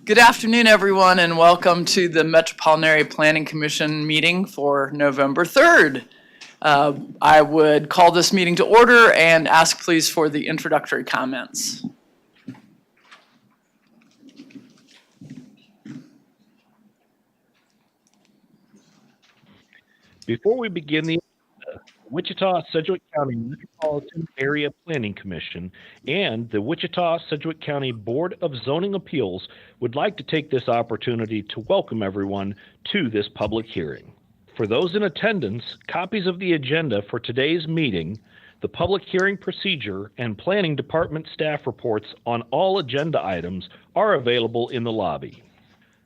Good afternoon, everyone, and welcome to the Metropolitan Area Planning Commission meeting for November 3rd. I would call this meeting to order and ask please for the introductory comments. Before we begin the Wichita-Sedgwick County Metropolitan Area Planning Commission and the Wichita-Sedgwick County Board of Zoning Appeals would like to take this opportunity to welcome everyone to this public hearing. For those in attendance, copies of the agenda for today's meeting, the public hearing procedure, and planning department staff reports on all agenda items are available in the lobby.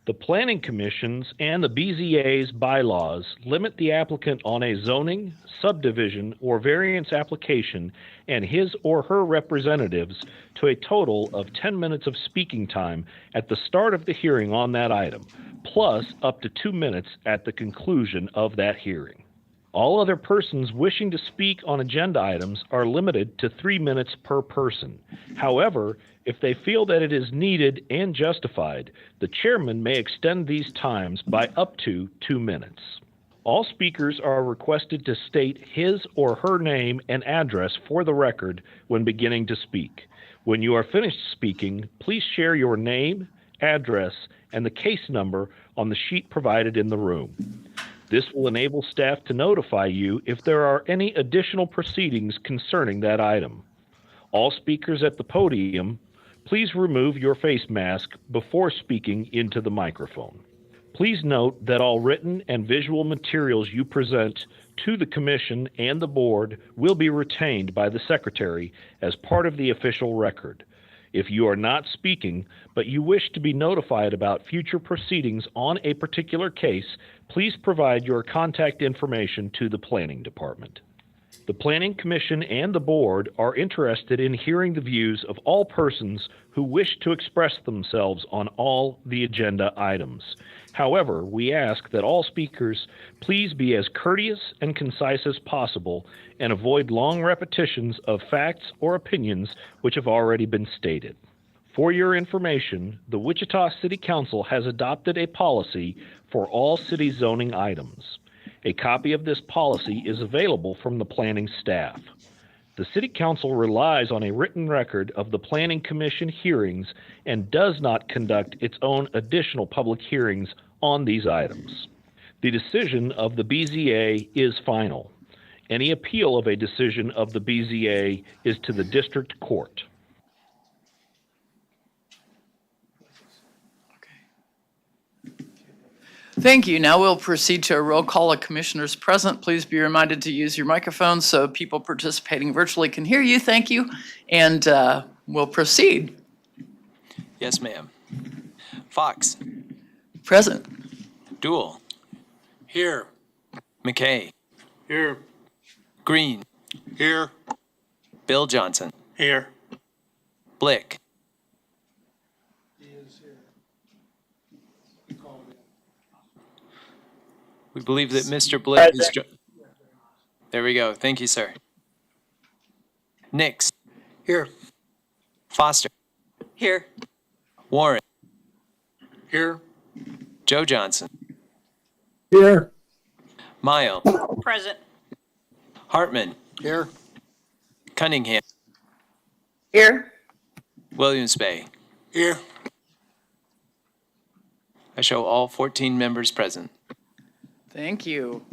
The Planning Commission's and the BZA's bylaws limit the applicant on a zoning, subdivision, or variance application and his or her representatives to a total of 10 minutes of speaking time at the start of the hearing on that item, plus up to 2 minutes at the conclusion of that hearing. All other persons wishing to speak on agenda items are limited to 3 minutes per person. However, if they feel that it is needed and justified, the chairman may extend these times by up to 2 minutes. All speakers are requested to state his or her name and address for the record when beginning to speak. When you are finished speaking, please share your name, address, and the case number on the sheet provided in the room. This will enable staff to notify you if there are any additional proceedings concerning that item. All speakers at the podium, please remove your face mask before speaking into the microphone. Please note that all written and visual materials you present to the Commission and the Board will be retained by the Secretary as part of the official record. If you are not speaking, but you wish to be notified about future proceedings on a particular case, please provide your contact information to the Planning Department. The Planning Commission and the Board are interested in hearing the views of all persons who wish to express themselves on all the agenda items. However, we ask that all speakers please be as courteous and concise as possible and avoid long repetitions of facts or opinions which have already been stated. For your information, the Wichita City Council has adopted a policy for all city zoning items. A copy of this policy is available from the planning staff. The City Council relies on a written record of the Planning Commission hearings and does not conduct its own additional public hearings on these items. The decision of the BZA is final. Any appeal of a decision of the BZA is to the district court. Thank you. Now we'll proceed to a roll call of commissioners present. Please be reminded to use your microphone so people participating virtually can hear you. Thank you. And we'll proceed. Yes, ma'am. Fox. Present. Duell. Here. McKay. Here. Green. Here. Bill Johnson. Here. Blick. He is here. We believe that Mr. Blick is... There we go. Thank you, sir. Nix. Here. Foster. Here. Warren. Here. Joe Johnson. Here. Mile. Present. Hartman. Here. Cunningham. Here. Williams Bay. Here. I show all 14 members present. Thank you.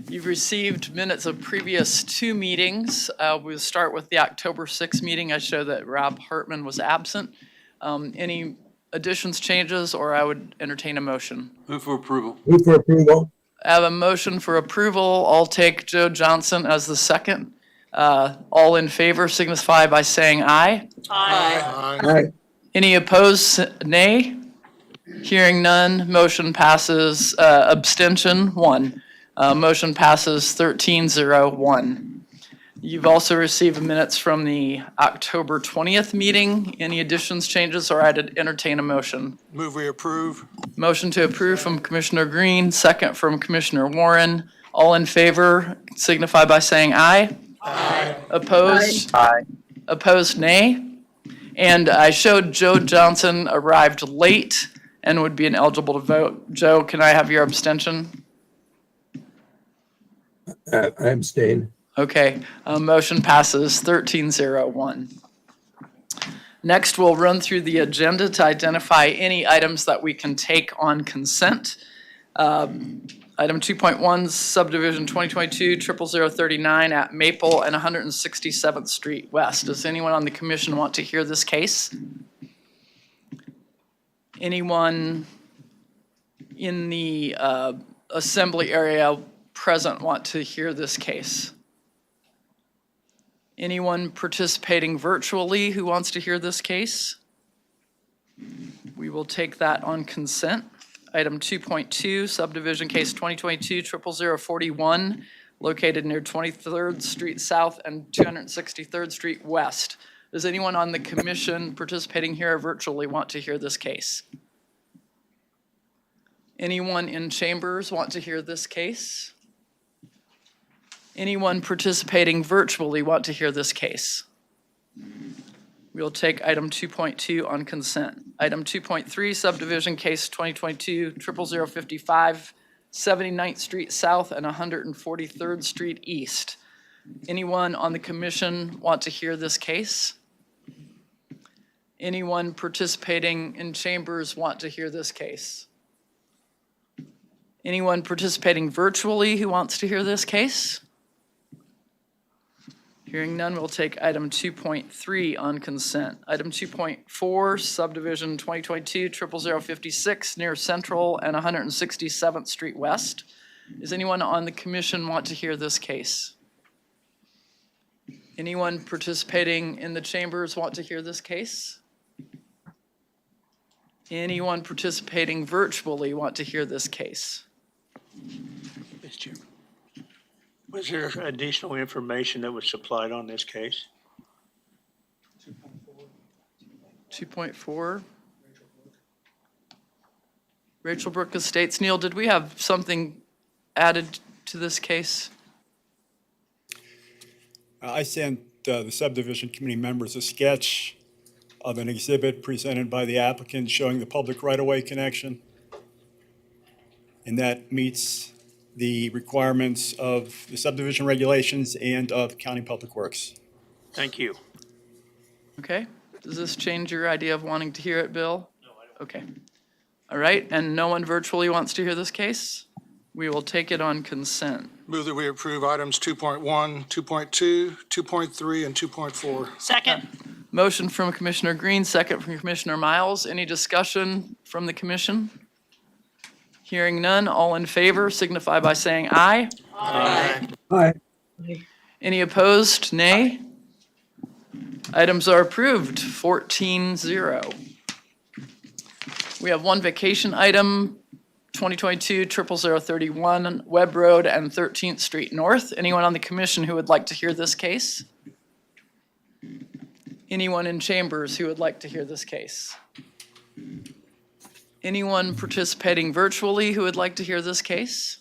You've received minutes of previous 2 meetings. We'll start with the October 6th meeting. I show that Rob Hartman was absent. Any additions, changes, or I would entertain a motion? Move for approval. Move for approval. I have a motion for approval. I'll take Joe Johnson as the second. All in favor signify by saying aye. Aye. Aye. Any opposed, nay? Hearing none, motion passes, abstention, 1. Motion passes 13-0-1. You've also received minutes from the October 20th meeting. Any additions, changes, or I'd entertain a motion? Move we approve. Motion to approve from Commissioner Green, second from Commissioner Warren. All in favor signify by saying aye. Aye. Opposed? Aye. Opposed, nay? And I showed Joe Johnson arrived late and would be ineligible to vote. Joe, can I have your abstention? I abstain. Okay, motion passes 13-0-1. Next, we'll run through the agenda to identify any items that we can take on consent. Item 2.1, subdivision 2022-00039 at Maple and 167th Street West. Does anyone on the commission want to hear this case? Anyone in the assembly area present want to hear this case? Anyone participating virtually who wants to hear this case? We will take that on consent. Item 2.2, subdivision case 2022-00041, located near 23rd Street South and 263rd Street West. Does anyone on the commission participating here virtually want to hear this case? Anyone in chambers want to hear this case? Anyone participating virtually want to hear this case? We'll take item 2.2 on consent. Item 2.3, subdivision case 2022-00055, 79th Street South and 143rd Street East. Anyone on the commission want to hear this case? Anyone participating in chambers want to hear this case? Anyone participating virtually who wants to hear this case? Hearing none, we'll take item 2.3 on consent. Item 2.4, subdivision 2022-00056 near Central and 167th Street West. Does anyone on the commission want to hear this case? Anyone participating in the chambers want to hear this case? Anyone participating virtually want to hear this case? Mr. Chairman, was there additional information that was supplied on this case? 2.4. Rachel Brook Estates. Neil, did we have something added to this case? I sent the subdivision committee members a sketch of an exhibit presented by the applicant showing the public right-of-way connection. And that meets the requirements of the subdivision regulations and of County Public Works. Thank you. Okay. Does this change your idea of wanting to hear it, Bill? No, I don't. Okay. All right, and no one virtually wants to hear this case? We will take it on consent. Move that we approve items 2.1, 2.2, 2.3, and 2.4. Second. Motion from Commissioner Green, second from Commissioner Miles. Any discussion from the commission? Hearing none, all in favor signify by saying aye. Aye. Aye. Any opposed, nay? Items are approved, 14-0. We have one vacation item, 2022-00031 Webb Road and 13th Street North. Anyone on the commission who would like to hear this case? Anyone in chambers who would like to hear this case? Anyone participating virtually who would like to hear this case?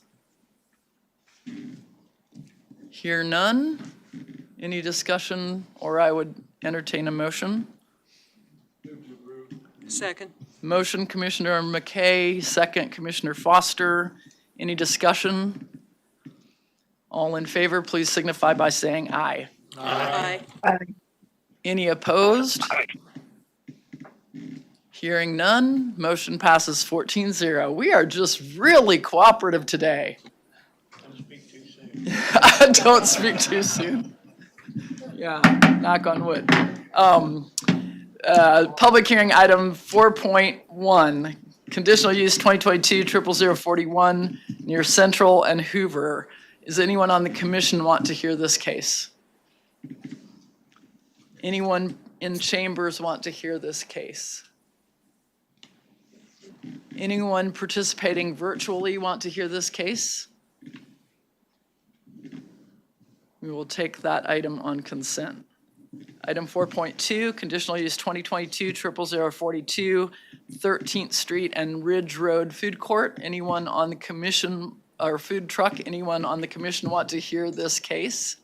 Hear none? Any discussion, or I would entertain a motion? Second. Motion, Commissioner McKay, second, Commissioner Foster. Any discussion? All in favor, please signify by saying aye. Aye. Any opposed? Hearing none, motion passes 14-0. We are just really cooperative today. Don't speak too soon. Don't speak too soon. Yeah, knock on wood. Public hearing item 4.1, conditional use 2022-00041 near Central and Hoover. Does anyone on the commission want to hear this case? Anyone in chambers want to hear this case? Anyone participating virtually want to hear this case? We will take that item on consent. Item 4.2, conditional use 2022-00042, 13th Street and Ridge Road Food Court. Anyone on the commission, or food truck, anyone on the commission want to hear this case?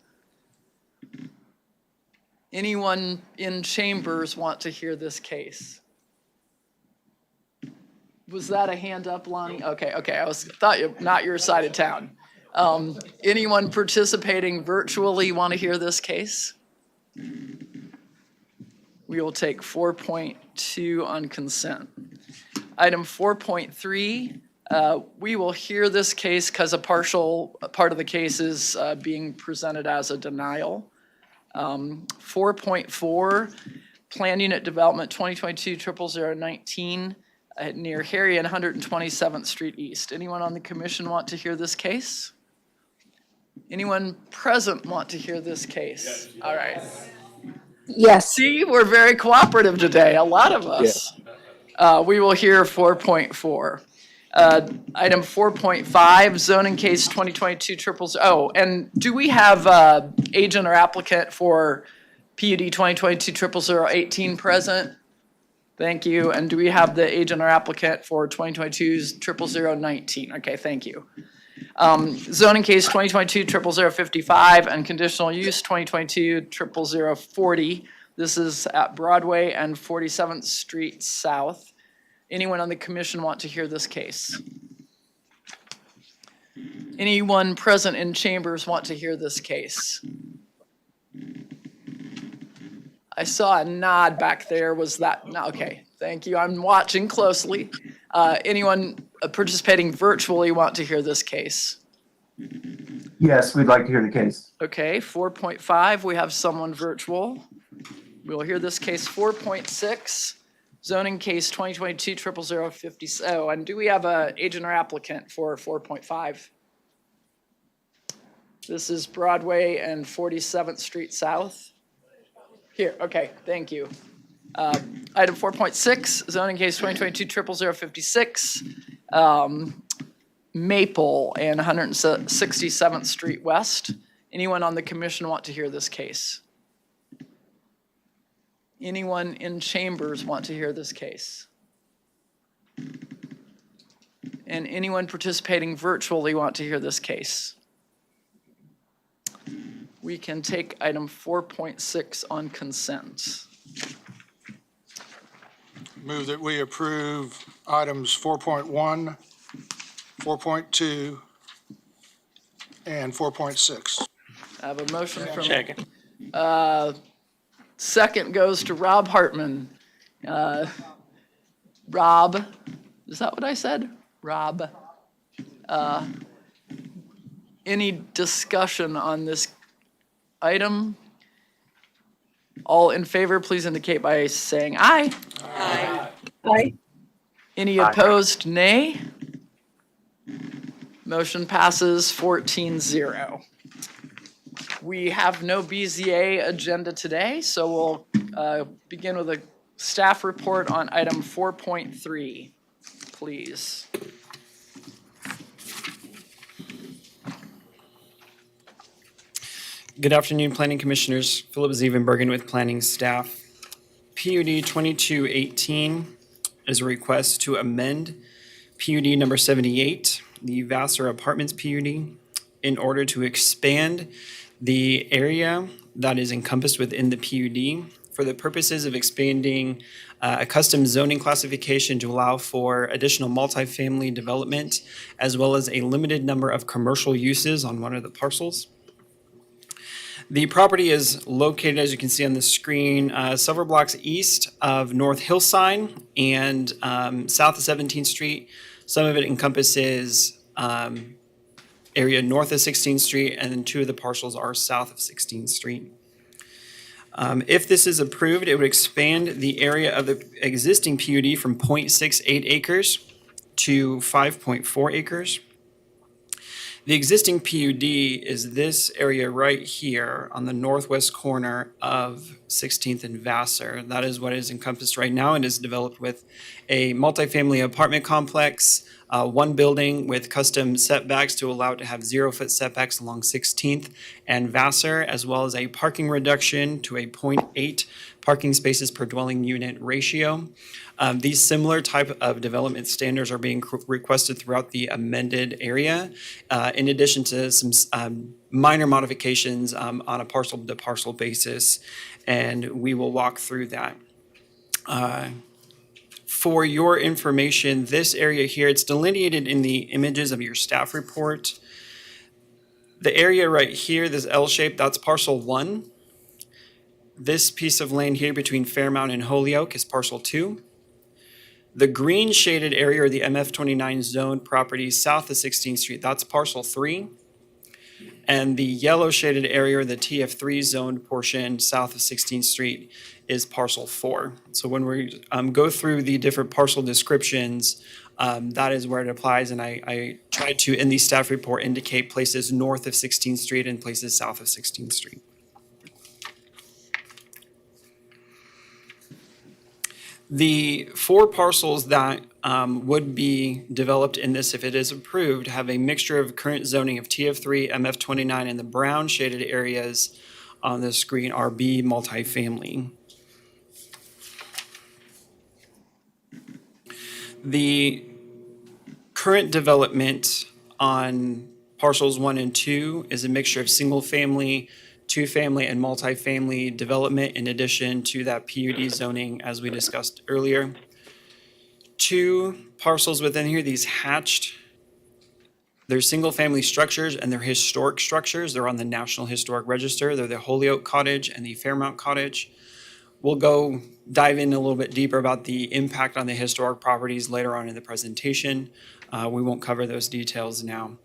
Anyone in chambers want to hear this case? Was that a hand up, Lonnie? Okay, thought you, not your side of town. Anyone participating virtually want to hear this case? We will take 4.2 on consent. Item 4.3, we will hear this case because a part of the case is being presented as a denial. 4.4, Plan Unit Development 2022-00019 near Harry and 127th Street East. Anyone on the commission want to hear this case? Anyone present want to hear this case? Yes. All right. Yes. See, we're very cooperative today, a lot of us. We will hear 4.4. Item 4.5, zoning case 2022-000. Oh, and do we have agent or applicant for PUD 2022-00018 present? Thank you. And do we have the agent or applicant for 2022's 00019? Okay, thank you. Zoning case 2022-00055 and conditional use 2022-00040. This is at Broadway and 47th Street South. Anyone on the commission want to hear this case? Anyone present in chambers want to hear this case? I saw a nod back there. Was that, no, okay, thank you. I'm watching closely. Anyone participating virtually want to hear this case? Yes, we'd like to hear the case. Okay, 4.5, we have someone virtual. We'll hear this case. 4.6, zoning case 2022-00050. Oh, and do we have an agent or applicant for 4.5? This is Broadway and 47th Street South. Here, okay, thank you. Item 4.6, zoning case 2022-00056, Maple and 167th Street West. Anyone on the commission want to hear this case? Anyone in chambers want to hear this case? And anyone participating virtually want to hear this case? We can take item 4.6 on consent. Move that we approve items 4.1, 4.2, and 4.6. I have a motion from. Second. Second goes to Rob Hartman. Rob, is that what I said? Rob. Any discussion on this item? All in favor, please indicate by saying aye. Aye. Aye. Any opposed, nay? Motion passes 14-0. We have no BZA agenda today, so we'll begin with a staff report on item 4.3, please. Good afternoon, Planning Commissioners. Philip Zevenbergen with Planning Staff. PUD 2218 is a request to amend PUD number 78, the Vassar Apartments PUD, in order to expand the area that is encompassed within the PUD for the purposes of expanding a custom zoning classification to allow for additional multifamily development, as well as a limited number of commercial uses on one of the parcels. The property is located, as you can see on the screen, several blocks east of North Hillside and south of 17th Street. Some of it encompasses area north of 16th Street, and then two of the parcels are south of 16th Street. If this is approved, it would expand the area of the existing PUD from 0.68 acres to 5.4 acres. The existing PUD is this area right here on the northwest corner of 16th and Vassar. That is what is encompassed right now and is developed with a multifamily apartment complex, one building with custom setbacks to allow it to have 0-foot setbacks along 16th and Vassar, as well as a parking reduction to a 0.8 parking spaces per dwelling unit ratio. These similar type of development standards are being requested throughout the amended area, in addition to some minor modifications on a parcel-to-parcel basis, and we will walk through that. For your information, this area here, it's delineated in the images of your staff report. The area right here, this L shape, that's parcel 1. This piece of land here between Fairmount and Holyoke is parcel 2. The green shaded area, or the MF29 zone property south of 16th Street, that's parcel 3. And the yellow shaded area, or the TF3 zoned portion south of 16th Street, is parcel 4. So when we go through the different parcel descriptions, that is where it applies. And I tried to, in the staff report, indicate places north of 16th Street and places south of 16th Street. The 4 parcels that would be developed in this, if it is approved, have a mixture of current zoning of TF3, MF29, and the brown shaded areas on the screen are B multifamily. The current development on parcels 1 and 2 is a mixture of single family, 2-family, and multifamily development in addition to that PUD zoning as we discussed earlier. 2 parcels within here, these hatched, they're single family structures and they're historic structures. They're on the National Historic Register. They're the Holyoke Cottage and the Fairmount Cottage. We'll dive in a little bit deeper about the impact on the historic properties later on in the presentation. We won't cover those details now.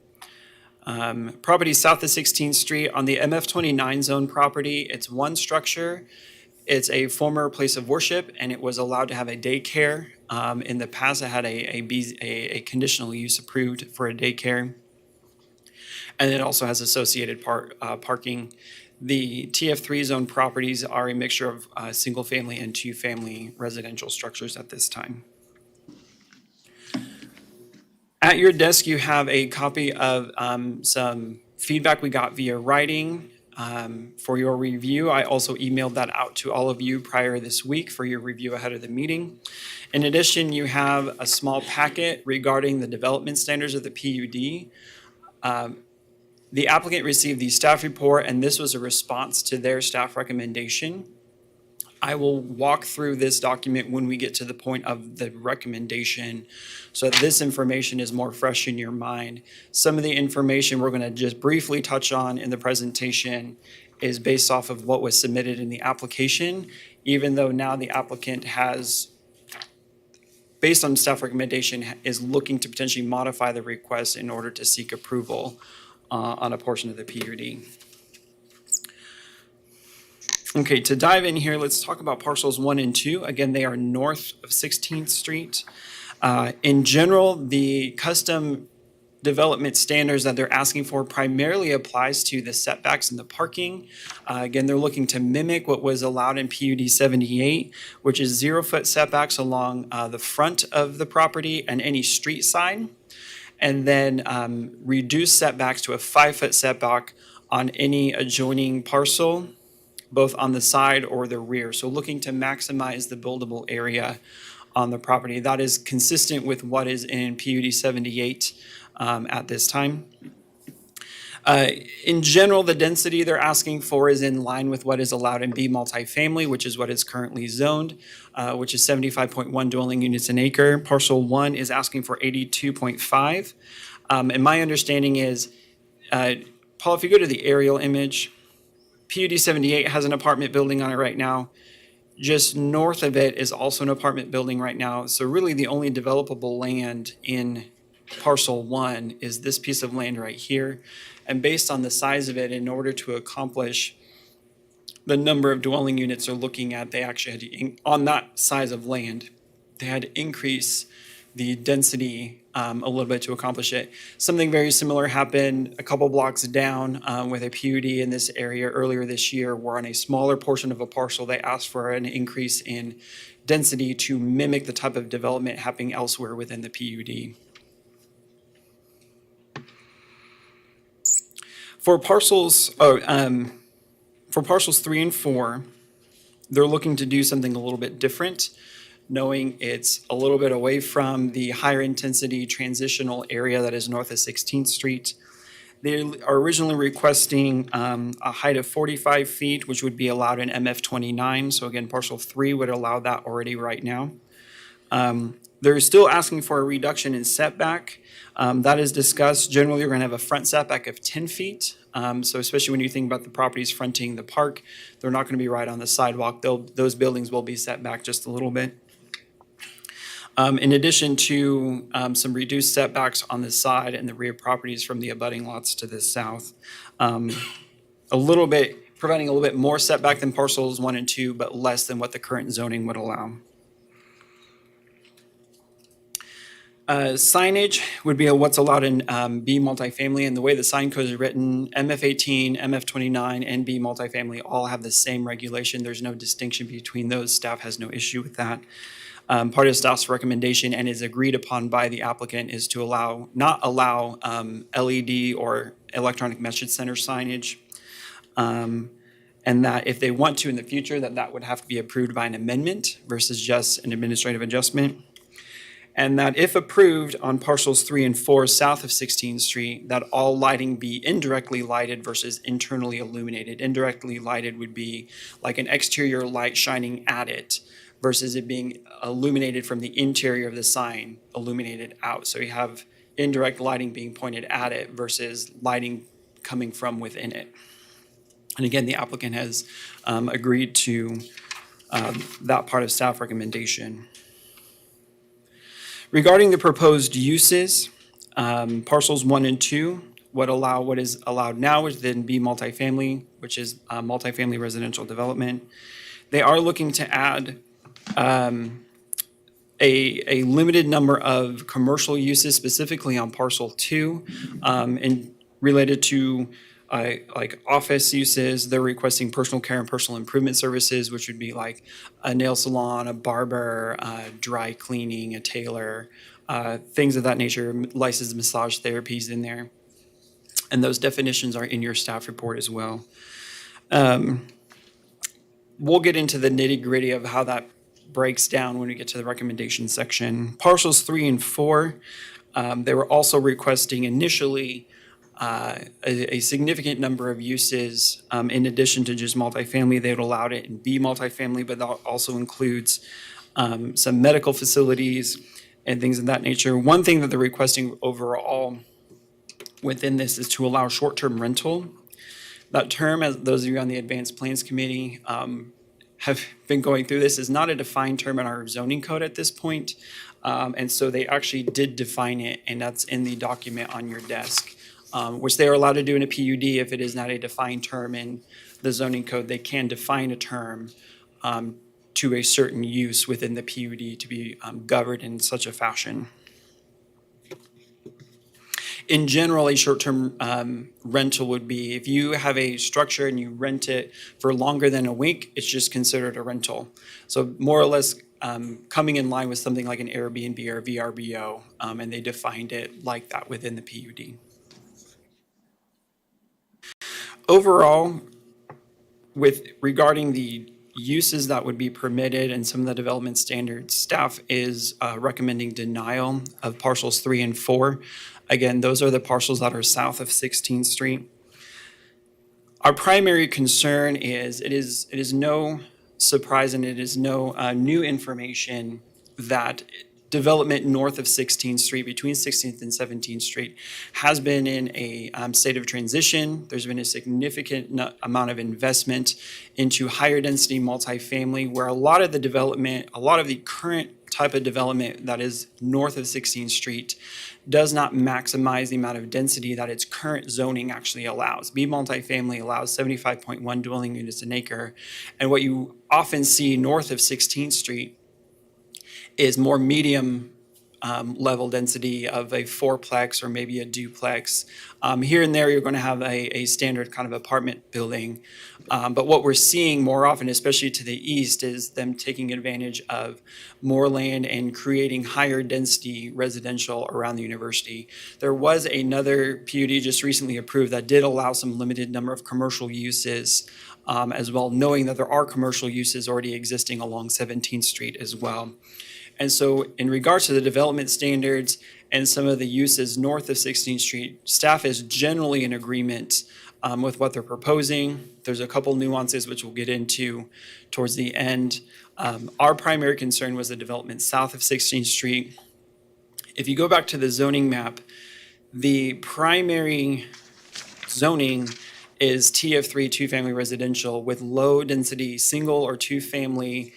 Property south of 16th Street on the MF29 zone property, it's 1 structure. It's a former place of worship and it was allowed to have a daycare. In the past, it had a conditional use approved for a daycare. And it also has associated parking. The TF3 zone properties are a mixture of single family and 2-family residential structures at this time. At your desk, you have a copy of some feedback we got via writing for your review. I also emailed that out to all of you prior this week for your review ahead of the meeting. In addition, you have a small packet regarding the development standards of the PUD. The applicant received the staff report, and this was a response to their staff recommendation. I will walk through this document when we get to the point of the recommendation so that this information is more fresh in your mind. Some of the information we're going to just briefly touch on in the presentation is based off of what was submitted in the application, even though now the applicant has, based on staff recommendation, is looking to potentially modify the request in order to seek approval on a portion of the PUD. Okay, to dive in here, let's talk about parcels 1 and 2. Again, they are north of 16th Street. In general, the custom development standards that they're asking for primarily applies to the setbacks and the parking. Again, they're looking to mimic what was allowed in PUD 78, which is 0-foot setbacks along the front of the property and any street side, and then reduce setbacks to a 5-foot setback on any adjoining parcel, both on the side or the rear. So looking to maximize the buildable area on the property. That is consistent with what is in PUD 78 at this time. In general, the density they're asking for is in line with what is allowed in B multifamily, which is what is currently zoned, which is 75.1 dwelling units an acre. Parcel 1 is asking for 82.5. And my understanding is, Paul, if you go to the aerial image, PUD 78 has an apartment building on it right now. Just north of it is also an apartment building right now. So really the only developable land in parcel 1 is this piece of land right here. And based on the size of it, in order to accomplish the number of dwelling units they're looking at, they actually had to, on that size of land, they had to increase the density a little bit to accomplish it. Something very similar happened a couple blocks down with a PUD in this area earlier this year, where on a smaller portion of a parcel, they asked for an increase in density to mimic the type of development happening elsewhere within the PUD. For parcels 3 and 4, they're looking to do something a little bit different, knowing it's a little bit away from the higher intensity transitional area that is north of 16th Street. They are originally requesting a height of 45 feet, which would be allowed in MF29. So again, parcel 3 would allow that already right now. They're still asking for a reduction in setback. That is discussed. Generally, you're going to have a front setback of 10 feet. So especially when you think about the properties fronting the park, they're not going to be right on the sidewalk. Those buildings will be set back just a little bit. In addition to some reduced setbacks on the side and the rear properties from the abutting lots to the south. Providing a little bit more setback than parcels 1 and 2, but less than what the current zoning would allow. Signage would be what's allowed in B multifamily, and the way the sign code is written, MF18, MF29, and B multifamily all have the same regulation. There's no distinction between those. Staff has no issue with that. Part of staff's recommendation and is agreed upon by the applicant is to not allow LED or electronic message center signage. And that if they want to in the future, that would have to be approved by an amendment versus just an administrative adjustment. And that if approved on parcels 3 and 4 south of 16th Street, that all lighting be indirectly lighted versus internally illuminated. Indirectly lighted would be like an exterior light shining at it versus it being illuminated from the interior of the sign, illuminated out. So you have indirect lighting being pointed at it versus lighting coming from within it. And again, the applicant has agreed to that part of staff recommendation. Regarding the proposed uses, parcels 1 and 2 would allow what is allowed now is then be multifamily, which is multifamily residential development. They are looking to add a limited number of commercial uses, specifically on parcel 2, and related to like office uses. They're requesting personal care and personal improvement services, which would be like a nail salon, a barber, dry cleaning, a tailor, things of that nature, licensed massage therapies in there. And those definitions are in your staff report as well. We'll get into the nitty-gritty of how that breaks down when we get to the recommendation section. Parcels 3 and 4, they were also requesting initially a significant number of uses in addition to just multifamily. They would allow it in B multifamily, but that also includes some medical facilities and things of that nature. One thing that they're requesting overall within this is to allow short-term rental. That term, as those of you on the Advanced Plans Committee have been going through this, is not a defined term in our zoning code at this point. And so they actually did define it, and that's in the document on your desk. Which they are allowed to do in a PUD if it is not a defined term in the zoning code. They can define a term to a certain use within the PUD to be governed in such a fashion. In general, a short-term rental would be if you have a structure and you rent it for longer than a week, it's just considered a rental. So more or less coming in line with something like an Airbnb or VRBO, and they defined it like that within the PUD. Overall, regarding the uses that would be permitted and some of the development standards, staff is recommending denial of parcels 3 and 4. Again, those are the parcels that are south of 16th Street. Our primary concern is it is no surprise and it is no new information that development north of 16th Street, between 16th and 17th Street, has been in a state of transition. There's been a significant amount of investment into higher density multifamily, where a lot of the current type of development that is north of 16th Street does not maximize the amount of density that its current zoning actually allows. B multifamily allows 75.1 dwelling units an acre, and what you often see north of 16th Street is more medium level density of a fourplex or maybe a duplex. Here and there, you're going to have a standard kind of apartment building. But what we're seeing more often, especially to the east, is them taking advantage of more land and creating higher density residential around the university. There was another PUD just recently approved that did allow some limited number of commercial uses as well, knowing that there are commercial uses already existing along 17th Street as well. And so in regards to the development standards and some of the uses north of 16th Street, staff is generally in agreement with what they're proposing. There's a couple nuances which we'll get into towards the end. Our primary concern was the development south of 16th Street. If you go back to the zoning map, the primary zoning is TF3 two-family residential with low-density single or two-family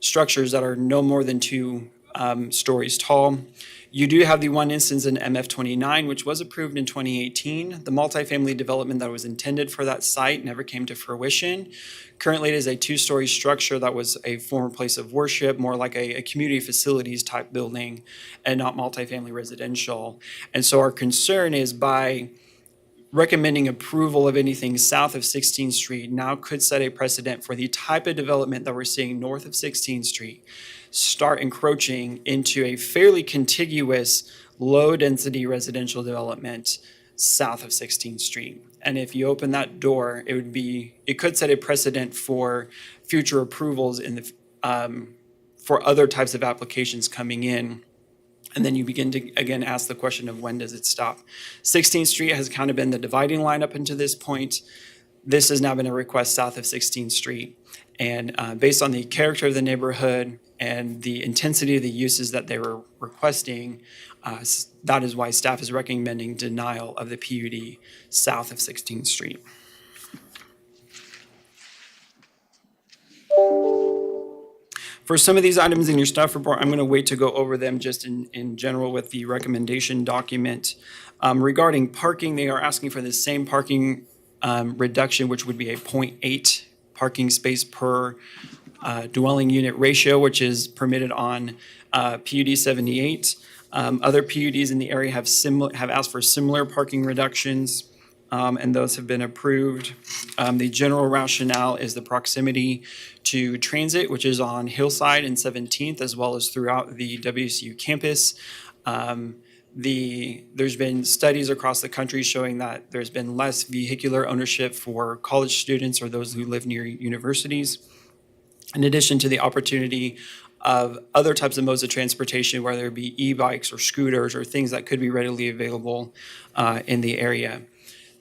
structures that are no more than 2 stories tall. You do have the one instance in MF29, which was approved in 2018. The multifamily development that was intended for that site never came to fruition. Currently, it is a 2-story structure that was a former place of worship, more like a community facilities type building and not multifamily residential. And so our concern is by recommending approval of anything south of 16th Street now could set a precedent for the type of development that we're seeing north of 16th Street start encroaching into a fairly contiguous low-density residential development south of 16th Street. And if you open that door, it could set a precedent for future approvals in the for other types of applications coming in. And then you begin to, again, ask the question of when does it stop? 16th Street has kind of been the dividing line up until this point. This has now been a request south of 16th Street. And based on the character of the neighborhood and the intensity of the uses that they were requesting, that is why staff is recommending denial of the PUD south of 16th Street. For some of these items in your staff report, I'm going to wait to go over them just in general with the recommendation document. Regarding parking, they are asking for the same parking reduction, which would be a 0.8 parking space per dwelling unit ratio, which is permitted on PUD 78. Other PUDs in the area have asked for similar parking reductions, and those have been approved. The general rationale is the proximity to transit, which is on Hillside and 17th, as well as throughout the WSU campus. There's been studies across the country showing that there's been less vehicular ownership for college students or those who live near universities. In addition to the opportunity of other types of modes of transportation, whether it be e-bikes or scooters or things that could be readily available in the area.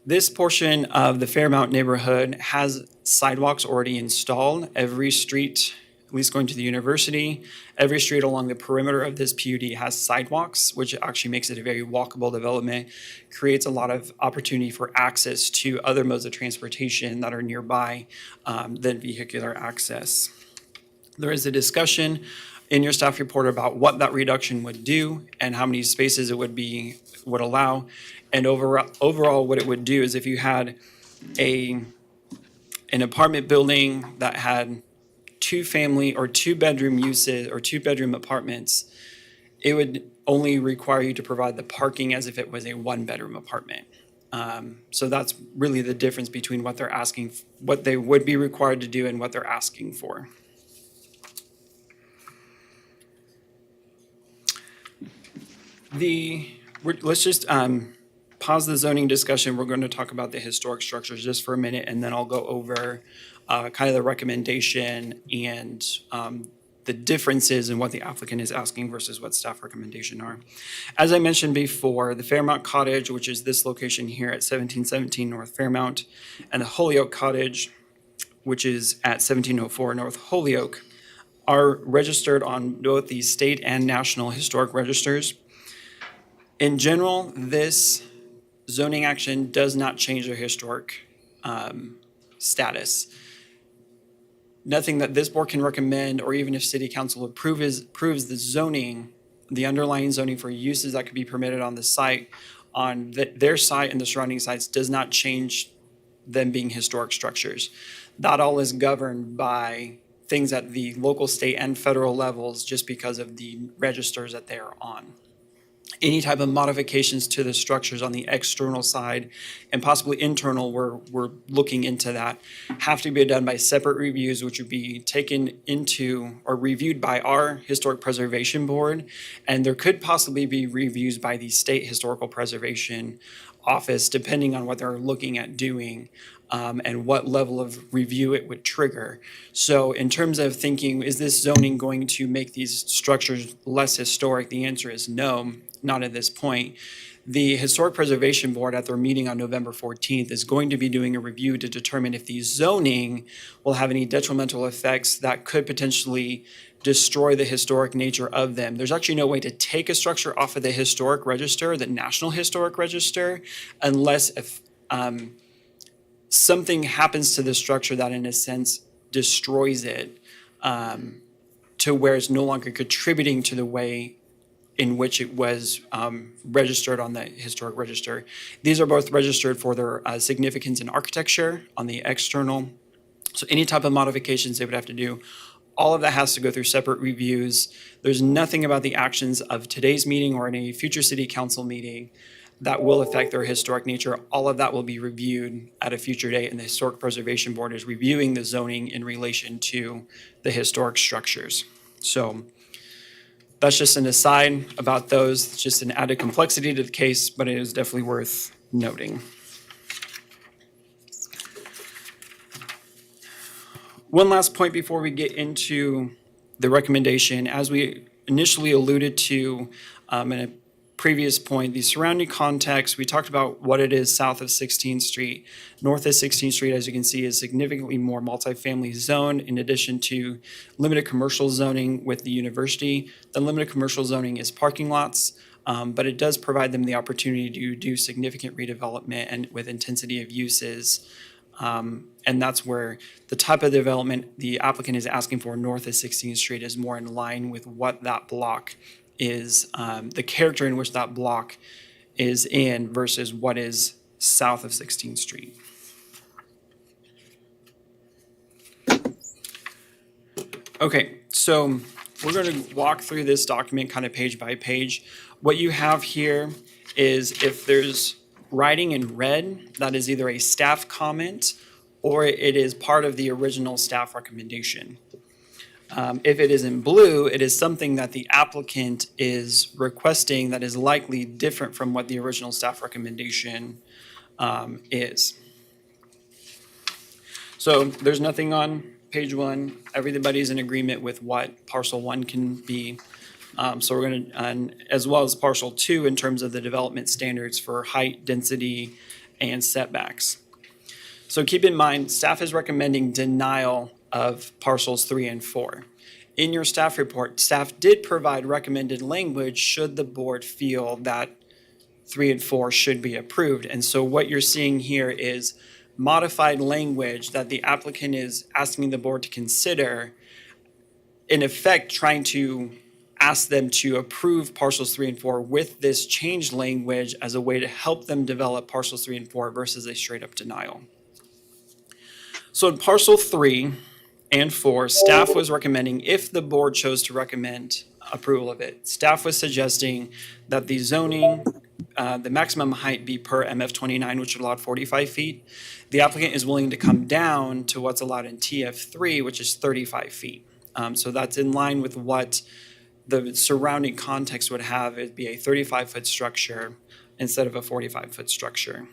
This portion of the Fairmount neighborhood has sidewalks already installed. Every street, at least going to the university, every street along the perimeter of this PUD has sidewalks, which actually makes it a very walkable development, creates a lot of opportunity for access to other modes of transportation that are nearby than vehicular access. There is a discussion in your staff report about what that reduction would do and how many spaces it would allow. And overall, what it would do is if you had an apartment building that had 2-family or 2-bedroom uses or 2-bedroom apartments, it would only require you to provide the parking as if it was a 1-bedroom apartment. So that's really the difference between what they're asking, what they would be required to do and what they're asking for. Let's just pause the zoning discussion. We're going to talk about the historic structures just for a minute, and then I'll go over kind of the recommendation and the differences in what the applicant is asking versus what staff recommendation are. As I mentioned before, the Fairmount Cottage, which is this location here at 1717 North Fairmount, and the Holyoke Cottage, which is at 1704 North Holyoke, are registered on both the state and national historic registers. In general, this zoning action does not change their historic status. Nothing that this board can recommend, or even if city council approves the zoning, the underlying zoning for uses that could be permitted on the site, on their site and the surrounding sites, does not change them being historic structures. That all is governed by things at the local, state, and federal levels just because of the registers that they are on. Any type of modifications to the structures on the external side and possibly internal, we're looking into that, have to be done by separate reviews, which would be taken into or reviewed by our Historic Preservation Board. And there could possibly be reviews by the State Historical Preservation Office, depending on what they're looking at doing and what level of review it would trigger. So in terms of thinking, is this zoning going to make these structures less historic? The answer is no. Not at this point. The Historic Preservation Board at their meeting on November 14th is going to be doing a review to determine if the zoning will have any detrimental effects that could potentially destroy the historic nature of them. There's actually no way to take a structure off of the historic register, the National Historic Register, unless if something happens to the structure that in a sense destroys it to where it's no longer contributing to the way in which it was registered on the historic register. These are both registered for their significance in architecture on the external. So any type of modifications they would have to do, all of that has to go through separate reviews. There's nothing about the actions of today's meeting or any future city council meeting that will affect their historic nature. All of that will be reviewed at a future date, and the Historic Preservation Board is reviewing the zoning in relation to the historic structures. So that's just an aside about those. It's just an added complexity to the case, but it is definitely worth noting. One last point before we get into the recommendation. As we initially alluded to in a previous point, the surrounding context, we talked about what it is south of 16th Street. North of 16th Street, as you can see, is significantly more multifamily zone in addition to limited commercial zoning with the university. The limited commercial zoning is parking lots, but it does provide them the opportunity to do significant redevelopment and with intensity of uses. And that's where the type of development the applicant is asking for north of 16th Street is more in line with what that block is, the character in which that block is in versus what is south of 16th Street. Okay, so we're going to walk through this document kind of page by page. What you have here is if there's writing in red, that is either a staff comment or it is part of the original staff recommendation. If it is in blue, it is something that the applicant is requesting that is likely different from what the original staff recommendation is. So there's nothing on page one. Everybody's in agreement with what parcel one can be. So we're going to, as well as parcel two in terms of the development standards for height, density, and setbacks. So keep in mind, staff is recommending denial of parcels 3 and 4. In your staff report, staff did provide recommended language should the board feel that 3 and 4 should be approved. And so what you're seeing here is modified language that the applicant is asking the board to consider, in effect trying to ask them to approve parcels 3 and 4 with this changed language as a way to help them develop parcels 3 and 4 versus a straight up denial. So in parcel 3 and 4, staff was recommending, if the board chose to recommend approval of it, staff was suggesting that the zoning, the maximum height be per MF 29, which allowed 45 feet. The applicant is willing to come down to what's allowed in TF3, which is 35 feet. So that's in line with what the surrounding context would have. It'd be a 35-foot structure instead of a 45-foot structure.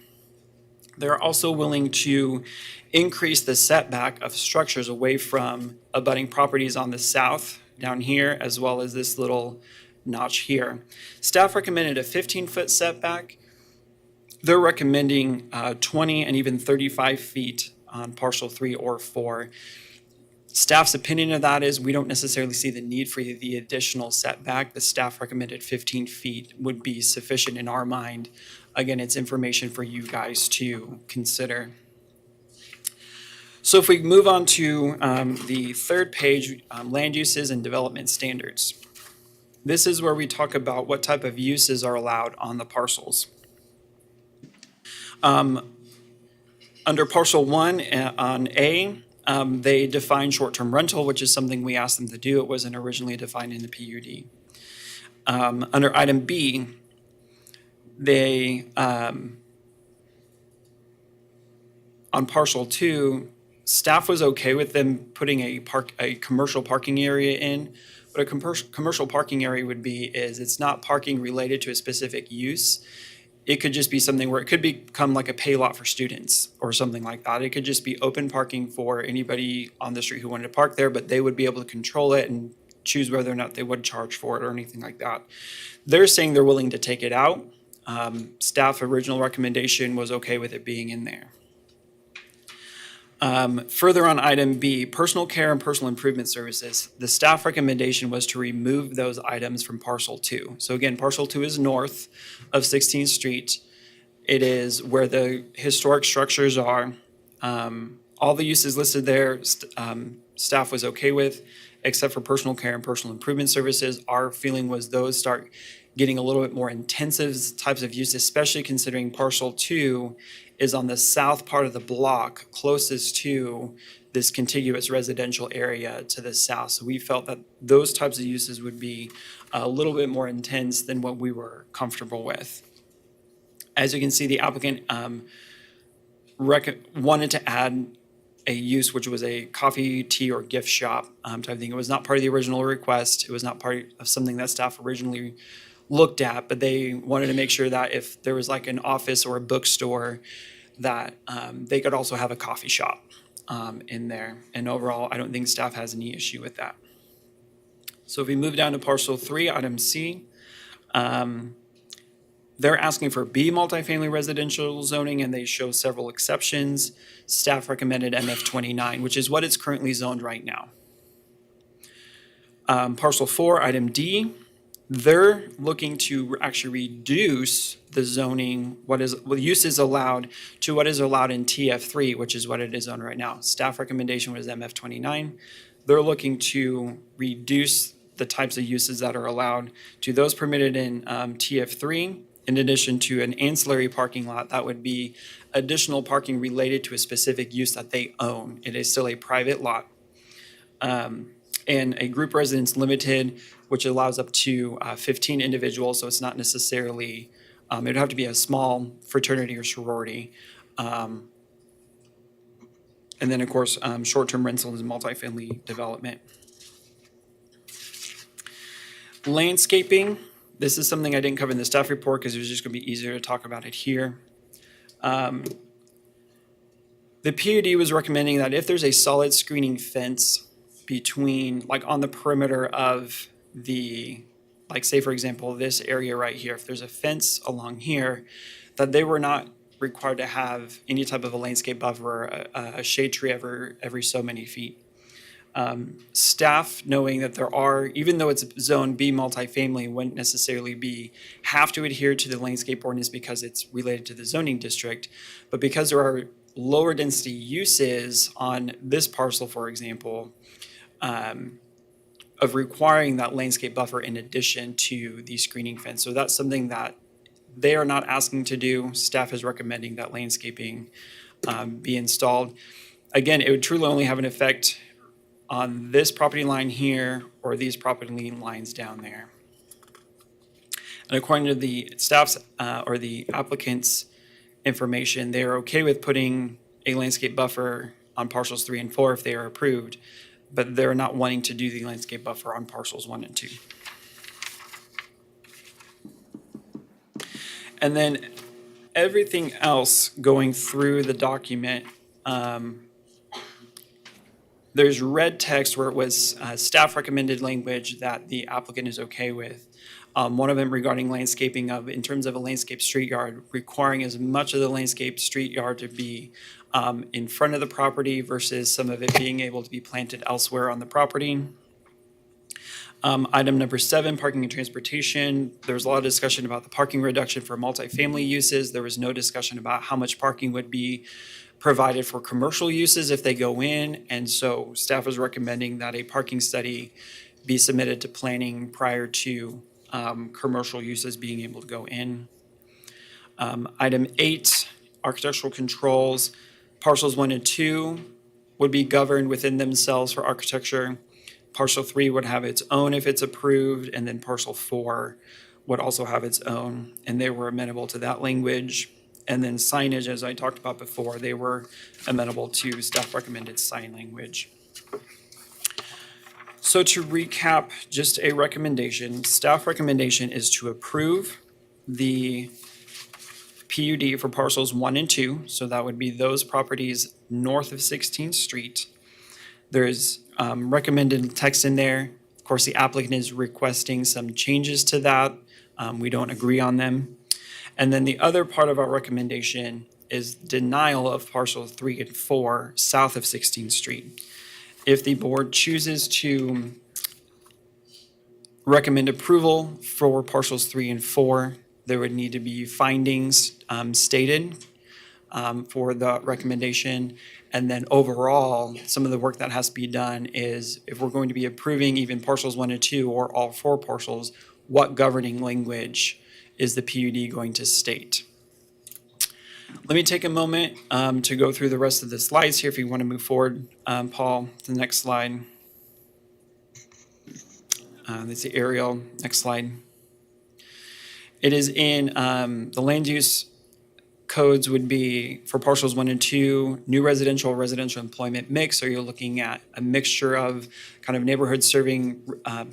They're also willing to increase the setback of structures away from abutting properties on the south down here, as well as this little notch here. Staff recommended a 15-foot setback. They're recommending 20 and even 35 feet on parcel 3 or 4. Staff's opinion of that is we don't necessarily see the need for the additional setback. The staff recommended 15 feet would be sufficient in our mind. Again, it's information for you guys to consider. So if we move on to the third page, land uses and development standards. This is where we talk about what type of uses are allowed on the parcels. Under parcel 1 on A, they define short-term rental, which is something we asked them to do. It wasn't originally defined in the PUD. Under item B, they, on parcel 2, staff was okay with them putting a commercial parking area in. What a commercial parking area would be is it's not parking related to a specific use. It could just be something where it could become like a pay lot for students or something like that. It could just be open parking for anybody on the street who wanted to park there, but they would be able to control it and choose whether or not they would charge for it or anything like that. They're saying they're willing to take it out. Staff original recommendation was okay with it being in there. Further on item B, personal care and personal improvement services, the staff recommendation was to remove those items from parcel 2. So again, parcel 2 is north of 16th Street. It is where the historic structures are. All the uses listed there, staff was okay with, except for personal care and personal improvement services. Our feeling was those start getting a little bit more intensive types of use, especially considering parcel 2 is on the south part of the block closest to this contiguous residential area to the south. So we felt that those types of uses would be a little bit more intense than what we were comfortable with. As you can see, the applicant wanted to add a use which was a coffee, tea, or gift shop type thing. It was not part of the original request. It was not part of something that staff originally looked at, but they wanted to make sure that if there was like an office or a bookstore, that they could also have a coffee shop in there. And overall, I don't think staff has any issue with that. So if we move down to parcel 3, item C, they're asking for B multifamily residential zoning, and they show several exceptions. Staff recommended MF29, which is what it's currently zoned right now. Parcel 4, item D, they're looking to actually reduce the zoning, uses allowed to what is allowed in TF3, which is what it is on right now. Staff recommendation was MF29. They're looking to reduce the types of uses that are allowed to those permitted in TF3, in addition to an ancillary parking lot that would be additional parking related to a specific use that they own. It is still a private lot. And a group residence limited, which allows up to 15 individuals, so it's not necessarily, it would have to be a small fraternity or sorority. And then, of course, short-term rentals and multifamily development. Landscaping, this is something I didn't cover in the staff report because it was just going to be easier to talk about it here. The PUD was recommending that if there's a solid screening fence between, like on the perimeter of the, like say for example, this area right here, if there's a fence along here, that they were not required to have any type of a landscape buffer, a shade tree every so many feet. Staff, knowing that there are, even though it's zone B multifamily, wouldn't necessarily have to adhere to the landscape ordinance because it's related to the zoning district, but because there are lower density uses on this parcel, for example, of requiring that landscape buffer in addition to the screening fence. So that's something that they are not asking to do. Staff is recommending that landscaping be installed. Again, it would truly only have an effect on this property line here or these property lines down there. And according to the staff's or the applicant's information, they are okay with putting a landscape buffer on parcels 3 and 4 if they are approved, but they're not wanting to do the landscape buffer on parcels 1 and 2. And then everything else going through the document, there's red text where it was staff recommended language that the applicant is okay with. One of them regarding landscaping in terms of a landscape street yard, requiring as much of the landscape street yard to be in front of the property versus some of it being able to be planted elsewhere on the property. Item number 7, parking and transportation. There was a lot of discussion about the parking reduction for multifamily uses. There was no discussion about how much parking would be provided for commercial uses if they go in. And so staff is recommending that a parking study be submitted to planning prior to commercial uses being able to go in. Item 8, architectural controls. Parcels 1 and 2 would be governed within themselves for architecture. Parcel 3 would have its own if it's approved, and then parcel 4 would also have its own, and they were amenable to that language. And then signage, as I talked about before, they were amenable to staff recommended sign language. So to recap, just a recommendation, staff recommendation is to approve the PUD for parcels 1 and 2. So that would be those properties north of 16th Street. There's recommended text in there. Of course, the applicant is requesting some changes to that. We don't agree on them. And then the other part of our recommendation is denial of parcels 3 and 4 south of 16th Street. If the board chooses to recommend approval for parcels 3 and 4, there would need to be findings stated for the recommendation. And then overall, some of the work that has to be done is if we're going to be approving even parcels 1 and 2 or all 4 parcels, what governing language is the PUD going to state? Let me take a moment to go through the rest of the slides here if you want to move forward, Paul, to the next slide. That's the aerial. Next slide. It is in the land use codes would be for parcels 1 and 2, new residential employment mix. So you're looking at a mixture of kind of neighborhood serving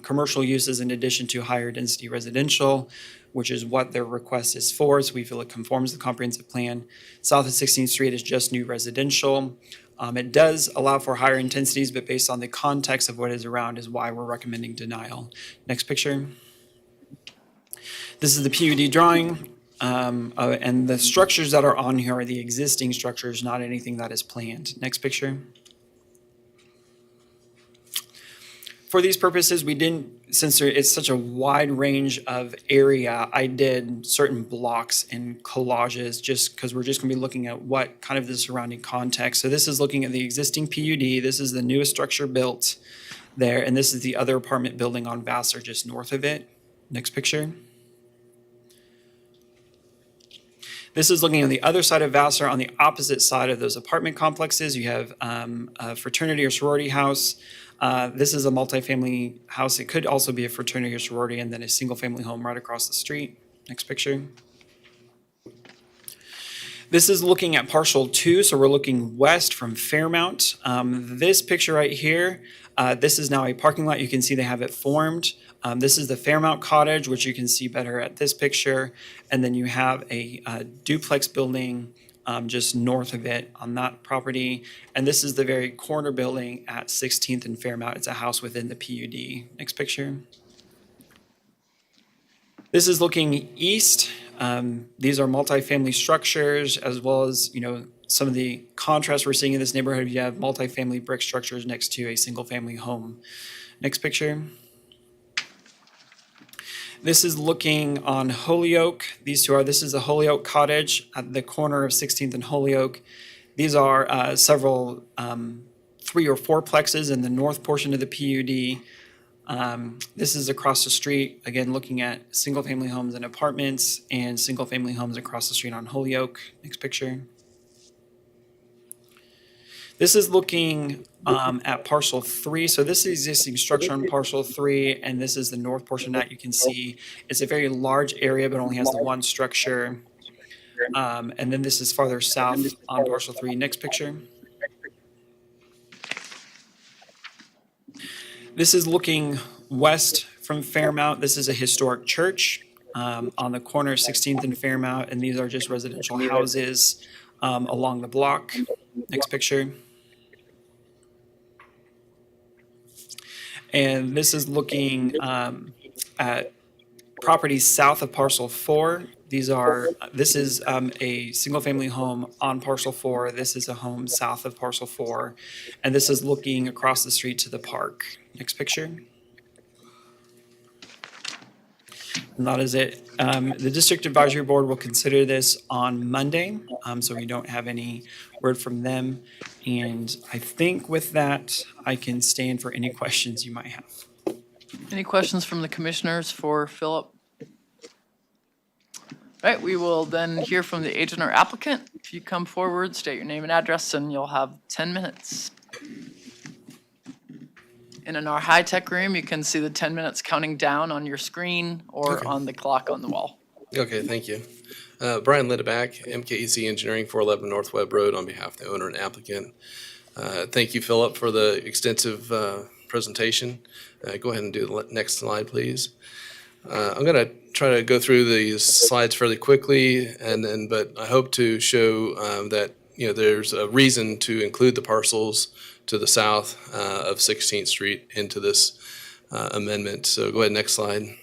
commercial uses in addition to higher density residential, which is what their request is for. So we feel it conforms to the comprehensive plan. South of 16th Street is just new residential. It does allow for higher intensities, but based on the context of what is around is why we're recommending denial. Next picture. This is the PUD drawing. And the structures that are on here are the existing structures, not anything that is planned. Next picture. For these purposes, we didn't, since it's such a wide range of area, I did certain blocks and collages just because we're just going to be looking at what kind of the surrounding context. So this is looking at the existing PUD. This is the newest structure built there. And this is the other apartment building on Vassar just north of it. Next picture. This is looking on the other side of Vassar. On the opposite side of those apartment complexes, you have a fraternity or sorority house. This is a multifamily house. It could also be a fraternity or sorority, and then a single family home right across the street. Next picture. This is looking at parcel 2, so we're looking west from Fairmount. This picture right here, this is now a parking lot. You can see they have it formed. This is the Fairmount Cottage, which you can see better at this picture. And then you have a duplex building just north of it on that property. And this is the very corner building at 16th and Fairmount. It's a house within the PUD. Next picture. This is looking east. These are multifamily structures, as well as, some of the contrast we're seeing in this neighborhood. You have multifamily brick structures next to a single family home. Next picture. This is looking on Holyoke. These two are, this is the Holyoke Cottage at the corner of 16th and Holyoke. These are several 3 or 4 plexes in the north portion of the PUD. This is across the street, again, looking at single family homes and apartments and single family homes across the street on Holyoke. Next picture. This is looking at parcel 3. So this is existing structure on parcel 3, and this is the north portion that you can see. It's a very large area, but only has the one structure. And then this is farther south on parcel 3. Next picture. This is looking west from Fairmount. This is a historic church on the corner of 16th and Fairmount, and these are just residential houses along the block. Next picture. And this is looking at properties south of parcel 4. This is a single family home on parcel 4. This is a home south of parcel 4. And this is looking across the street to the park. Next picture. And that is it. The District Advisory Board will consider this on Monday, so we don't have any word from them. And I think with that, I can stand for any questions you might have. Any questions from the commissioners for Philip? Right, we will then hear from the agent or applicant. If you come forward, state your name and address, and you'll have 10 minutes. And in our high-tech room, you can see the 10 minutes counting down on your screen or on the clock on the wall. Okay, thank you. Brian Litteback, MKEC Engineering, 411 North Webb Road, on behalf of the owner and applicant. Thank you, Philip, for the extensive presentation. Go ahead and do the next slide, please. I'm going to try to go through these slides fairly quickly, but I hope to show that there's a reason to include the parcels to the south of 16th Street into this amendment. So go ahead, next slide.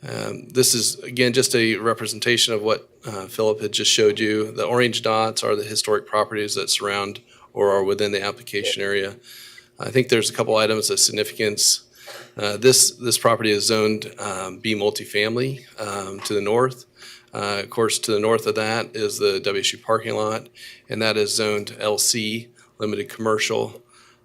This is, again, just a representation of what Philip had just showed you. The orange dots are the historic properties that surround or are within the application area. I think there's a couple items of significance. This property is zoned B multifamily to the north. Of course, to the north of that is the WSU parking lot, and that is zoned LC, limited commercial.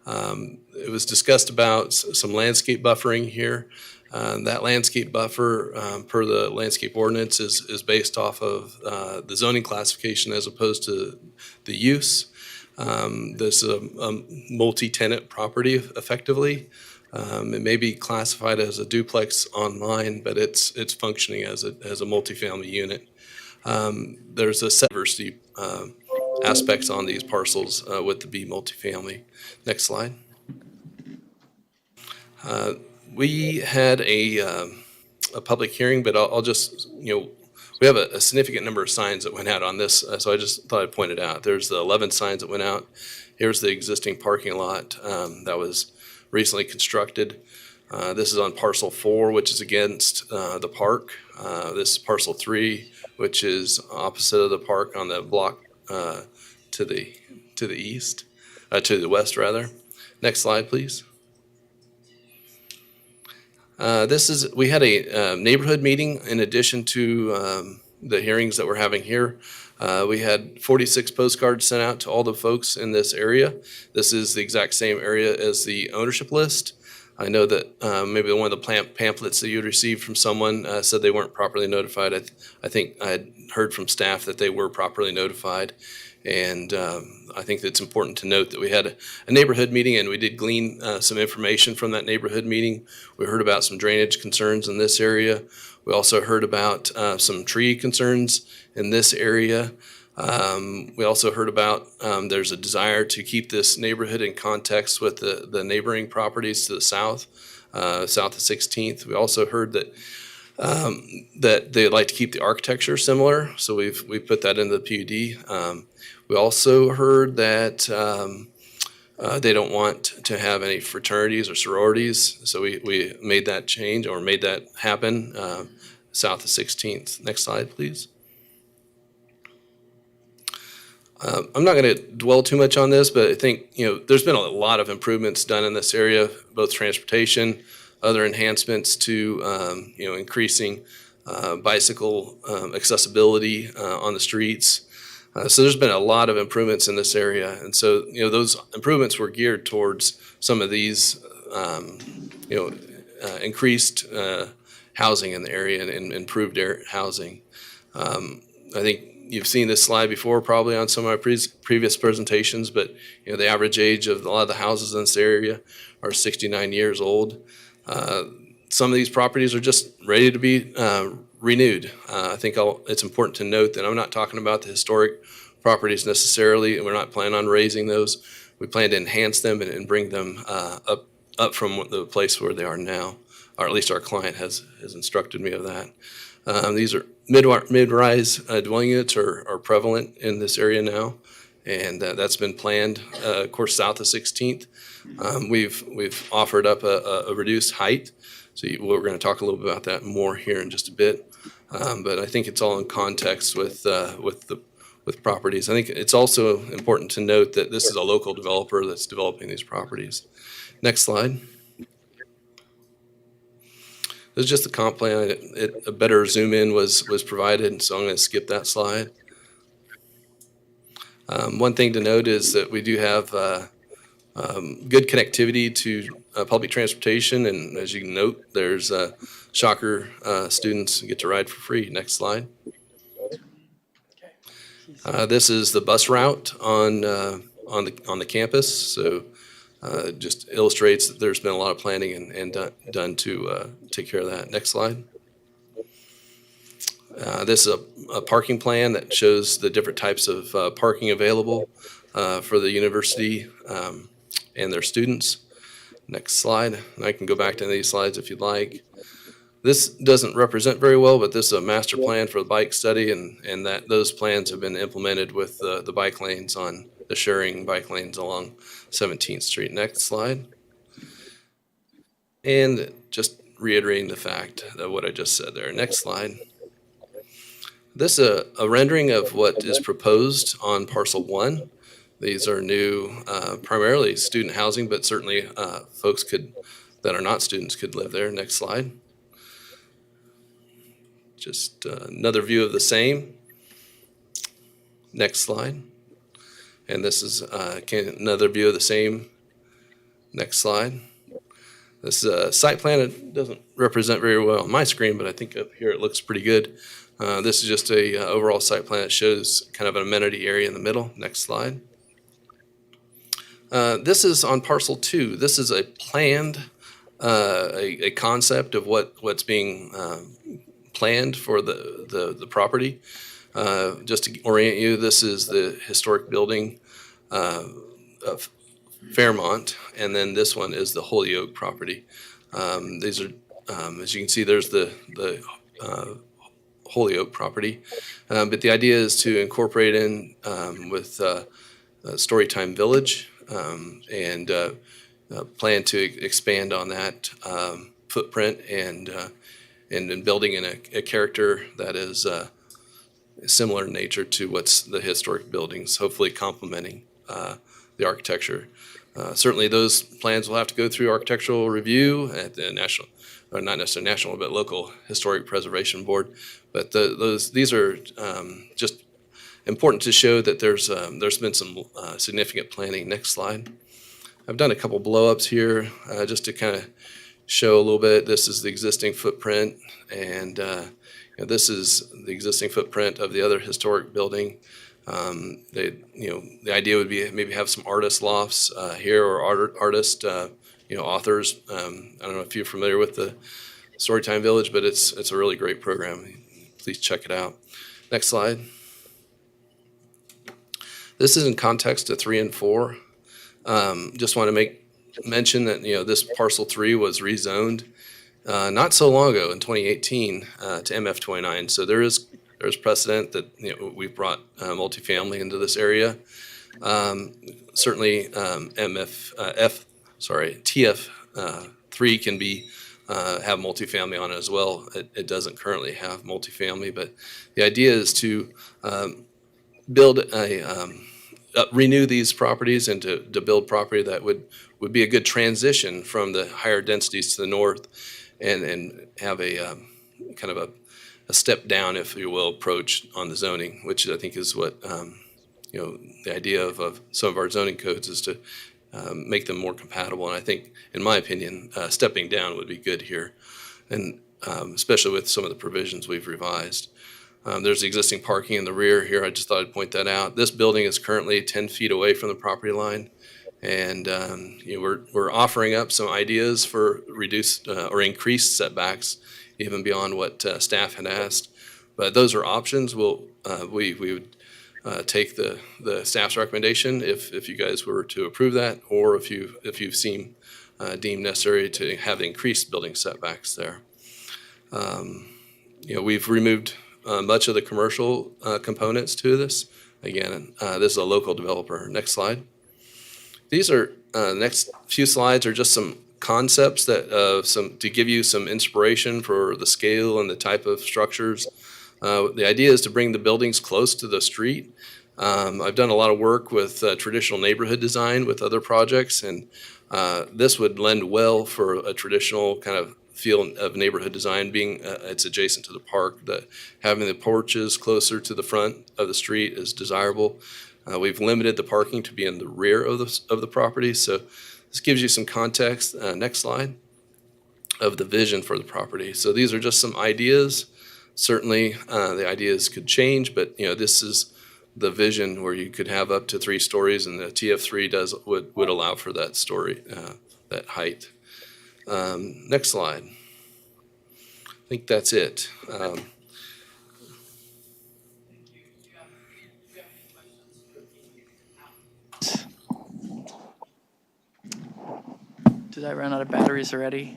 It was discussed about some landscape buffering here. That landscape buffer, per the landscape ordinance, is based off of the zoning classification as opposed to the use. This is a multi-tenant property effectively. It may be classified as a duplex online, but it's functioning as a multifamily unit. There's a set diversity aspects on these parcels with the B multifamily. Next slide. We had a public hearing, but I'll just, we have a significant number of signs that went out on this, so I just thought I'd point it out. There's the 11 signs that went out. Here's the existing parking lot that was recently constructed. This is on parcel 4, which is against the park. This is parcel 3, which is opposite of the park on the block to the east, to the west rather. Next slide, please. We had a neighborhood meeting in addition to the hearings that we're having here. We had 46 postcards sent out to all the folks in this area. This is the exact same area as the ownership list. I know that maybe one of the pamphlets that you had received from someone said they weren't properly notified. I think I had heard from staff that they were properly notified. And I think that it's important to note that we had a neighborhood meeting, and we did glean some information from that neighborhood meeting. We heard about some drainage concerns in this area. We also heard about some tree concerns in this area. We also heard about there's a desire to keep this neighborhood in context with the neighboring properties to the south, south of 16th. We also heard that that they'd like to keep the architecture similar, so we've put that into the PUD. We also heard that they don't want to have any fraternities or sororities, so we made that change or made that happen south of 16th. Next slide, please. I'm not going to dwell too much on this, but I think there's been a lot of improvements done in this area, both transportation, other enhancements to increasing bicycle accessibility on the streets. So there's been a lot of improvements in this area, and so those improvements were geared towards some of these increased housing in the area and improved housing. I think you've seen this slide before probably on some of my previous presentations, but the average age of a lot of the houses in this area are 69 years old. Some of these properties are just ready to be renewed. I think it's important to note that I'm not talking about the historic properties necessarily, and we're not planning on raising those. We plan to enhance them and bring them up from the place where they are now, or at least our client has instructed me of that. These are mid-rise dwelling units are prevalent in this area now, and that's been planned, of course, south of 16th. We've offered up a reduced height, so we're going to talk a little bit about that more here in just a bit. But I think it's all in context with properties. I think it's also important to note that this is a local developer that's developing these properties. Next slide. This is just the comp plan. A better zoom in was provided, so I'm going to skip that slide. One thing to note is that we do have good connectivity to public transportation, and as you can note, there's Shocker students get to ride for free. Next slide. This is the bus route on the campus, so just illustrates that there's been a lot of planning and done to take care of that. Next slide. This is a parking plan that shows the different types of parking available for the university and their students. Next slide. And I can go back to these slides if you'd like. This doesn't represent very well, but this is a master plan for the bike study, and that those plans have been implemented with the bike lanes on the sharing bike lanes along 17th Street. Next slide. And just reiterating the fact of what I just said there. Next slide. This is a rendering of what is proposed on parcel 1. These are new, primarily student housing, but certainly folks that are not students could live there. Next slide. Just another view of the same. Next slide. And this is another view of the same. Next slide. This is a site plan. It doesn't represent very well on my screen, but I think up here it looks pretty good. This is just a overall site plan that shows kind of an amenity area in the middle. Next slide. This is on parcel 2. This is a planned, a concept of what's being planned for the property. Just to orient you, this is the historic building of Fairmont, and then this one is the Holyoke property. These are, as you can see, there's the Holyoke property, but the idea is to incorporate in with Storytime Village and plan to expand on that footprint and building in a character that is similar in nature to what's the historic buildings, hopefully complementing the architecture. Certainly those plans will have to go through architectural review at the national, or not necessarily national, but local historic preservation board. But these are just important to show that there's been some significant planning. Next slide. I've done a couple blow-ups here just to kind of show a little bit. This is the existing footprint, and this is the existing footprint of the other historic building. The idea would be maybe have some artist lofts here, or artist, authors. I don't know if you're familiar with the Storytime Village, but it's a really great program. Please check it out. Next slide. This is in context to 3 and 4. Just want to mention that this parcel 3 was rezoned not so long ago in 2018 to MF29. So there's precedent that we've brought multifamily into this area. Certainly TF3 can be have multifamily on it as well. It doesn't currently have multifamily, but the idea is to build renew these properties and to build property that would be a good transition from the higher densities to the north, and have a kind of a step down, if you will, approach on the zoning, which I think is what the idea of some of our zoning codes is to make them more compatible. And I think, in my opinion, stepping down would be good here, and especially with some of the provisions we've revised. There's existing parking in the rear here. I just thought I'd point that out. This building is currently 10 feet away from the property line, and we're offering up some ideas for reduced or increased setbacks, even beyond what staff had asked. But those are options. We would take the staff's recommendation if you guys were to approve that, or if you've deemed necessary to have increased building setbacks there. We've removed much of the commercial components to this. Again, this is a local developer. Next slide. These are the next few slides are just some concepts that to give you some inspiration for the scale and the type of structures. The idea is to bring the buildings close to the street. I've done a lot of work with traditional neighborhood design with other projects, and this would lend well for a traditional kind of feel of neighborhood design, being it's adjacent to the park. That having the porches closer to the front of the street is desirable. We've limited the parking to be in the rear of the property, so this gives you some context. Next slide, of the vision for the property. So these are just some ideas. Certainly, the ideas could change, but this is the vision where you could have up to 3 stories, and the TF3 would allow for that story, that height. Next slide. I think that's it. Did I run out of batteries already?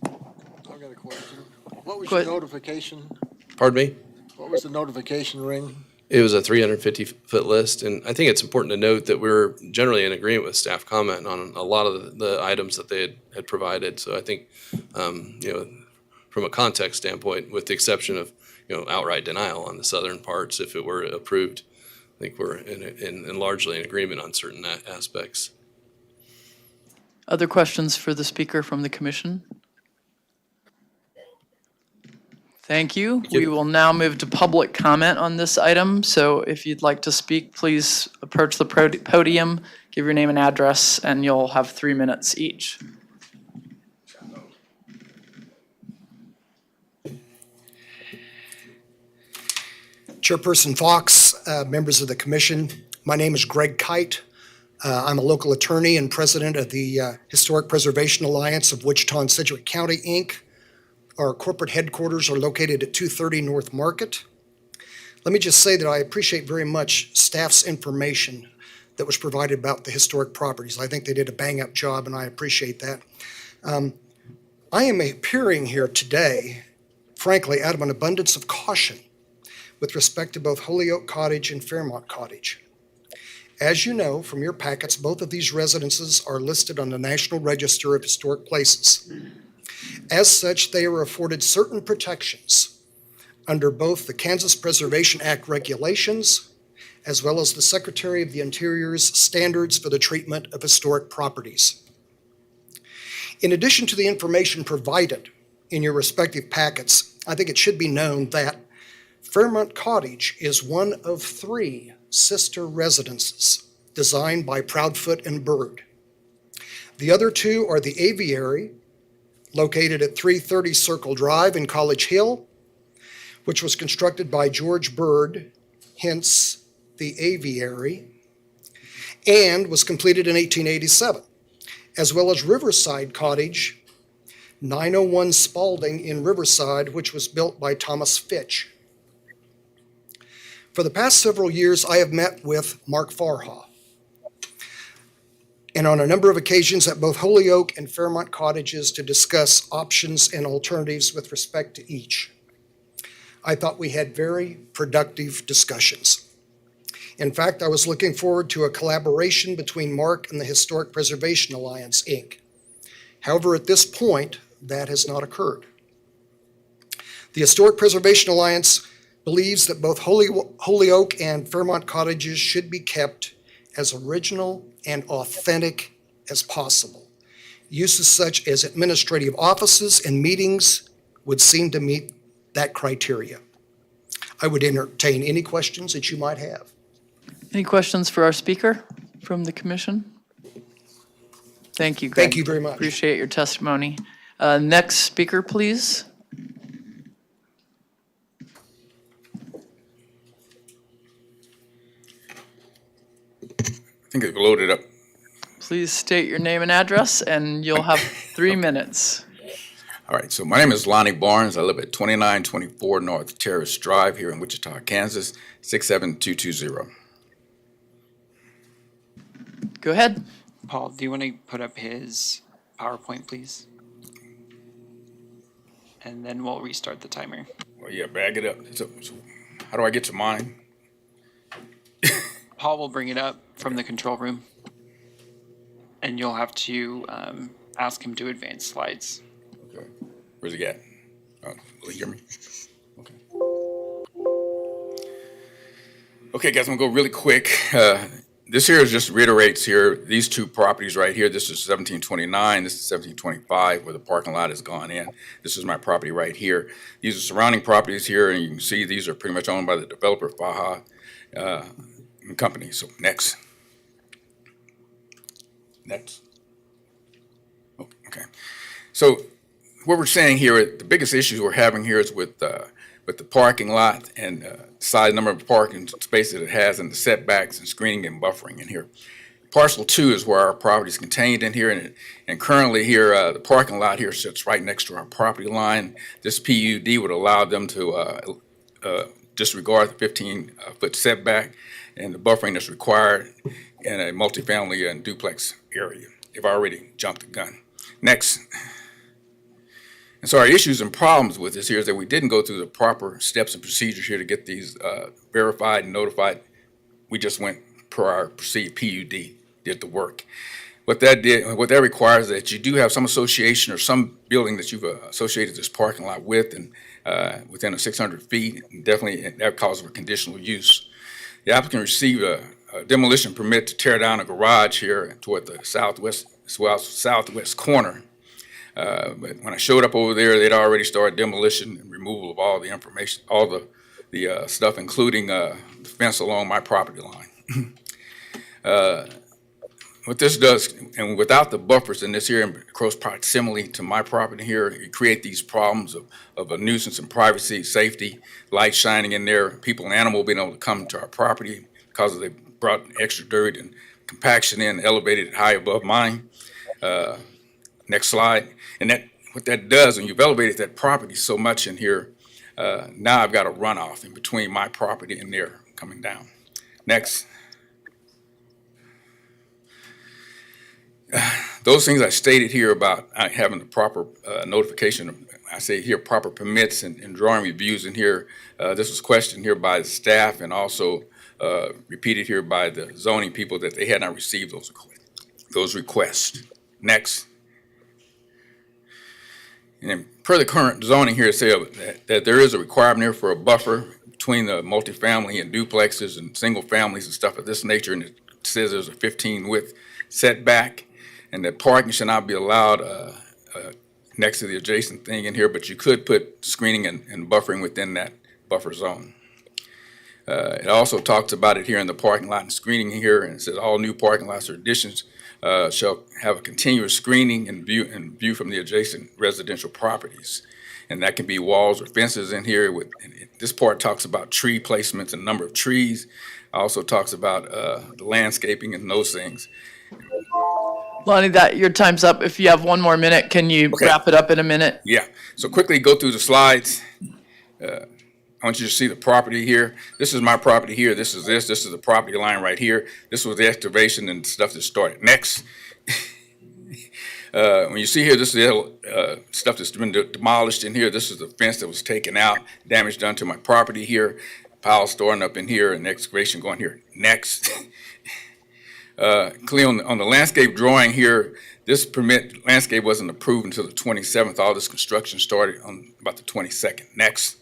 I've got a question. What was Go your ahead. notification? Pardon me? What was the notification ring? It was a 350-foot list, and I think it's important to note that we're generally in agreement with staff comment on a lot of the items that they had provided. So I think, from a context standpoint, with the exception of, outright denial on the southern parts, if it were approved, I think we're in largely in agreement on certain aspects. Other questions for the speaker from the commission? Thank you. We will now move to public comment on this item. So if you'd like to speak, please approach the podium, give your name and address, and you'll have 3 minutes each. Chairperson Fox, members of the commission, my name is Greg Kite. I'm a local attorney and president of the Historic Preservation Alliance of Wichita and Sedgwick County, Inc. Our corporate headquarters are located at 230 North Market. Let me just say that I appreciate very much staff's information that was provided about the historic properties. I think they did a bang-up job, and I appreciate that. I am appearing here today, frankly, out of an abundance of caution with respect to both Holyoke Cottage and Fairmont Cottage. As you know from your packets, both of these residences are listed on the National Register of Historic Places. As such, they are afforded certain protections under both the Kansas Preservation Act regulations, as well as the Secretary of the Interior's standards for the treatment of historic properties. In addition to the information provided in your respective packets, I think it should be known that Fairmont Cottage is one of 3 sister residences designed by Proudfoot and Bird. The other 2 are the Aviary, located at 330 Circle Drive in College Hill, which was constructed by George Bird, hence the Aviary, and was completed in 1887, as well as Riverside Cottage, 901 Spalding in Riverside, which was built by Thomas Fitch. For the past several years, I have met with Mark Farha, and on a number of occasions at both Holyoke and Fairmont Cottages to discuss options and alternatives with respect to each. I thought we had very productive discussions. In fact, I was looking forward to a collaboration between Mark and the Historic Preservation Alliance, Inc. However, at this point, that has not occurred. The Historic Preservation Alliance believes that both Holyoke and Fairmont Cottages should be kept as original and authentic as possible. Uses such as administrative offices and meetings would seem to meet that criteria. I would entertain any questions that you might have. Any questions for our speaker from the commission? Thank you, Greg. Thank you very much. Appreciate your testimony. Next speaker, please. I think it's loaded up. Please state your name and address, and you'll have 3 minutes. All right, so my name is Lonnie Barnes. I live at 2924 North Terrace Drive here in Wichita, Kansas, 67220. Go ahead. Paul, do you want to put up his PowerPoint, please? And then we'll restart the timer. Well, yeah, bag it up. So how do I get to mine? Paul will bring it up from the control room, and you'll have to ask him to advance slides. Okay. Where's he at? Will he hear me? Okay. Okay, guys, I'm gonna go really quick. This here just reiterates here, these 2 properties right here. This is 1729, this is 1725, where the parking lot has gone in. This is my property right here. These are surrounding properties here, and you can see these are pretty much owned by the developer, Faha Company. So next. Okay. So what we're saying here, the biggest issues we're having here is with the parking lot and size number of parking spaces it has, and the setbacks and screening and buffering in here. Parcel 2 is where our property is contained in here, and currently here, the parking lot here sits right next to our property line. This PUD would allow them to disregard the 15-foot setback and the buffering that's required in a multifamily and duplex area. They've already jumped the gun. Next. And so our issues and problems with this here is that we didn't go through the proper steps and procedures here to get these verified and notified. We just went per our PUD, did the work. What that requires is that you do have some association or some building that you've associated this parking lot with, and within 600 feet, and definitely that calls for conditional use. The applicant received a demolition permit to tear down a garage here toward the southwest corner. But when I showed up over there, they'd already started demolition and removal of all the information, all the stuff, including the fence along my property line. What this does, and without the buffers in this here in close proximity to my property here, you create these problems of a nuisance and privacy, safety, light shining in there, people and animal being able to come to our property because they brought extra dirt and compaction in, elevated it high above mine. Next slide. And what that does, when you've elevated that property so much in here, now I've got a runoff in between my property and there coming down. Next. Those things I stated here about having the proper notification, I say here proper permits and drawing reviews in here. This was questioned here by the staff and also repeated here by the zoning people that they had not received those requests. Next. And then per the current zoning here, say that there is a requirement here for a buffer between the multifamily and duplexes and single families and stuff of this nature. And it says there's a 15 width setback, and that parking should not be allowed next to the adjacent thing in here, but you could put screening and buffering within that buffer zone. It also talks about it here in the parking lot and screening here, and it says all new parking lots or additions shall have a continuous screening and view from the adjacent residential properties. And that can be walls or fences in here. This part talks about tree placements and number of trees. It also talks about the landscaping and those things. Lonnie, your time's up. If you have one more minute, can you wrap it up in a minute? Yeah. So quickly go through the slides. I want you to see the property here. This is my property here. This is the property line right here. This was the excavation and stuff that started. Next. When you see here, this is the stuff that's been demolished in here. This is the fence that was taken out, damage done to my property here, pile storing up in here, and excavation going here. Next. Clear on the landscape drawing here, this landscape wasn't approved until the 27th. All this construction started on about the 22nd. Next.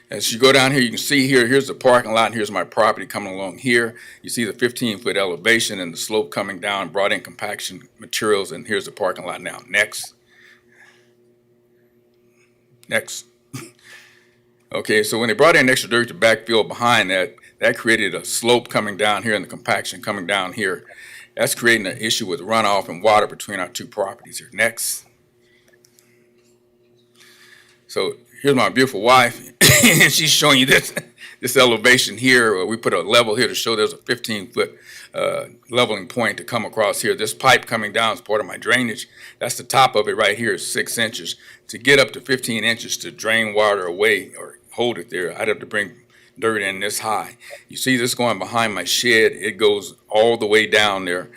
As you go down here, you can see here's the parking lot, and here's my property coming along here. You see the 15-foot elevation and the slope coming down, brought in compaction materials, and here's the parking lot now. Next. Next. Okay, so when they brought in extra dirt to backfill behind that created a slope coming down here and the compaction coming down here. That's creating an issue with runoff and water between our two properties here. Next. So here's my beautiful wife, and she's showing you this elevation here. We put a level here to show there's a 15-foot leveling point to come across here. This pipe coming down is part of my drainage. That's the top of it right here is 6 inches. To get up to 15 inches to drain water away or hold it there, I'd have to bring dirt in this high. You see this going behind my shed. It goes all the way down there,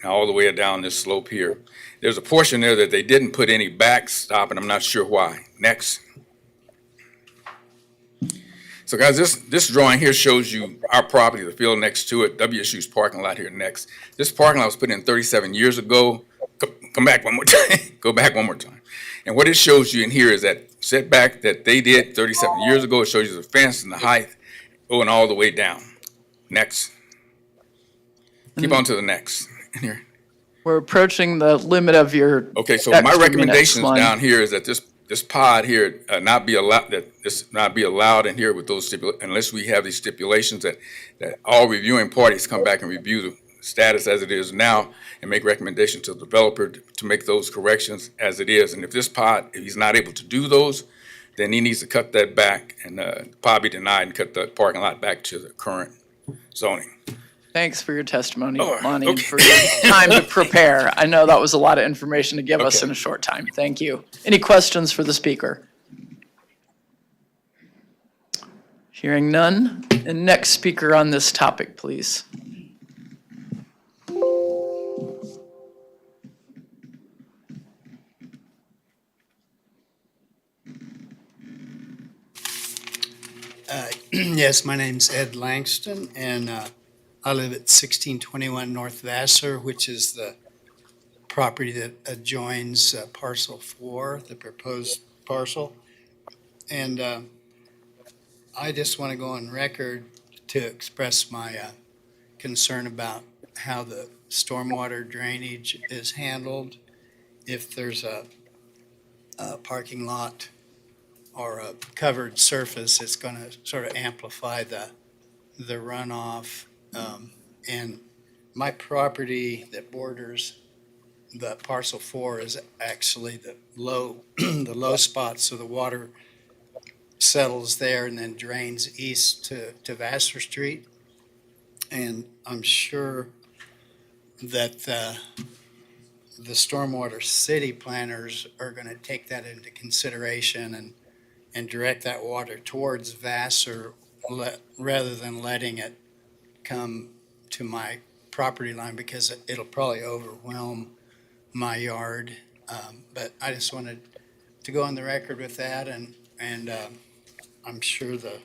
and all the way down this slope here. There's a portion there that they didn't put any backstop, and I'm not sure why. Next. So guys, this drawing here shows you our property, the field next to it, WSU's parking lot here next. This parking lot was put in 37 years ago. Come back one more time. Go back one more time. And what it shows you in here is that setback that they did 37 years ago. It shows you the fence and the height going all the way down. Next. Keep on to the next. Here. We're approaching the limit of your. Okay, so my recommendations down here is that this pod here not be allowed in here with those unless we have these stipulations that all reviewing parties come back and review the status as it is now and make recommendations to the developer to make those corrections as it is. And if he's not able to do those, then he needs to cut that back and pod be denied and cut the parking lot back to the current zoning. Thanks for your testimony, Lonnie, and for your time to prepare. I know that was a lot of information to give us in a short time. Thank you. Any questions for the speaker? Hearing none. And next speaker on this topic, please. Yes, my name's Ed Langston, and I live at 1621 North Vassar, which is the property that adjoins parcel 4, the proposed parcel. And I just want to go on record to express my concern about how the stormwater drainage is handled. If there's a parking lot or a covered surface, it's going to sort of amplify the runoff. And my property that borders the parcel 4 is actually the low, the low spot, so the water settles there and then drains east to Vassar Street. And I'm sure that the stormwater city planners are going to take that into consideration and direct that water towards Vassar rather than letting it come to my property line, because it'll probably overwhelm my yard. But I just wanted to go on the record with that, and I'm sure the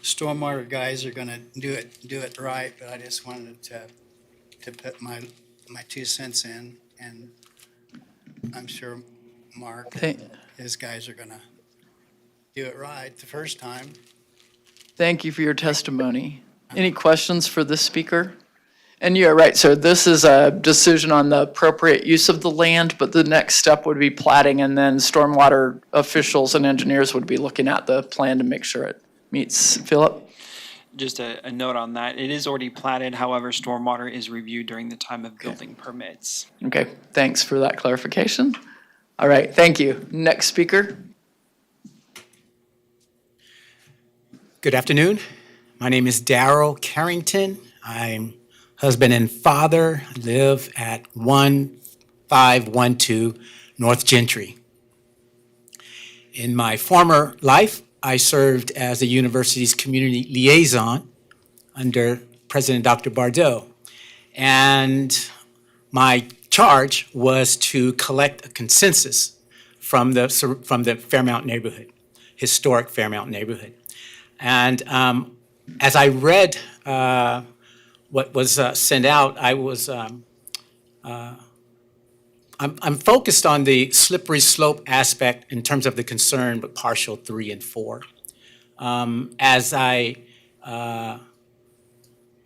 stormwater guys are going to do it right. But I just wanted to put my 2 cents in, and I'm sure Mark and his guys are going to do it right the first time. Thank you for your testimony. Any questions for the speaker? And you're right, sir, this is a decision on the appropriate use of the land, but the next step would be platting, and then stormwater officials and engineers would be looking at the plan to make sure it meets. Philip? Just a note on that. It is already platted. However, stormwater is reviewed during the time of building permits. Okay, thanks for that clarification. All right, thank you. Next speaker. Good afternoon. My name is Darrell Carrington. I'm husband and father. I live at 1512 North Gentry. In my former life, I served as a university's community liaison under President Dr. Bardot. And my charge was to collect a consensus from the Fairmount neighborhood, historic Fairmount neighborhood. And as I read what was sent out, I'm focused on the slippery slope aspect in terms of the concern with partial 3 and 4. As I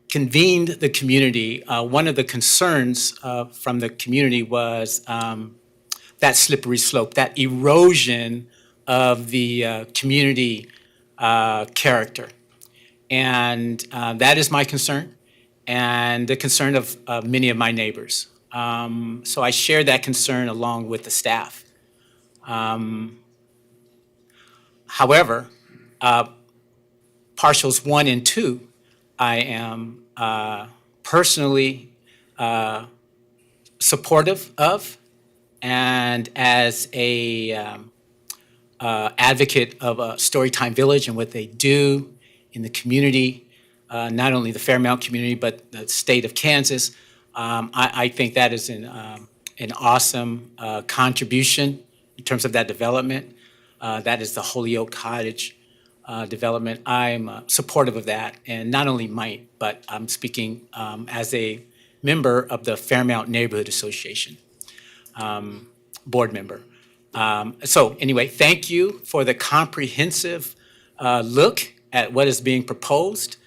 convened the community, one of the concerns from the community was that slippery slope, that erosion of the community character. And that is my concern, and the concern of many of my neighbors. So I share that concern along with the staff. However, partials 1 and 2, I am personally supportive of, and as a advocate of a Storytime Village and what they do in the community, not only the Fairmount community, but the state of Kansas. I think that is an awesome contribution in terms of that development. That is the Holyoke Cottage development. I'm supportive of that, and not only might, but I'm speaking as a member of the Fairmount Neighborhood Association, board member. So anyway, thank you for the comprehensive look at what is being proposed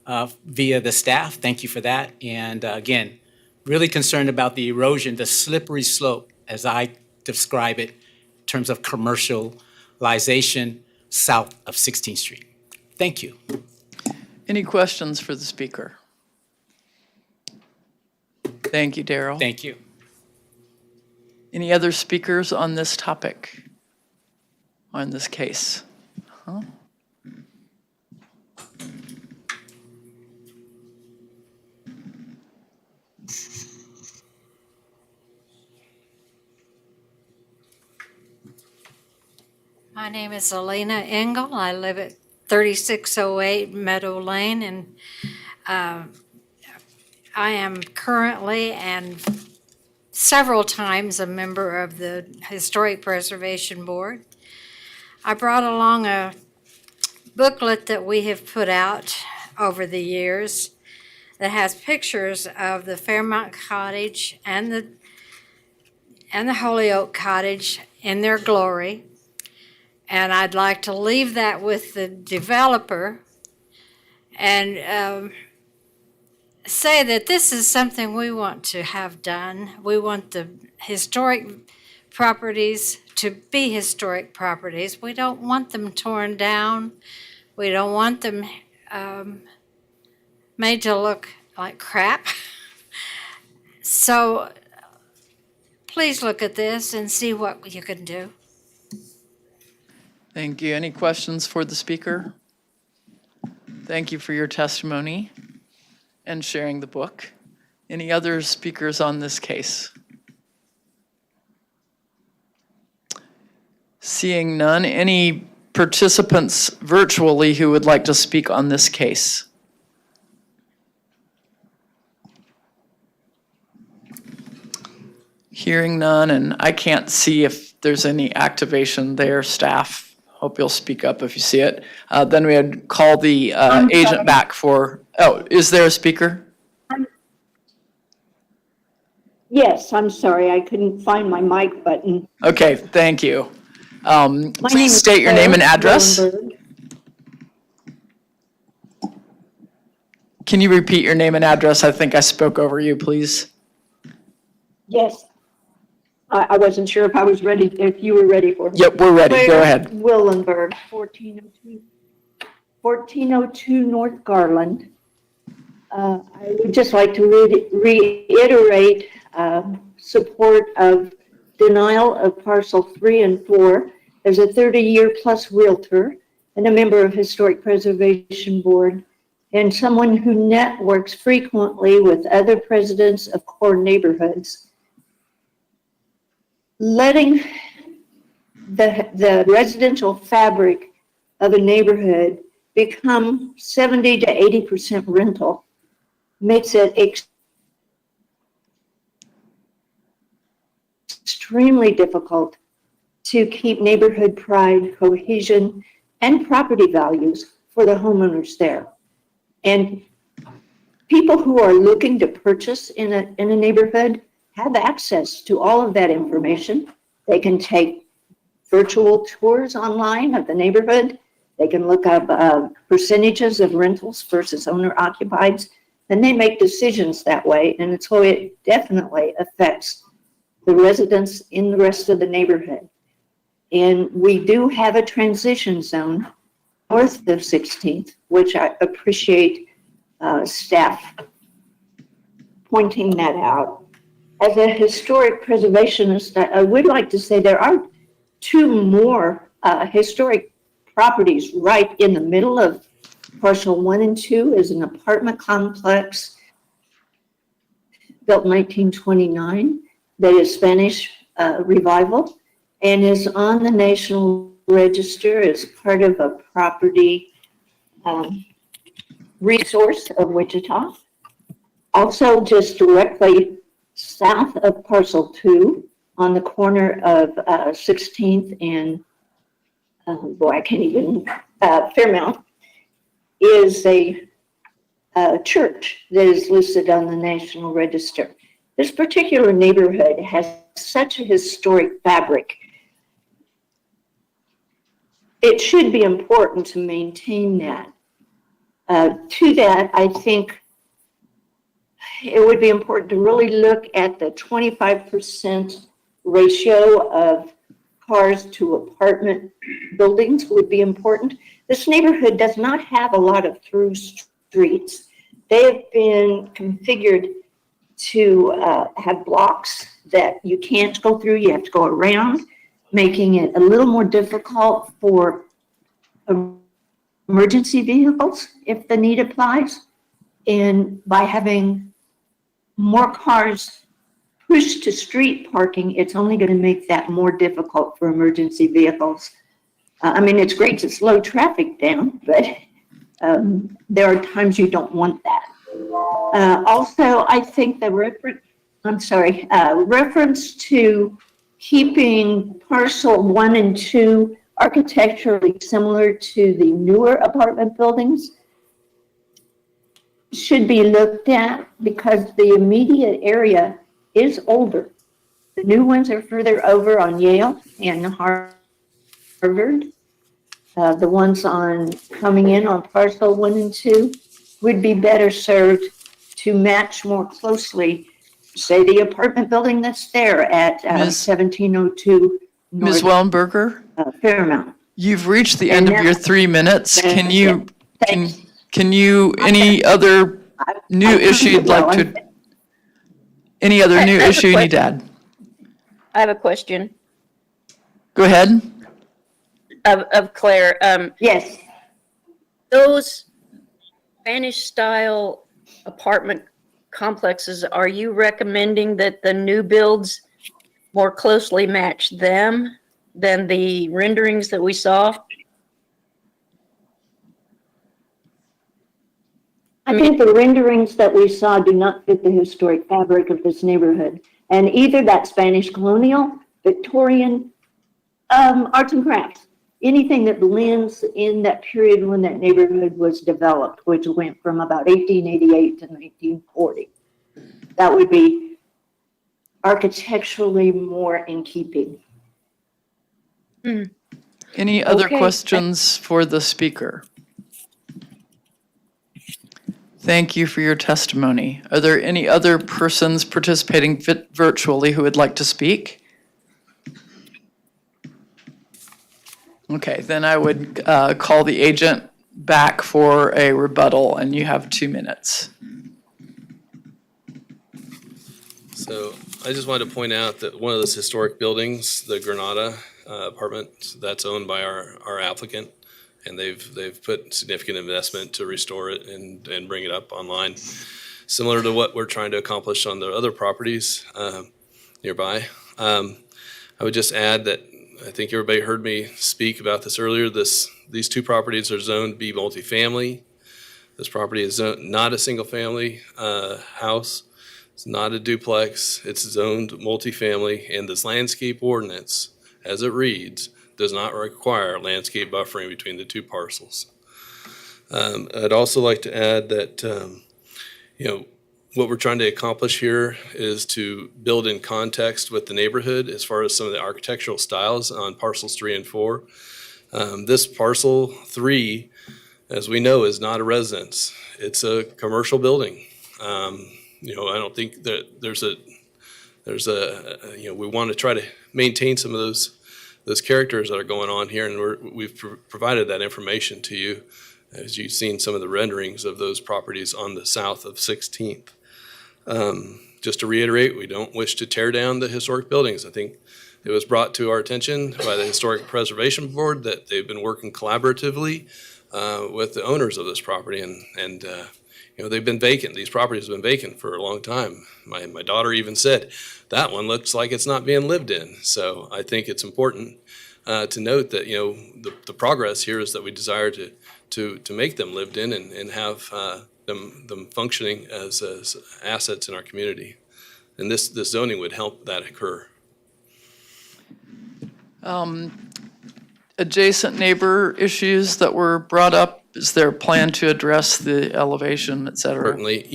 via the staff. Thank you for that. And again, really concerned about the erosion, the slippery slope, as I describe it, in terms of commercialization south of 16th Street. Thank you. Any questions for the speaker? Thank you, Darrell. Thank you. Any other speakers on this topic, on this case? Huh? My name is Elena Engel. I live at 3608 Meadow Lane, and I am currently and several times a member of the Historic Preservation Board. I brought along a booklet that we have put out over the years that has pictures of the Fairmount Cottage and the Holyoke Cottage in their glory. And I'd like to leave that with the developer and say that this is something we want to have done. We want the historic properties to be historic properties. We don't want them torn down. We don't want them made to look like crap. So please look at this and see what you can do. Thank you. Any questions for the speaker? Thank you for your testimony and sharing the book. Any other speakers on this case? Seeing none, any participants virtually who would like to speak on this case? Hearing none, and I can't see if there's any activation there, staff. Hope you'll speak up if you see it. Then we would call the agent back for, is there a speaker? Yes, I'm sorry, I couldn't find my mic button. Okay, thank you. My name Please is state your name and Claire address. Rosenberg. Can you repeat your name and address? I think I spoke over you, please. Yes. I wasn't sure if I was ready, if you were ready for it. Yep, we're ready. Go Claire ahead. Willenberg, 1402 North Garland. I would just like to reiterate support of denial of parcel 3 and 4 as a 30-year plus realtor and a member of Historic Preservation Board and someone who networks frequently with other presidents of core neighborhoods. Letting the residential fabric of a neighborhood become 70 to 80% rental makes it extremely difficult to keep neighborhood pride, cohesion, and property values for the homeowners there. And people who are looking to purchase in a neighborhood have access to all of that information. They can take virtual tours online of the neighborhood. They can look up percentages of rentals versus owner occupieds, and they make decisions that way. And so it definitely affects the residents in the rest of the neighborhood. And we do have a transition zone north of 16th, which I appreciate staff pointing that out. As a historic preservationist, I would like to say there are 2 more historic properties right in the middle of parcel 1 and 2 is an apartment complex built in 1929 that is Spanish revival and is on the National Register as part of a property resource of Wichita. Also, just directly south of parcel 2 on the corner of 16th and, I can't even, Fairmount, is a church that is listed on the National Register. This particular neighborhood has such a historic fabric. It should be important to maintain that. To that, I think it would be important to really look at the 25% ratio of cars to apartment buildings would be important. This neighborhood does not have a lot of through streets. They have been configured to have blocks that you can't go through, you have to go around, making it a little more difficult for emergency vehicles if the need applies. And by having more cars pushed to street parking, it's only going to make that more difficult for emergency vehicles. I mean, it's great to slow traffic down, but there are times you don't want that. Also, I think the reference to keeping parcel 1 and 2 architecturally similar to the newer apartment buildings should be looked at because the immediate area is older. The new ones are further over on Yale and Harvard. The ones on coming in on parcel 1 and 2 would be better served to match more closely, say, the apartment building that's there at 1702 Ms. North Wellenberger, Fairmount. you've reached the And end of your now- 3 minutes. Can you, Thanks. can you, any other new issue you'd like to, any other new I have a issue you need to add? I have a question Go ahead. of Claire. Yes. Those Spanish-style apartment complexes, are you recommending that the new builds more closely match them than the renderings that we saw? I think the renderings that we saw do not fit the historic fabric of this neighborhood. And either that Spanish colonial, Victorian, arts and crafts, anything that blends in that period when that neighborhood was developed, which went from about 1888 to 1940. That would be architecturally more in keeping. Any other Okay. questions for the speaker? Thank you for your testimony. Are there any other persons participating virtually who would like to speak? Okay, then I would call the agent back for a rebuttal, and you have 2 minutes. So I just wanted to point out that one of those historic buildings, the Granada apartment, that's owned by our applicant, and they've put significant investment to restore it and bring it up online, similar to what we're trying to accomplish on the other properties nearby. I would just add that I think everybody heard me speak about this earlier. These 2 properties are zoned B multifamily. This property is not a single family house. It's not a duplex. It's zoned multifamily, and this landscape ordinance, as it reads, does not require landscape buffering between the 2 parcels. I'd also like to add that, what we're trying to accomplish here is to build in context with the neighborhood as far as some of the architectural styles on parcels 3 and 4. This parcel 3, as we know, is not a residence. It's a commercial building. I don't think that we want to try to maintain some of those characters that are going on here, and we've provided that information to you as you've seen some of the renderings of those properties on the south of 16th. Just to reiterate, we don't wish to tear down the historic buildings. I think it was brought to our attention by the Historic Preservation Board that they've been working collaboratively with the owners of this property, and they've been vacant. These properties have been vacant for a long time. My daughter even said, that one looks like it's not being lived in. So I think it's important to note that, the progress here is that we desire to make them lived in and have them functioning as assets in our community. And this zoning would help that occur. Adjacent neighbor issues that were brought up, is there a plan to address the elevation, et cetera? Certainly.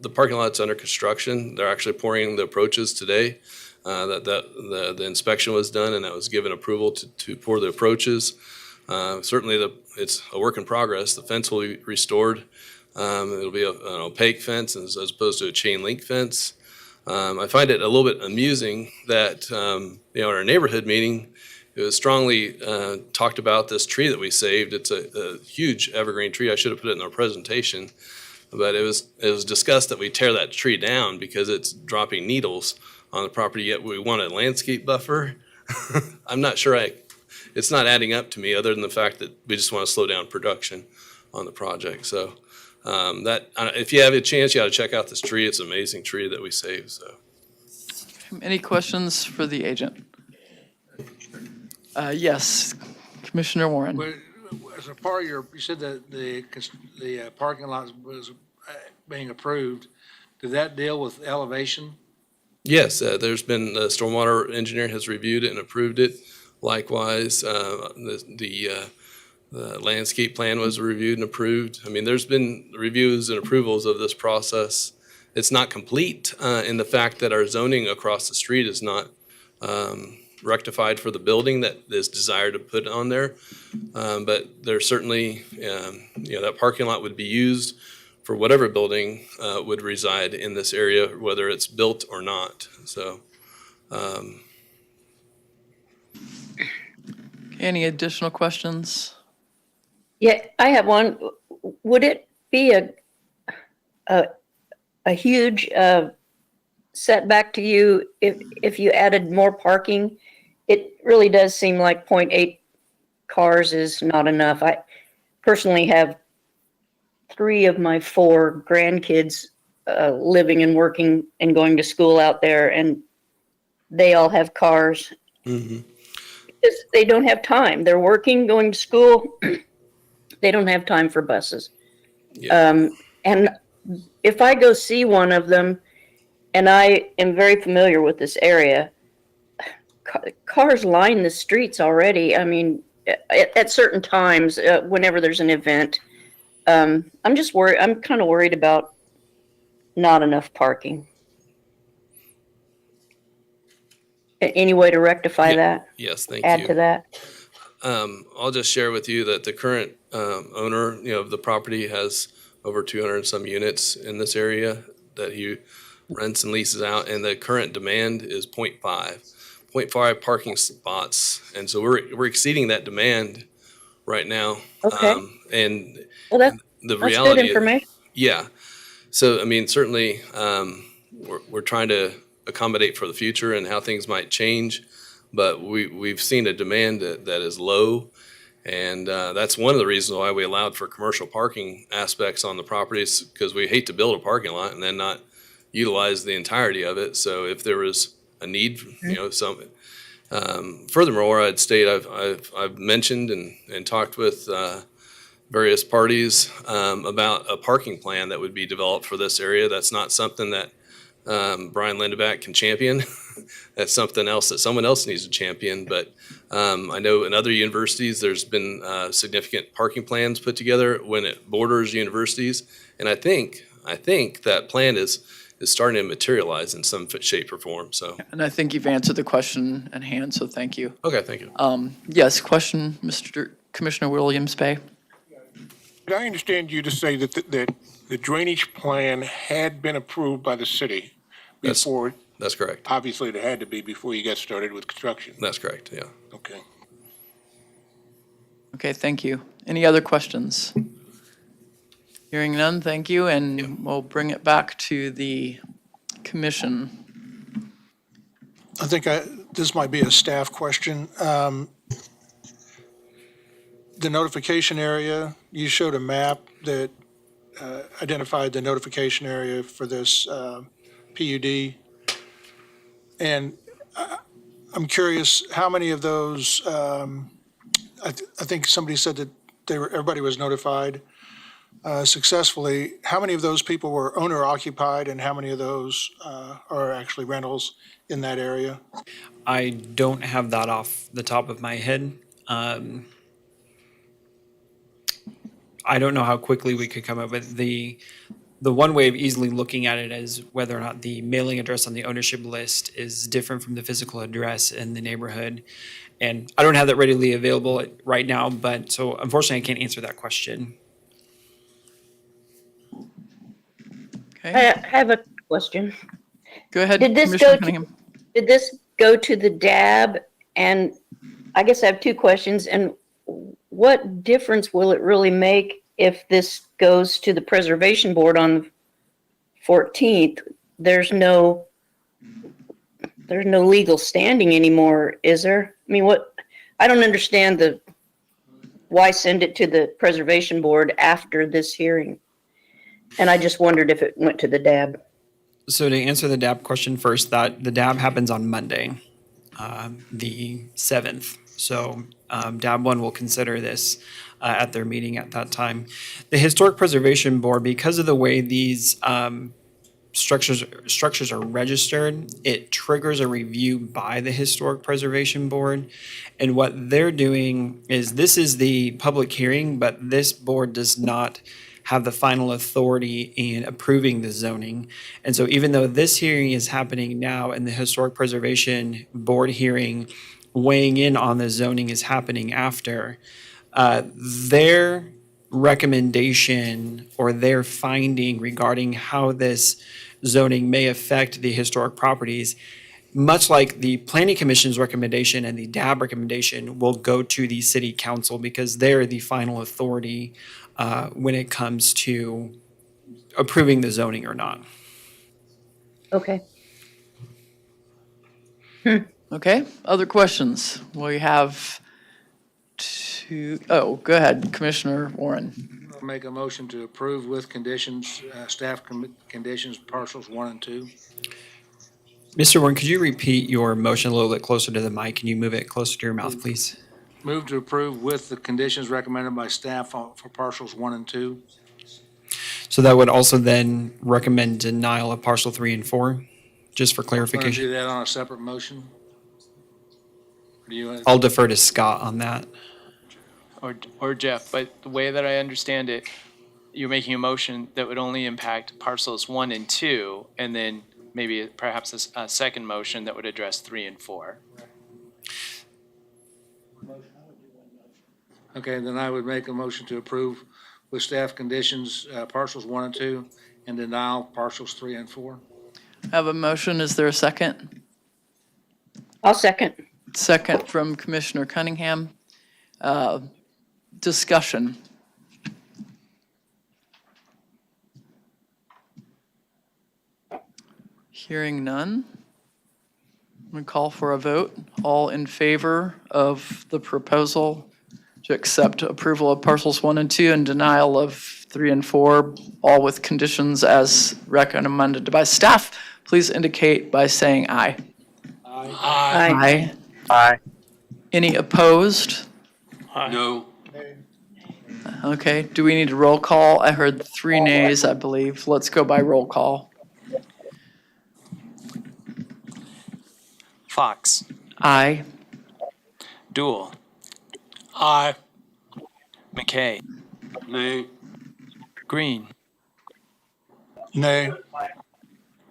The parking lot's under construction. They're actually pouring the approaches today. The inspection was done, and that was given approval to pour the approaches. Certainly, it's a work in progress. The fence will be restored. It'll be an opaque fence as opposed to a chain link fence. I find it a little bit amusing that at our neighborhood meeting, it was strongly talked about this tree that we saved. It's a huge evergreen tree. I should have put it in our presentation, but it was discussed that we tear that tree down because it's dropping needles on the property. Yet we want a landscape buffer. I'm not sure it's not adding up to me, other than the fact that we just want to slow down production on the project. So if you have a chance, you got to check out this tree. It's an amazing tree that we saved. So, Any questions for the agent? Yes, Commissioner Warren. Well, as a part of you said that the parking lot was being approved. Did that deal with elevation? yes, there's been the stormwater engineer has reviewed it and approved it. Likewise, the landscape plan was reviewed and approved. I mean, there's been reviews and approvals of this process. It's not complete in the fact that our zoning across the street is not rectified for the building that is desired to put on there. But there's certainly, that parking lot would be used for whatever building would reside in this area, whether it's built or not. So, Any additional questions? Yeah, I have one. Would it be a huge setback to you if you added more parking? It really does seem like 0.8 cars is not enough. I personally have 3 of my 4 grandkids living and working and going to school out there, and they all have cars. mhm. Because they don't have time. They're working, going to school. They don't have time for buses. Yeah. And if I go see one of them, and I am very familiar with this area, cars line the streets already. I mean, at certain times, whenever there's an event, I'm just worried. I'm kind of worried about not enough parking. Any way to rectify that? Yes, thank Add you. to that? I'll just share with you that the current owner, of the property has over 200 and some units in this area that he rents and leases out, and the current demand is 0.5 parking spots, and so we're exceeding that demand right now. Okay. And Well, the that's good reality, information. yeah. So I mean, certainly, we're trying to accommodate for the future and how things might change, but we've seen a demand that is low, and that's one of the reasons why we allowed for commercial parking aspects on the properties, because we hate to build a parking lot and then not utilize the entirety of it. So if there was a need, some. Furthermore, I'd state I've mentioned and talked with various parties about a parking plan that would be developed for this area. That's not something that Brian Lindeback can champion. That's something else that someone else needs to champion. But I know in other universities, there's been significant parking plans put together when it borders universities. And I think that plan is starting to materialize in some shape or form. So, And I think you've answered the question at hand, so thank you. okay, thank you. Yes, question, Mr. Commissioner Williams-Bay? Did I understand you to say that the drainage plan had been approved by the city before? That's correct. Obviously, it had to be before you got started with construction. That's correct, yeah. Okay. Okay, thank you. Any other questions? Hearing none, thank you, and we'll bring it back to the commission. I think this might be a staff question. The notification area, you showed a map that identified the notification area for this PUD. And I'm curious, how many of those, I think somebody said that everybody was notified successfully. How many of those people were owner occupied, and how many of those are actually rentals in that area? I don't have that off the top of my head. I don't know how quickly we could come up with the one way of easily looking at it is whether or not the mailing address on the ownership list is different from the physical address in the neighborhood. And I don't have that readily available right now, but so unfortunately I can't answer that question. Okay, I have a question. go ahead, Did this Commissioner go to, Cunningham. did this go to the DAB? And I guess I have 2 questions. And what difference will it really make if this goes to the Preservation Board on the 14th? There's no legal standing anymore, is there? I mean, I don't understand why send it to the Preservation Board after this hearing? And I just wondered if it went to the DAB. So to answer the DAB question first, that the DAB happens on Monday, the 7th. So DAB 1 will consider this at their meeting at that time. The Historic Preservation Board, because of the way these structures are registered, it triggers a review by the Historic Preservation Board. And what they're doing is, this is the public hearing, but this board does not have the final authority in approving the zoning. And so even though this hearing is happening now and the Historic Preservation Board hearing weighing in on the zoning is happening after, their recommendation or their finding regarding how this zoning may affect the historic properties, much like the Planning Commission's recommendation and the DAB recommendation, will go to the City Council because they're the final authority when it comes to approving the zoning or not. Okay. Okay, other questions? We have go ahead, Commissioner Warren. I'll make a motion to approve with conditions, conditions, parcels 1 and 2. Mr. Warren, could you repeat your motion a little bit closer to the mic? Can you move it closer to your mouth, please? Move to approve with the conditions recommended by staff for parcels 1 and 2. So that would also then recommend denial of parcel 3 and 4, just for Want to clarification. do that on a separate motion? Do you? I'll defer to Scott on that. Or Jeff, but the way that I understand it, you're making a motion that would only impact parcels 1 and 2, and then maybe perhaps a second motion that would address 3 and 4. Okay, then I would make a motion to approve with staff conditions, parcels 1 and 2, and denial parcels 3 and 4. I have a motion. Is there a second? I'll second. Second from Commissioner Cunningham. Discussion. Hearing none. I'm going to call for a vote. All in favor of the proposal to accept approval of parcels 1 and 2 and denial of 3 and 4, all with conditions as recommended by staff, please indicate by saying aye. Aye. Aye. Any opposed? No. Okay, do we need a roll call? I heard 3 nays, I believe. Let's go by roll call. Fox. Aye. Dool. Aye. McKay. Nay. Green. Nay.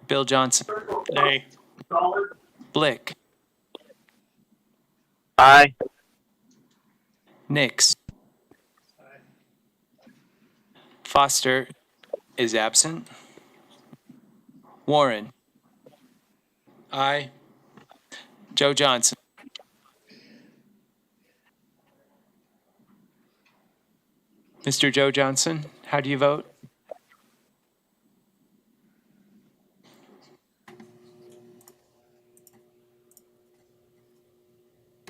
Bill Johnson. Nay. Blick. Aye. Nix. Foster is absent. Warren. Aye. Joe Johnson. Mr. Joe Johnson, how do you vote?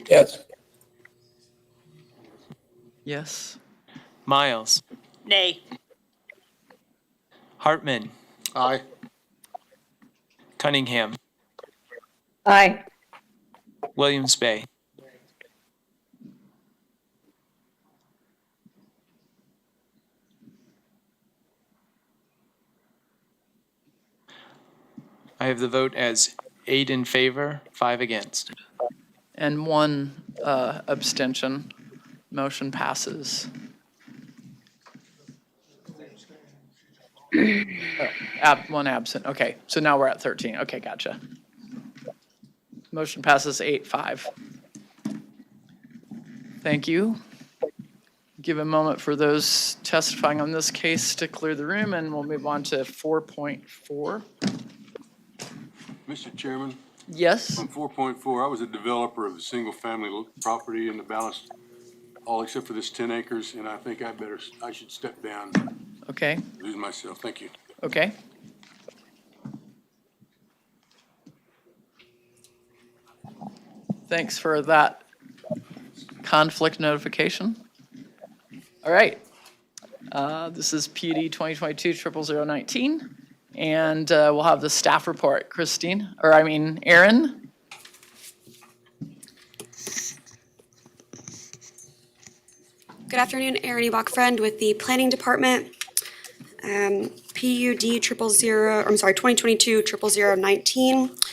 Yes. Yes. Miles. Nay. Hartman. Aye. Cunningham. Aye. Williams Bay. I have the vote as 8 in favor, 5 against. And 1 abstention. Motion passes. Oh, 1 absent. Okay, so now we're at 13. Okay, gotcha. Motion passes 8-5. Thank you. Give a moment for those testifying on this case to clear the room, and we'll move on to 4.4. Mr. Chairman, Yes? on 4.4, I was a developer of a single-family property in the balance, all except for this 10 acres, and I think I should step down, Okay, lose myself. Thank you. okay. Thanks for that conflict notification. All right. This is PUD 2022-00019, and we'll have the staff report. Aaron? Good afternoon, Erin Ebach-Friend with the Planning Department. PUD PUD 2022-0019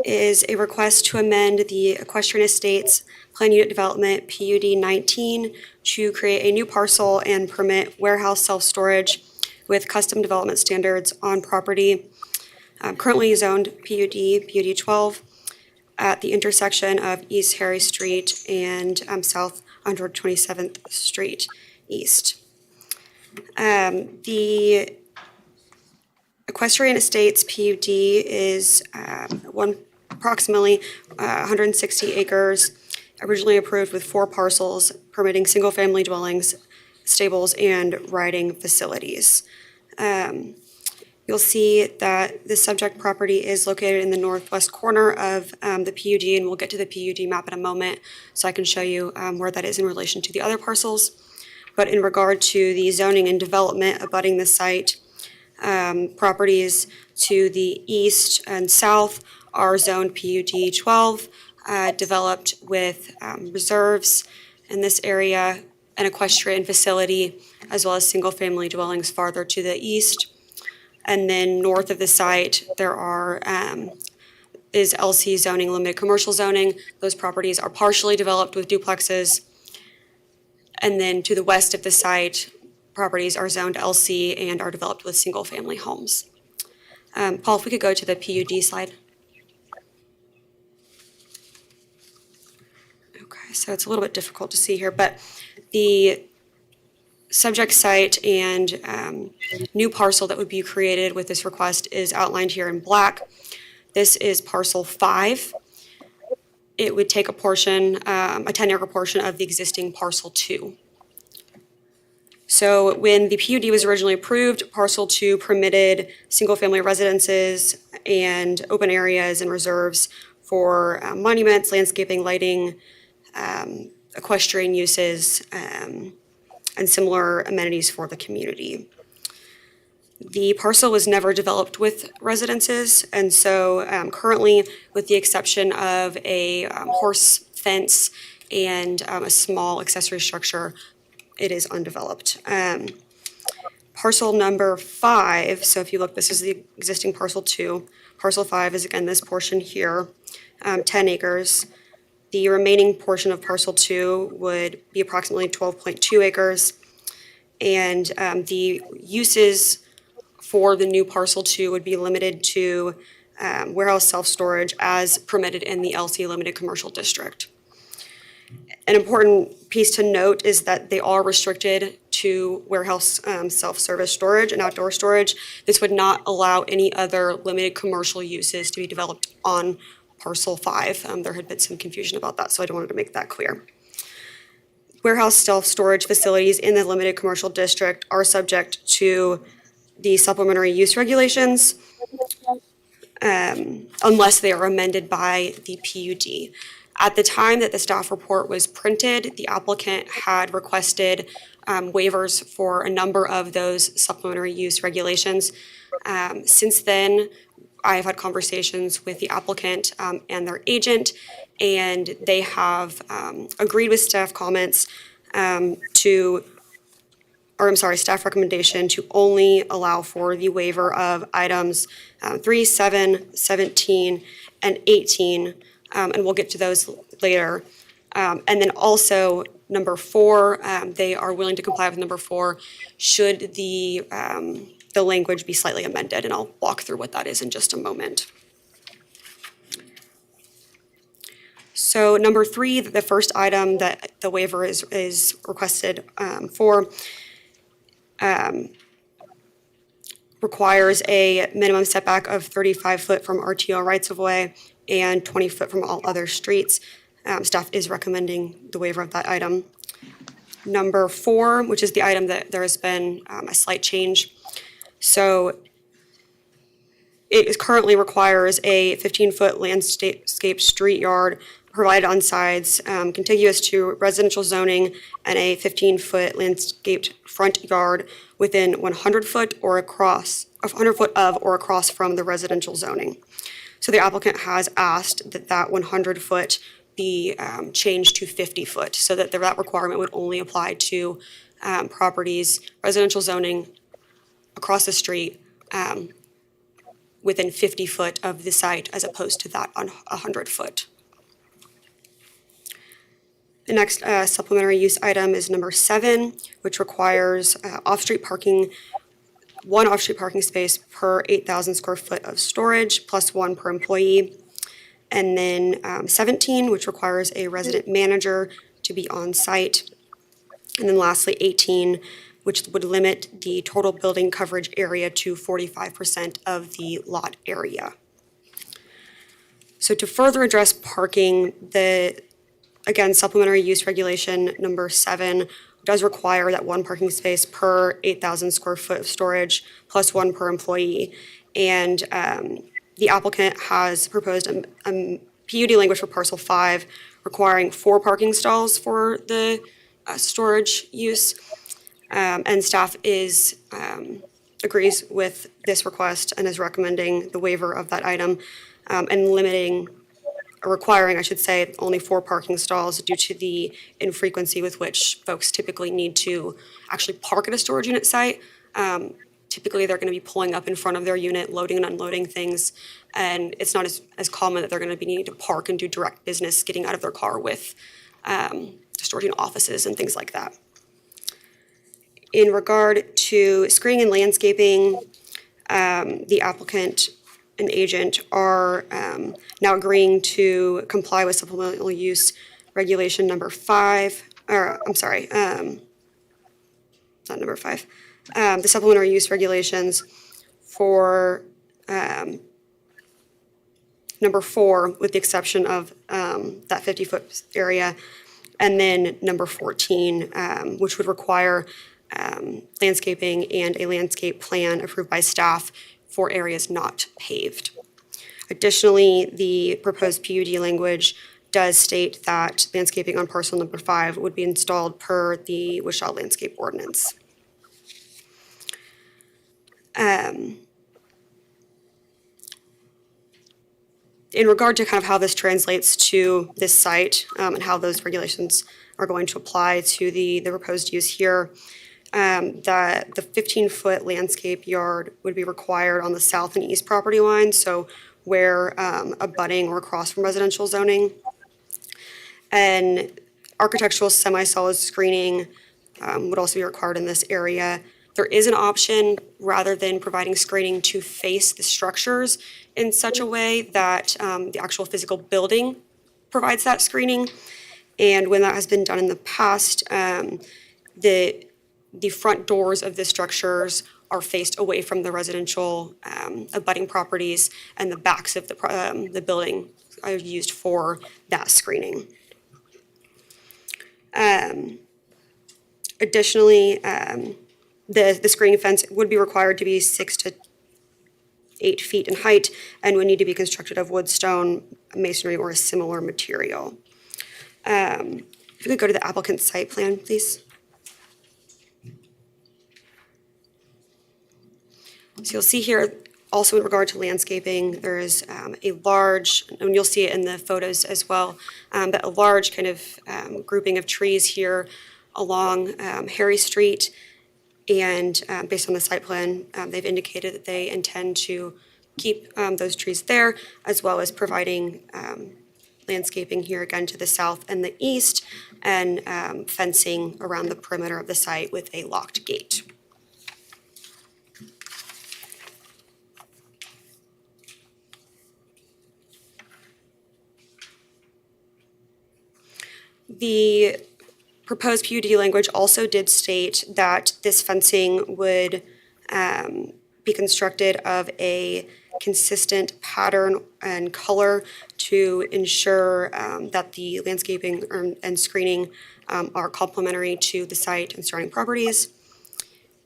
is a request to amend the Equestrian Estates Plan Unit Development PUD 19 to create a new parcel and permit warehouse self-storage with custom development standards on property currently zoned PUD 12 at the intersection of East Harry Street and South 127th Street East. The Equestrian Estates PUD is approximately 160 acres, originally approved with 4 parcels, permitting single-family dwellings, stables, and riding facilities. You'll see that the subject property is located in the northwest corner of the PUD, and we'll get to the PUD map in a moment so I can show you where that is in relation to the other parcels. But in regard to the zoning and development abutting the site, properties to the east and south are zoned PUD 12, developed with reserves in this area, an equestrian facility, as well as single-family dwellings farther to the east. And then north of the site, there is LC zoning, limited commercial zoning. Those properties are partially developed with duplexes. And then to the west of the site, properties are zoned LC and are developed with single-family homes. Paul, if we could go to the PUD slide. Okay, so it's a little bit difficult to see here, but the subject site and new parcel that would be created with this request is outlined here in black. This is parcel 5. It would take a portion, a 10-acre portion of the existing parcel 2. So when the PUD was originally approved, parcel 2 permitted single-family residences and open areas and reserves for monuments, landscaping, lighting, equestrian uses, and similar amenities for the community. The parcel was never developed with residences, and so currently, with the exception of a horse fence and a small accessory structure, it is undeveloped. Parcel number 5, so if you look, this is the existing parcel 2. Parcel 5 is again this portion here, 10 acres. The remaining portion of parcel 2 would be approximately 12.2 acres. And the uses for the new parcel 2 would be limited to warehouse self-storage as permitted in the LC Limited Commercial District. An important piece to note is that they are restricted to warehouse self-service storage and outdoor storage. This would not allow any other limited commercial uses to be developed on parcel 5. There had been some confusion about that, so I wanted to make that clear. Warehouse self-storage facilities in the limited commercial district are subject to the supplementary use regulations unless they are amended by the PUD. At the time that the staff report was printed, the applicant had requested waivers for a number of those supplementary use regulations. Since then, I've had conversations with the applicant and their agent, and they have agreed with staff comments staff recommendation to only allow for the waiver of items 3, 7, 17, and 18, and we'll get to those later. And then also number 4, they are willing to comply with number 4 should the language be slightly amended, and I'll walk through what that is in just a moment. So number 3, the first item that the waiver is requested for requires a minimum setback of 35 foot from RTO rights-of-way and 20 foot from all other streets. Staff is recommending the waiver of that item. Number 4, which is the item that there has been a slight change. So it currently requires a 15-foot landscape street yard provided on sides contiguous to residential zoning and a 15-foot landscaped front yard within 100 foot or across, 100 foot of or across from the residential zoning. So the applicant has asked that that 100 foot be changed to 50 foot so that that requirement would only apply to properties, residential zoning across the street within 50 foot of the site as opposed to that on 100 foot. The next supplementary use item is number 7, which requires off-street parking, 1 off-street parking space per 8,000 square foot of storage, plus 1 per employee. And then 17, which requires a resident manager to be on site. And then lastly, 18, which would limit the total building coverage area to 45% of the lot area. So to further address parking, again, supplementary use regulation number 7 does require that 1 parking space per 8,000 square foot of storage, plus 1 per employee. And the applicant has proposed a PUD language for parcel 5 requiring 4 parking stalls for the storage use. And staff agrees with this request and is recommending the waiver of that item and requiring, I should say, only 4 parking stalls due to the infrequency with which folks typically need to actually park at a storage unit site. Typically, they're going to be pulling up in front of their unit, loading and unloading things, and it's not as common that they're going to be needing to park and do direct business, getting out of their car with storage unit offices and things like that. In regard to screening and landscaping, the applicant and agent are now agreeing to comply with supplemental use regulation number 5, or I'm sorry, not number 5, the supplementary use regulations for number 4, with the exception of that 50-foot area, and then number 14, which would require landscaping and a landscape plan approved by staff for areas not paved. Additionally, the proposed PUD language does state that landscaping on parcel number 5 would be installed per the Wichita Landscape Ordinance. In regard to kind of how this translates to this site and how those regulations are going to apply to the proposed use here, the 15-foot landscape yard would be required on the south and east property line, so where abutting or across from residential zoning. And architectural semi-solid screening would also be required in this area. There is an option, rather than providing screening, to face the structures in such a way that the actual physical building provides that screening. And when that has been done in the past, the front doors of the structures are faced away from the residential abutting properties, and the backs of the building are used for that screening. Additionally, the screening fence would be required to be 6 to 8 feet in height and would need to be constructed of wood, stone, masonry, or a similar material. If we could go to the applicant's site plan, please. So you'll see here, also in regard to landscaping, there is a large, and you'll see it in the photos as well, but a large kind of grouping of trees here along Harry Street. And based on the site plan, they've indicated that they intend to keep those trees there, as well as providing landscaping here again to the south and the east, and fencing around the perimeter of the site with a locked gate. The proposed PUD language also did state that this fencing would be constructed of a consistent pattern and color to ensure that the landscaping and screening are complementary to the site and surrounding properties.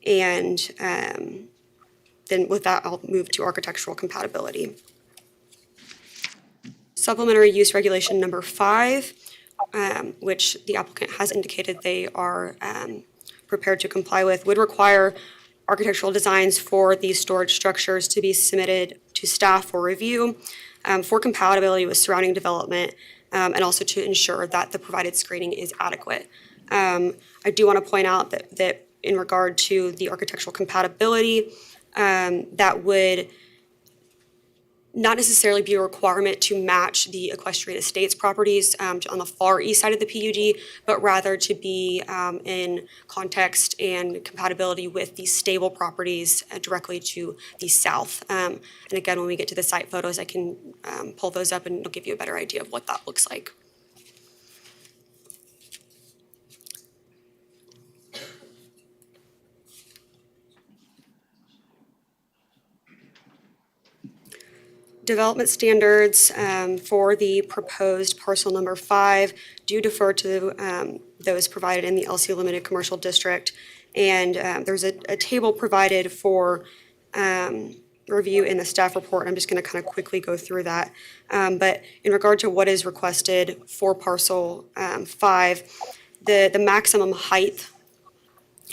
And then with that, I'll move to architectural compatibility. Supplementary use regulation number 5, which the applicant has indicated they are prepared to comply with, would require architectural designs for these storage structures to be submitted to staff for review for compatibility with surrounding development, and also to ensure that the provided screening is adequate. I do want to point out that in regard to the architectural compatibility, that would not necessarily be a requirement to match the equestrian estates properties on the far east side of the PUD, but rather to be in context and compatibility with the stable properties directly to the south. And again, when we get to the site photos, I can pull those up and it'll give you a better idea of what that looks like. Development standards for the proposed parcel number 5 do defer to those provided in the LC Limited Commercial District. And there's a table provided for review in the staff report. I'm just going to kind of quickly go through that. But in regard to what is requested for parcel 5, the maximum height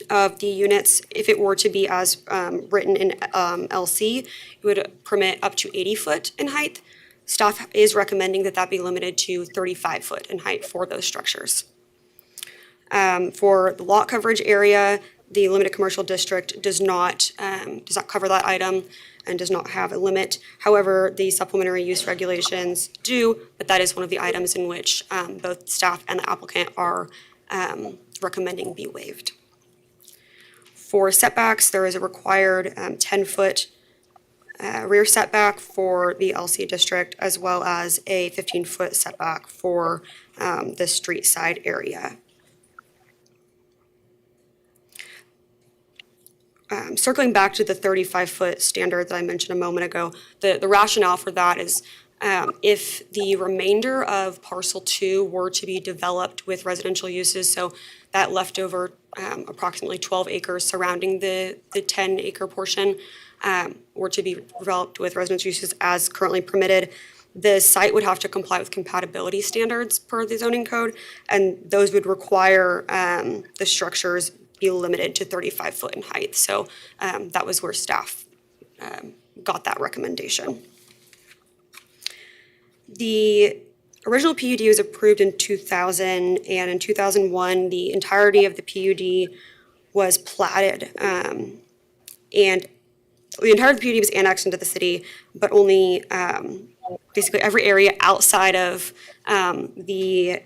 of the units, if it were to be as written in LC, it would permit up to 80 foot in height. Staff is recommending that that be limited to 35 foot in height for those structures. For the lot coverage area, the limited commercial district does not cover that item and does not have a limit. However, the supplementary use regulations do, but that is one of the items in which both staff and the applicant are recommending be waived. For setbacks, there is a required 10-foot rear setback for the LC district, as well as a 15-foot setback for the street side area. Circling back to the 35-foot standard that I mentioned a moment ago, the rationale for that is if the remainder of parcel 2 were to be developed with residential uses, so that leftover approximately 12 acres surrounding the 10-acre portion were to be developed with residential uses as currently permitted, the site would have to comply with compatibility standards per the zoning code, and those would require the structures be limited to 35 foot in height. So that was where staff got that recommendation. The original PUD was approved in 2000, and in 2001, the entirety of the PUD was platted. And the entire PUD was annexed into the city, but only basically every area outside of the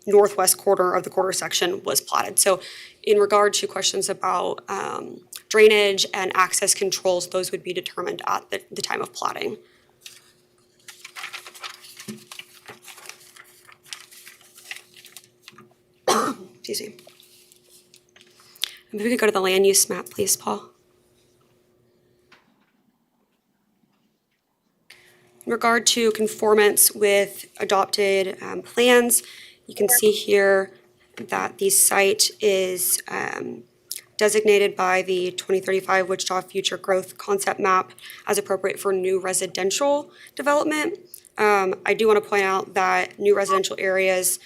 northwest quarter of the quarter section was platted. So in regard to questions about drainage and access controls, those would be determined at the time of platting. Excuse me. If we could go to the land use map, please, Paul. In regard to conformance with adopted plans, you can see here that the site is designated by the 2035 Wichita Future Growth Concept Map as appropriate for new residential development. I do want to point out that new residential areas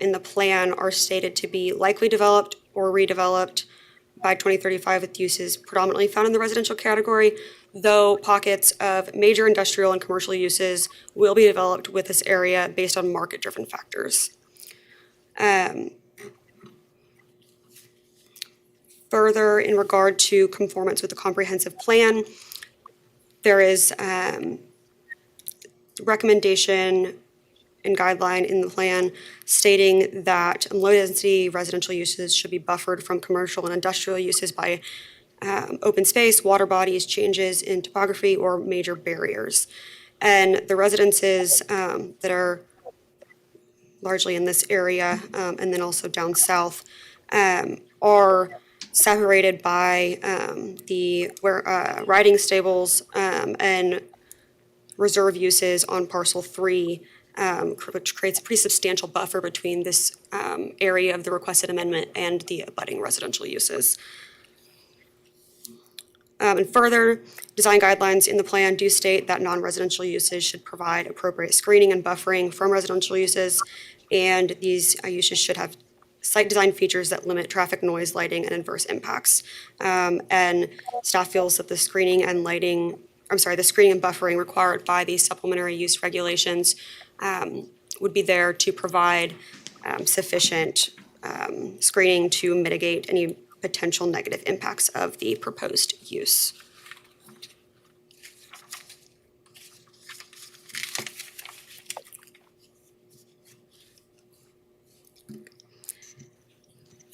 in the plan are stated to be likely developed or redeveloped by 2035 with uses predominantly found in the residential category, though pockets of major industrial and commercial uses will be developed with this area based on market-driven factors. Further, in regard to conformance with the comprehensive plan, there is recommendation and guideline in the plan stating that low-density residential uses should be buffered from commercial and industrial uses by open space, water bodies, changes in topography, or major barriers. And the residences that are largely in this area and then also down south are separated by the riding stables and reserve uses on parcel 3, which creates a pretty substantial buffer between this area of the requested amendment and the abutting residential uses. And further, design guidelines in the plan do state that non-residential uses should provide appropriate screening and buffering from residential uses, and these uses should have site design features that limit traffic noise, lighting, and adverse impacts. And staff feels that the screening and buffering required by these supplementary use regulations would be there to provide sufficient screening to mitigate any potential negative impacts of the proposed use.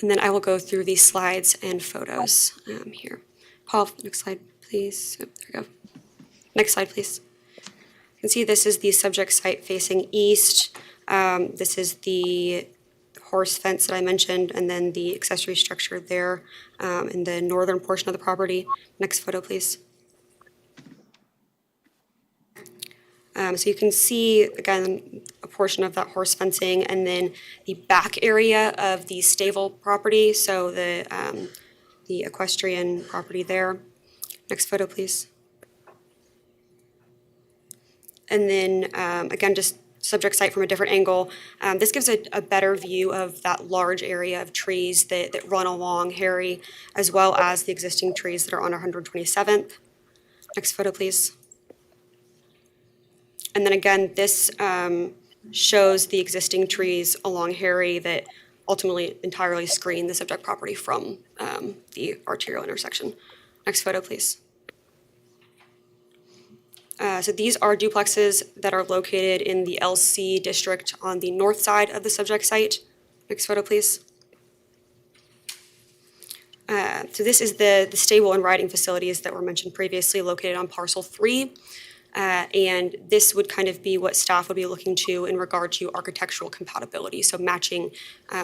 And then I will go through these slides and photos here. Paul, next slide, please. Oh, there we go. Next slide, please. You can see this is the subject site facing east. This is the horse fence that I mentioned, and then the accessory structure there in the northern portion of the property. Next photo, please. So you can see, again, a portion of that horse fencing, and then the back area of the stable property, so the equestrian property there. Next photo, please. And then, again, just subject site from a different angle. This gives a better view of that large area of trees that run along Harry, as well as the existing trees that are on 127th. Next photo, please. And then again, this shows the existing trees along Harry that ultimately entirely screen the subject property from the arterial intersection. Next photo, please. So these are duplexes that are located in the LC district on the north side of the subject site. Next photo, please. So this is the stable and riding facilities that were mentioned previously, located on parcel 3. And this would kind of be what staff would be looking to in regard to architectural compatibility. So matching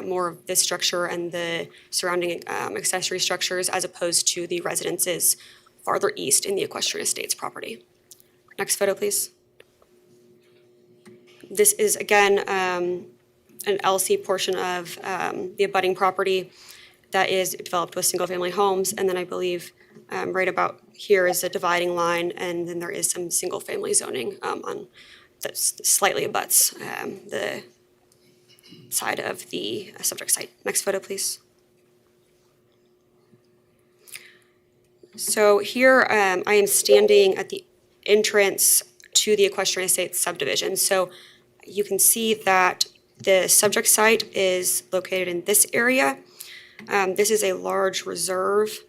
more of this structure and the surrounding accessory structures as opposed to the residences farther east in the equestrian estates property. Next photo, please. This is, again, an LC portion of the abutting property that is developed with single-family homes. And then I believe right about here is a dividing line, and then there is some single-family zoning on that slightly abuts the side of the subject site. Next photo, please. So here I am standing at the entrance to the equestrian estates subdivision. So you can see that the subject site is located in this area. This is a large reserve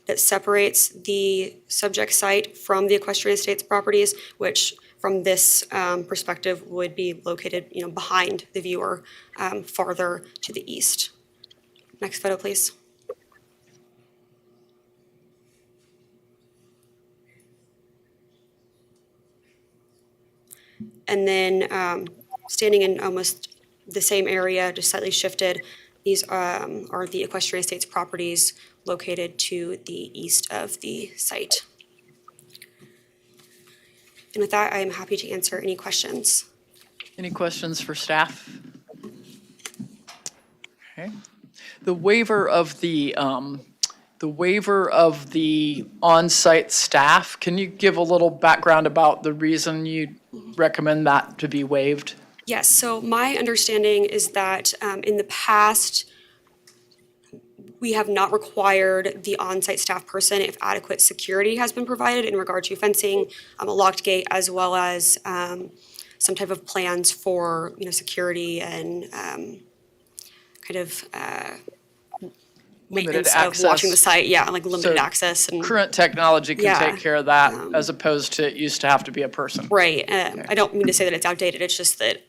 that separates the subject site from the equestrian estates properties, which from this perspective would be located, behind the viewer, farther to the east. Next photo, please. And then standing in almost the same area, just slightly shifted, these are the equestrian estates properties located to the east of the site. And with that, I am happy to answer any questions. Any questions for staff? Okay. The waiver of the on-site staff, can you give a little background about the reason you recommend that to be waived? Yes, so my understanding is that in the past, we have not required the on-site staff person if adequate security has been provided in regard to fencing, a locked gate, as well as some type of plans for security and kind of Limited maintenance access. of watching the site. Yeah, like limited So access and current technology can Yeah. take care of that as opposed to it used to have to be a person. right. I don't mean to say that it's outdated. It's just that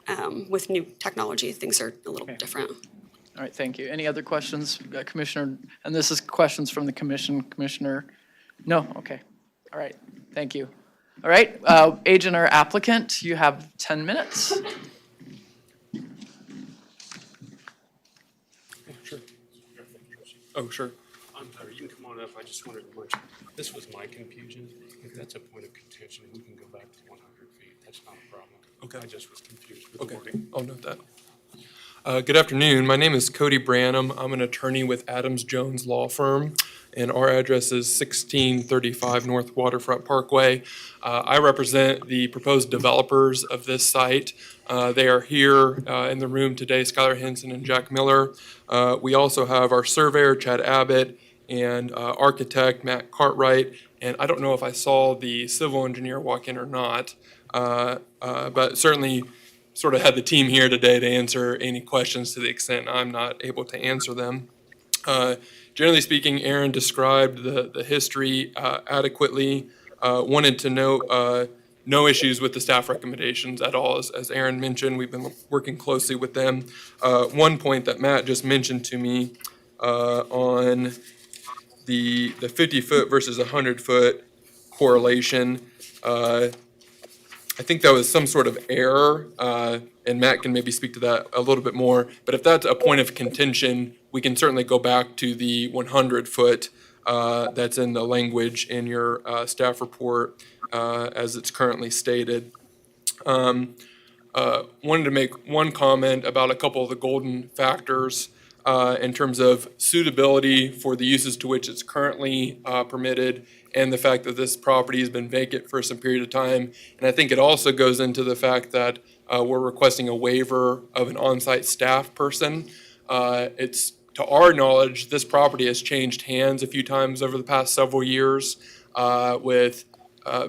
with new technology, things are a little different. All right, thank you. Any other questions, Commissioner? And this is questions from the commission, Commissioner? No? Okay. All right, thank you. All right, agent or applicant, you have 10 minutes. Sure. Oh, sure. I'm sorry, you can come on up. I just wanted to mention, this was my confusion. If that's a point of contention, we can go back to 100 feet. That's not a problem. Okay. I just was confused with the Okay, wording. I'll note that. Good afternoon. My name is Cody Branham. I'm an attorney with Adams Jones Law Firm, and our address is 1635 North Waterfront Parkway. I represent the proposed developers of this site. They are here in the room today, Skylar Henson and Jack Miller. We also have our surveyor, Chad Abbott, and architect, Matt Cartwright. And I don't know if I saw the civil engineer walk in or not, but certainly sort of had the team here today to answer any questions to the extent I'm not able to answer them. Generally speaking, Aaron described the history adequately. Wanted to note no issues with the staff recommendations at all. As Aaron mentioned, we've been working closely with them. One point that Matt just mentioned to me on the 50-foot versus 100-foot correlation. I think that was some sort of error, and Matt can maybe speak to that a little bit more. But if that's a point of contention, we can certainly go back to the 100-foot that's in the language in your staff report as it's currently stated. Wanted to make one comment about a couple of the golden factors in terms of suitability for the uses to which it's currently permitted, and the fact that this property has been vacant for some period of time. And I think it also goes into the fact that we're requesting a waiver of an on-site staff person. It's, to our knowledge, this property has changed hands a few times over the past several years with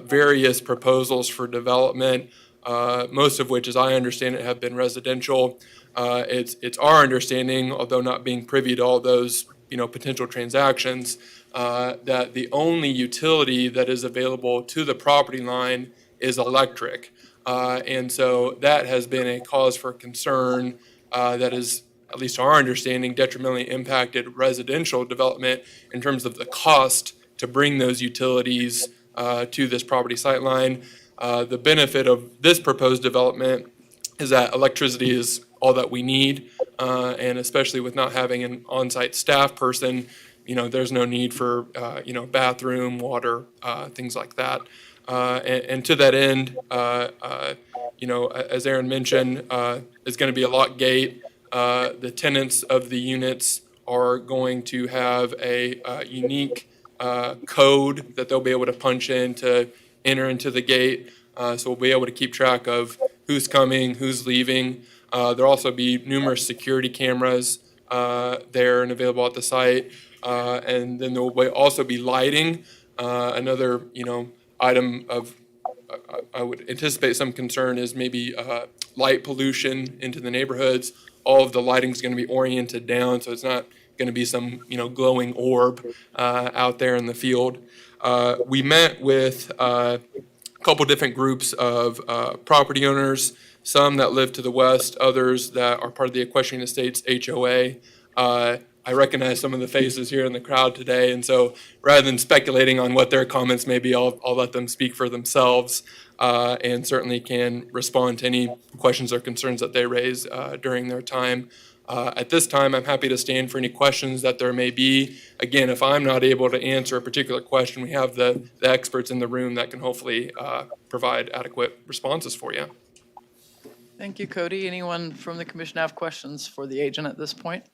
various proposals for development, most of which, as I understand it, have been residential. It's our understanding, although not being privy to all those potential transactions, that the only utility that is available to the property line is electric. And so that has been a cause for concern that is, at least to our understanding, detrimentally impacted residential development in terms of the cost to bring those utilities to this property sightline. The benefit of this proposed development is that electricity is all that we need, and especially with not having an on-site staff person, there's no need for, bathroom, water, things like that. And to that end, as Aaron mentioned, is going to be a lock gate. The tenants of the units are going to have a unique code that they'll be able to punch in to enter into the gate. So we'll be able to keep track of who's coming, who's leaving. There'll also be numerous security cameras there and available at the site. And then there will also be lighting. Another, item of I would anticipate some concern is maybe light pollution into the neighborhoods. All of the lighting is going to be oriented down, so it's not going to be some glowing orb out there in the field. We met with a couple different groups of property owners, some that live to the west, others that are part of the Equestrian Estates HOA. I recognize some of the faces here in the crowd today, and so rather than speculating on what their comments may be, I'll let them speak for themselves, and certainly can respond to any questions or concerns that they raise during their time. At this time, I'm happy to stand for any questions that there may be. Again, if I'm not able to answer a particular question, we have the experts in the room that can hopefully provide adequate responses for you. Thank you, Cody. Anyone from the commission have questions for the agent at this point?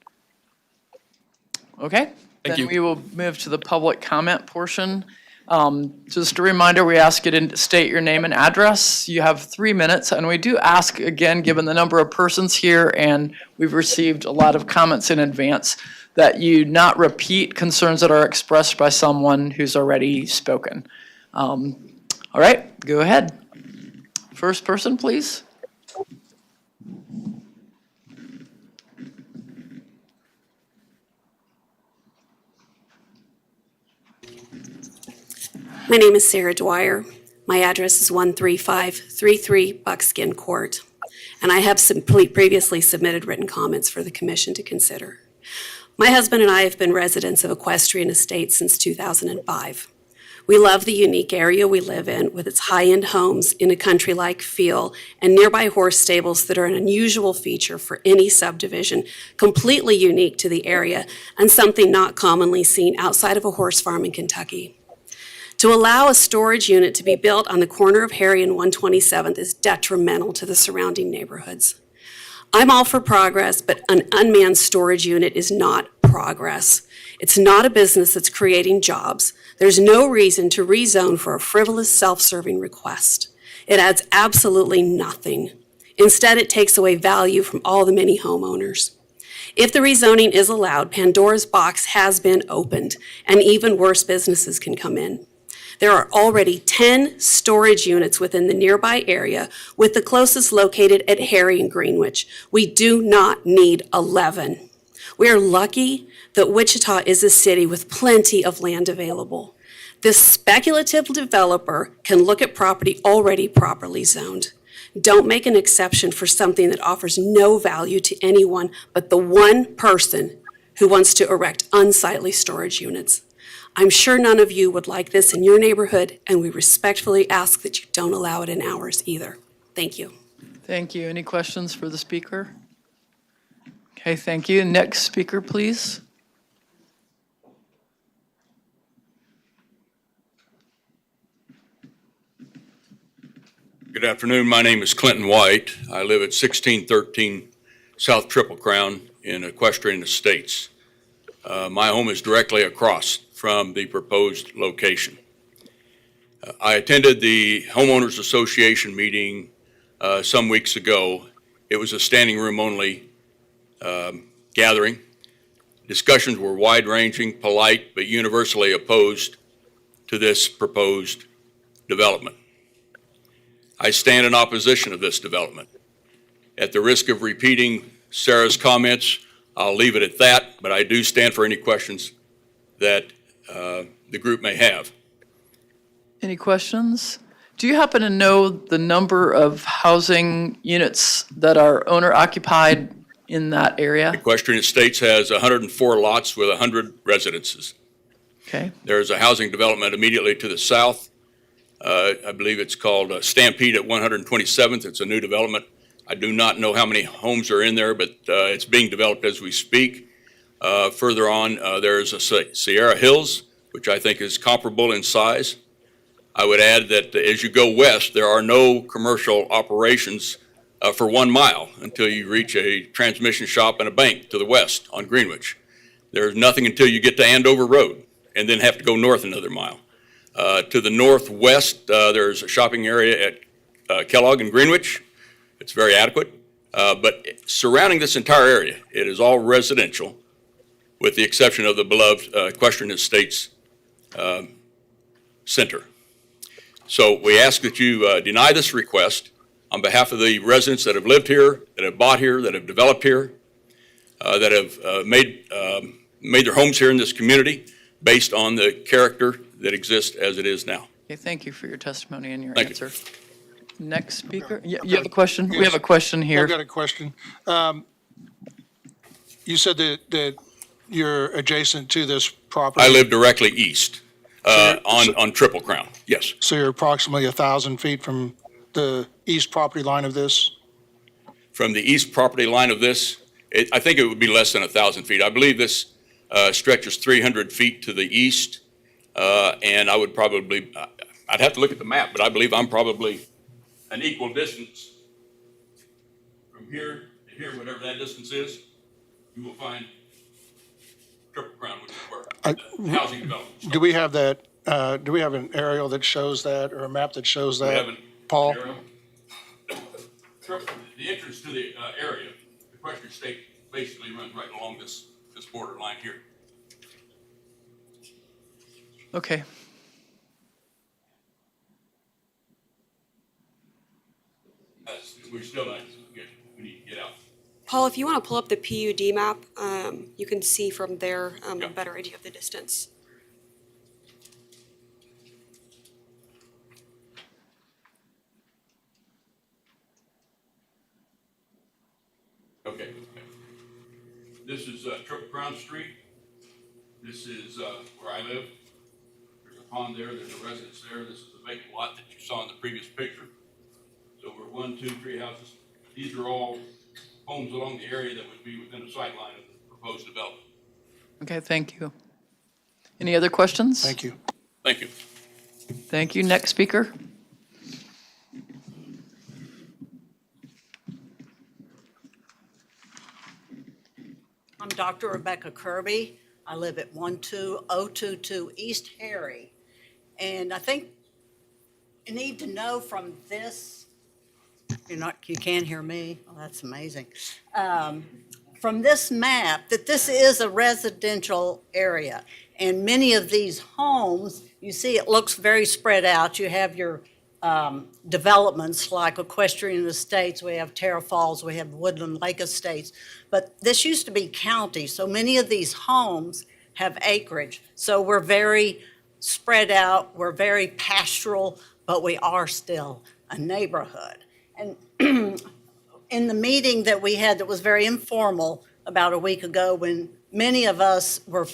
Okay, Thank then you. we will move to the public comment portion. Just a reminder, we ask you to state your name and address. You have 3 minutes, and we do ask, again, given the number of persons here, and we've received a lot of comments in advance, that you not repeat concerns that are expressed by someone who's already spoken. All right, go ahead. First person, please. My name is Sarah Dwyer. My address is 13533 Buckskin Court, and I have previously submitted written comments for the commission to consider. My husband and I have been residents of Equestrian Estates since 2005. We love the unique area we live in with its high-end homes in a country-like feel and nearby horse stables that are an unusual feature for any subdivision, completely unique to the area and something not commonly seen outside of a horse farm in Kentucky. To allow a storage unit to be built on the corner of Harry and 127th is detrimental to the surrounding neighborhoods. I'm all for progress, but an unmanned storage unit is not progress. It's not a business that's creating jobs. There's no reason to rezone for a frivolous, self-serving request. It adds absolutely nothing. Instead, it takes away value from all the many homeowners. If the rezoning is allowed, Pandora's box has been opened, and even worse businesses can come in. There are already 10 storage units within the nearby area, with the closest located at Harry and Greenwich. We do not need 11. We are lucky that Wichita is a city with plenty of land available. This speculative developer can look at property already properly zoned. Don't make an exception for something that offers no value to anyone but the one person who wants to erect unsightly storage units. I'm sure none of you would like this in your neighborhood, and we respectfully ask that you don't allow it in ours either. Thank you. Thank you. Any questions for the speaker? Okay, thank you. Next speaker, please. Good afternoon. My name is Clinton White. I live at 1613 South Triple Crown in Equestrian Estates. My home is directly across from the proposed location. I attended the Homeowners Association meeting some weeks ago. It was a standing room only gathering. Discussions were wide-ranging, polite, but universally opposed to this proposed development. I stand in opposition of this development. At the risk of repeating Sarah's comments, I'll leave it at that, but I do stand for any questions that the group may have. Any questions? Do you happen to know the number of housing units that are owner occupied in that area? Equestrian Estates has 104 lots with 100 residences. Okay. There's a housing development immediately to the south. I believe it's called Stampede at 127th. It's a new development. I do not know how many homes are in there, but it's being developed as we speak. Further on, there's a Sierra Hills, which I think is comparable in size. I would add that as you go west, there are no commercial operations for 1 mile until you reach a transmission shop and a bank to the west on Greenwich. There's nothing until you get to Andover Road and then have to go north another mile. To the northwest, there's a shopping area at Kellogg and Greenwich. It's very adequate. But surrounding this entire area, it is all residential, with the exception of the beloved Equestrian Estates Center. So we ask that you deny this request on behalf of the residents that have lived here, that have bought here, that have developed here, that have made their homes here in this community based on the character that exists as it is now. Okay, thank you for your testimony and your Thank answer. Next speaker. You have a question? We have a question here. I've got a question. You said that you're adjacent to this property? I live directly east on Triple Crown, yes. So you're approximately 1,000 feet from the east property line of this? From the east property line of this, I think it would be less than 1,000 feet. I believe this stretches 300 feet to the east. And I would probably, I'd have to look at the map, but I believe I'm probably an equal distance from here to here, whatever that distance is. You will find Triple Crown, which is where housing development. Do we have that, do we have an aerial that shows that, or a map that shows We that? have an Paul? aerial. The entrance to the area, the Equestrian State basically runs right along this border line here. Okay. We're still not good. We need to get out. Paul, if you want to pull up the PUD map, you can see from there a better idea of the distance. Okay. This is Triple Crown Street. This is where I live. There's a pond there, there's a residence there. This is the vacant lot that you saw in the previous picture. So we're 1, 2, 3 houses. These are all homes along the area that would be within the sight line of the proposed development. Okay, thank you. Any other questions? Thank you. Thank you. Thank you. Next speaker. I'm Dr. Rebecca Kirby. I live at 12022 East Harry. And I think you need to know from this, you can't hear me? Oh, that's amazing. From this map, that this is a residential area. And many of these homes, you see it looks very spread out. You have your developments like Equestrian Estates, we have Terra Falls, we have Woodland Lake Estates. But this used to be county, so many of these homes have acreage. So we're very spread out, we're very pastoral, but we are still a neighborhood. And in the meeting that we had that was very informal about a week ago when many of us were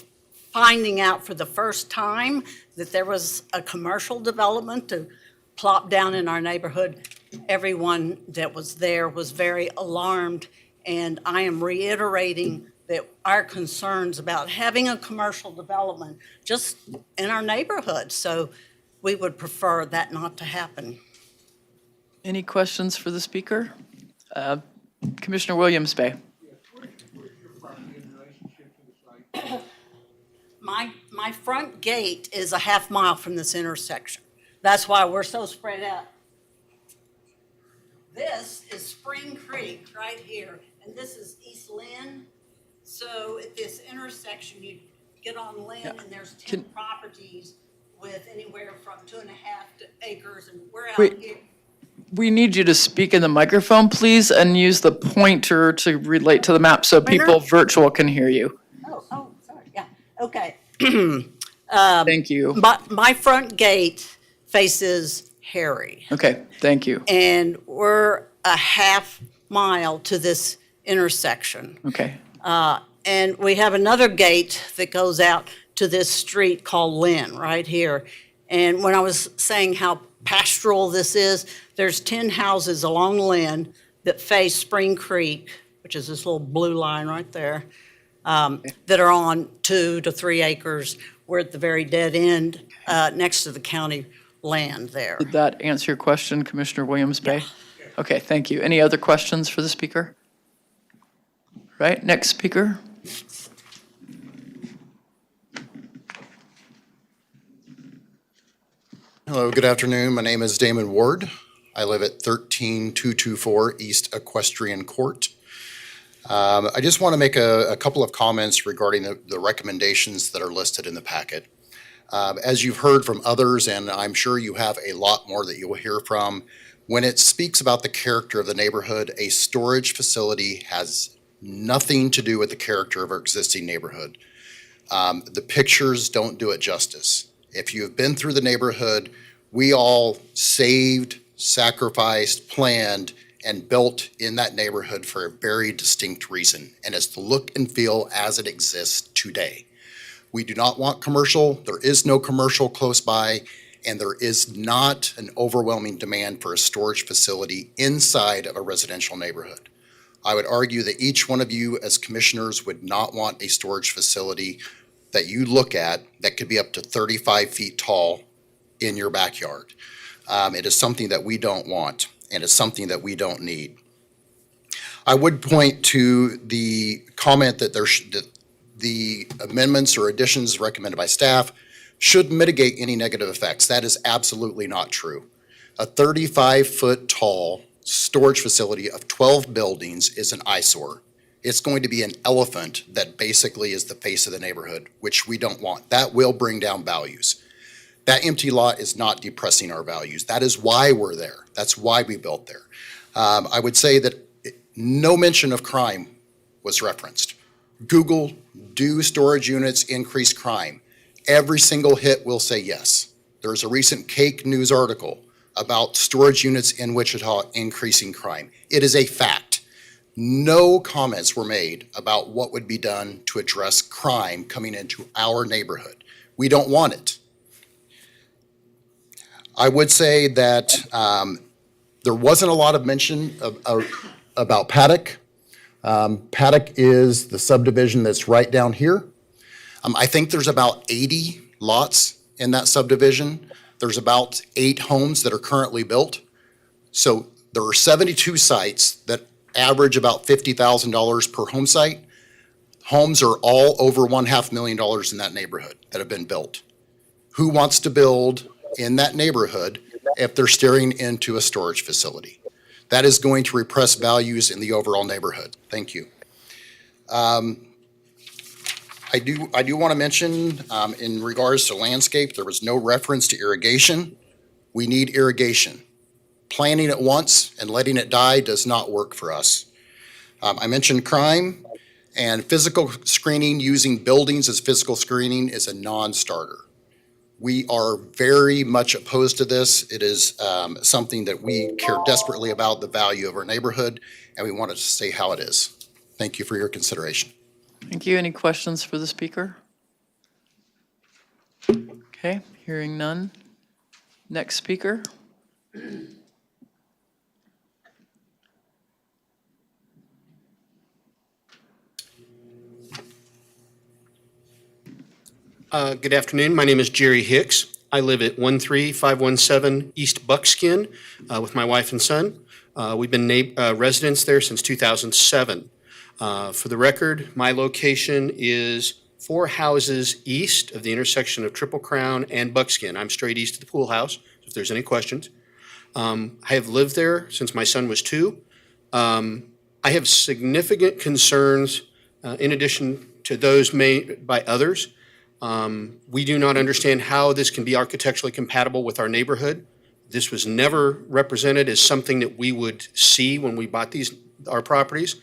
finding out for the first time that there was a commercial development to plop down in our neighborhood. Everyone that was there was very alarmed, and I am reiterating that our concerns about having a commercial development just in our neighborhood. So we would prefer that not to happen. Any questions for the speaker? Commissioner Williams Bay. My front gate is a half mile from this intersection. That's why we're so spread out. This is Spring Creek right here, and this is East Lynn. So at this intersection, you get on Lynn, and there's 10 properties with anywhere from 2.5 acres, and we're out here. We need you to speak in the microphone, please, and use the pointer to relate to the map so people virtual can hear you. Oh, sorry, yeah, okay. Thank you. My front gate faces Harry. Okay, thank you. And we're a half mile to this intersection. Okay. And we have another gate that goes out to this street called Lynn, right here. And when I was saying how pastoral this is, there's 10 houses along Lynn that face Spring Creek, which is this little blue line right there, that are on 2 to 3 acres. We're at the very dead end next to the county land there. Did that answer your question, Commissioner Williams Bay? Okay, thank you. Any other questions for the speaker? Right, next speaker. Hello, good afternoon. My name is Damon Ward. I live at 13224 East Equestrian Court. I just want to make a couple of comments regarding the recommendations that are listed in the packet. As you've heard from others, and I'm sure you have a lot more that you will hear from, when it speaks about the character of the neighborhood, a storage facility has nothing to do with the character of our existing neighborhood. The pictures don't do it justice. If you've been through the neighborhood, we all saved, sacrificed, planned, and built in that neighborhood for a very distinct reason, and it's the look and feel as it exists today. We do not want commercial. There is no commercial close by, and there is not an overwhelming demand for a storage facility inside of a residential neighborhood. I would argue that each one of you as commissioners would not want a storage facility that you look at that could be up to 35 feet tall in your backyard. It is something that we don't want, and it's something that we don't need. I would point to the comment that the amendments or additions recommended by staff should mitigate any negative effects. That is absolutely not true. A 35-foot tall storage facility of 12 buildings is an eyesore. It's going to be an elephant that basically is the face of the neighborhood, which we don't want. That will bring down values. That empty lot is not depressing our values. That is why we're there. That's why we built there. I would say that no mention of crime was referenced. Google, do storage units increase crime? Every single hit will say yes. There's a recent Cake News article about storage units in Wichita increasing crime. It is a fact. No comments were made about what would be done to address crime coming into our neighborhood. We don't want it. I would say that there wasn't a lot of mention about Paddock. Paddock is the subdivision that's right down here. I think there's about 80 lots in that subdivision. There's about 8 homes that are currently built. So there are 72 sites that average about $50,000 per home site. Homes are all over $500,000 in that neighborhood that have been built. Who wants to build in that neighborhood if they're staring into a storage facility? That is going to repress values in the overall neighborhood. Thank you. I do want to mention in regards to landscape, there was no reference to irrigation. We need irrigation. Planting it once and letting it die does not work for us. I mentioned crime, and physical screening, using buildings as physical screening is a non-starter. We are very much opposed to this. It is something that we care desperately about, the value of our neighborhood, and we want to say how it is. Thank you for your consideration. Thank you. Any questions for the speaker? Okay, hearing none. Next speaker. Good afternoon. My name is Jerry Hicks. I live at 13517 East Buckskin with my wife and son. We've been residents there since 2007. For the record, my location is 4 houses east of the intersection of Triple Crown and Buckskin. I'm straight east of the pool house, if there's any questions. I have lived there since my son was 2. I have significant concerns in addition to those made by others. We do not understand how this can be architecturally compatible with our neighborhood. This was never represented as something that we would see when we bought our properties.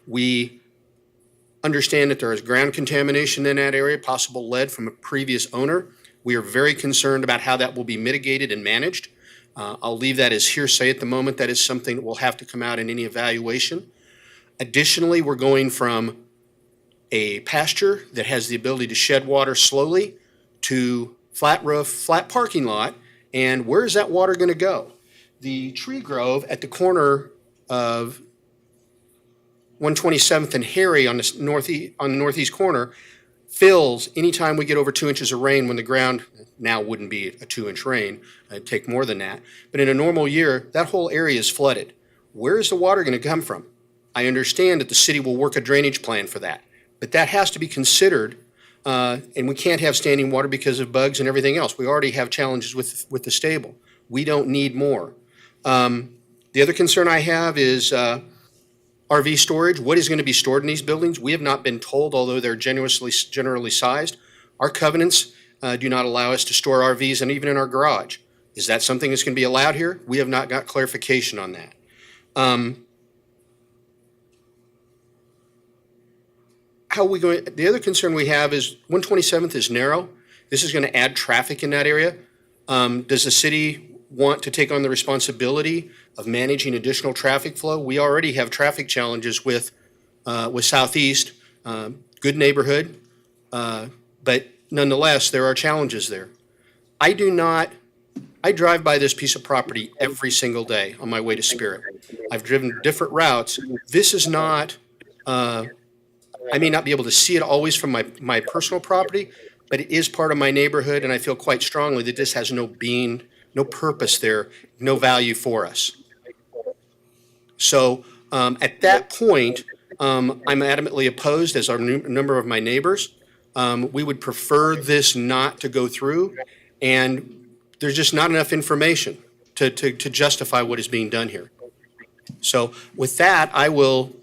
We understand that there is ground contamination in that area, possible lead from a previous owner. We are very concerned about how that will be mitigated and managed. I'll leave that as hearsay at the moment. That is something that will have to come out in any evaluation. Additionally, we're going from a pasture that has the ability to shed water slowly to flat roof, flat parking lot. And where is that water going to go? The tree grove at the corner of 127th and Harry on the northeast corner fills anytime we get over 2 inches of rain, when the ground now wouldn't be a 2-inch rain. It'd take more than that. But in a normal year, that whole area is flooded. Where is the water going to come from? I understand that the city will work a drainage plan for that, but that has to be considered, and we can't have standing water because of bugs and everything else. We already have challenges with the stable. We don't need more. The other concern I have is RV storage. What is going to be stored in these buildings? We have not been told, although they're generally sized. Our covenants do not allow us to store RVs, and even in our garage. Is that something that's going to be allowed here? We have not got clarification on that. The other concern we have is 127th is narrow. This is going to add traffic in that area. Does the city want to take on the responsibility of managing additional traffic flow? We already have traffic challenges with Southeast, good neighborhood, but nonetheless, there are challenges there. I drive by this piece of property every single day on my way to Spirit. I've driven different routes. This is not, I may not be able to see it always from my personal property, but it is part of my neighborhood, and I feel quite strongly that this has no purpose there, no value for us. So at that point, I'm adamantly opposed, as are a number of my neighbors. We would prefer this not to go through, and there's just not enough information to justify what is being done here. So with that, I will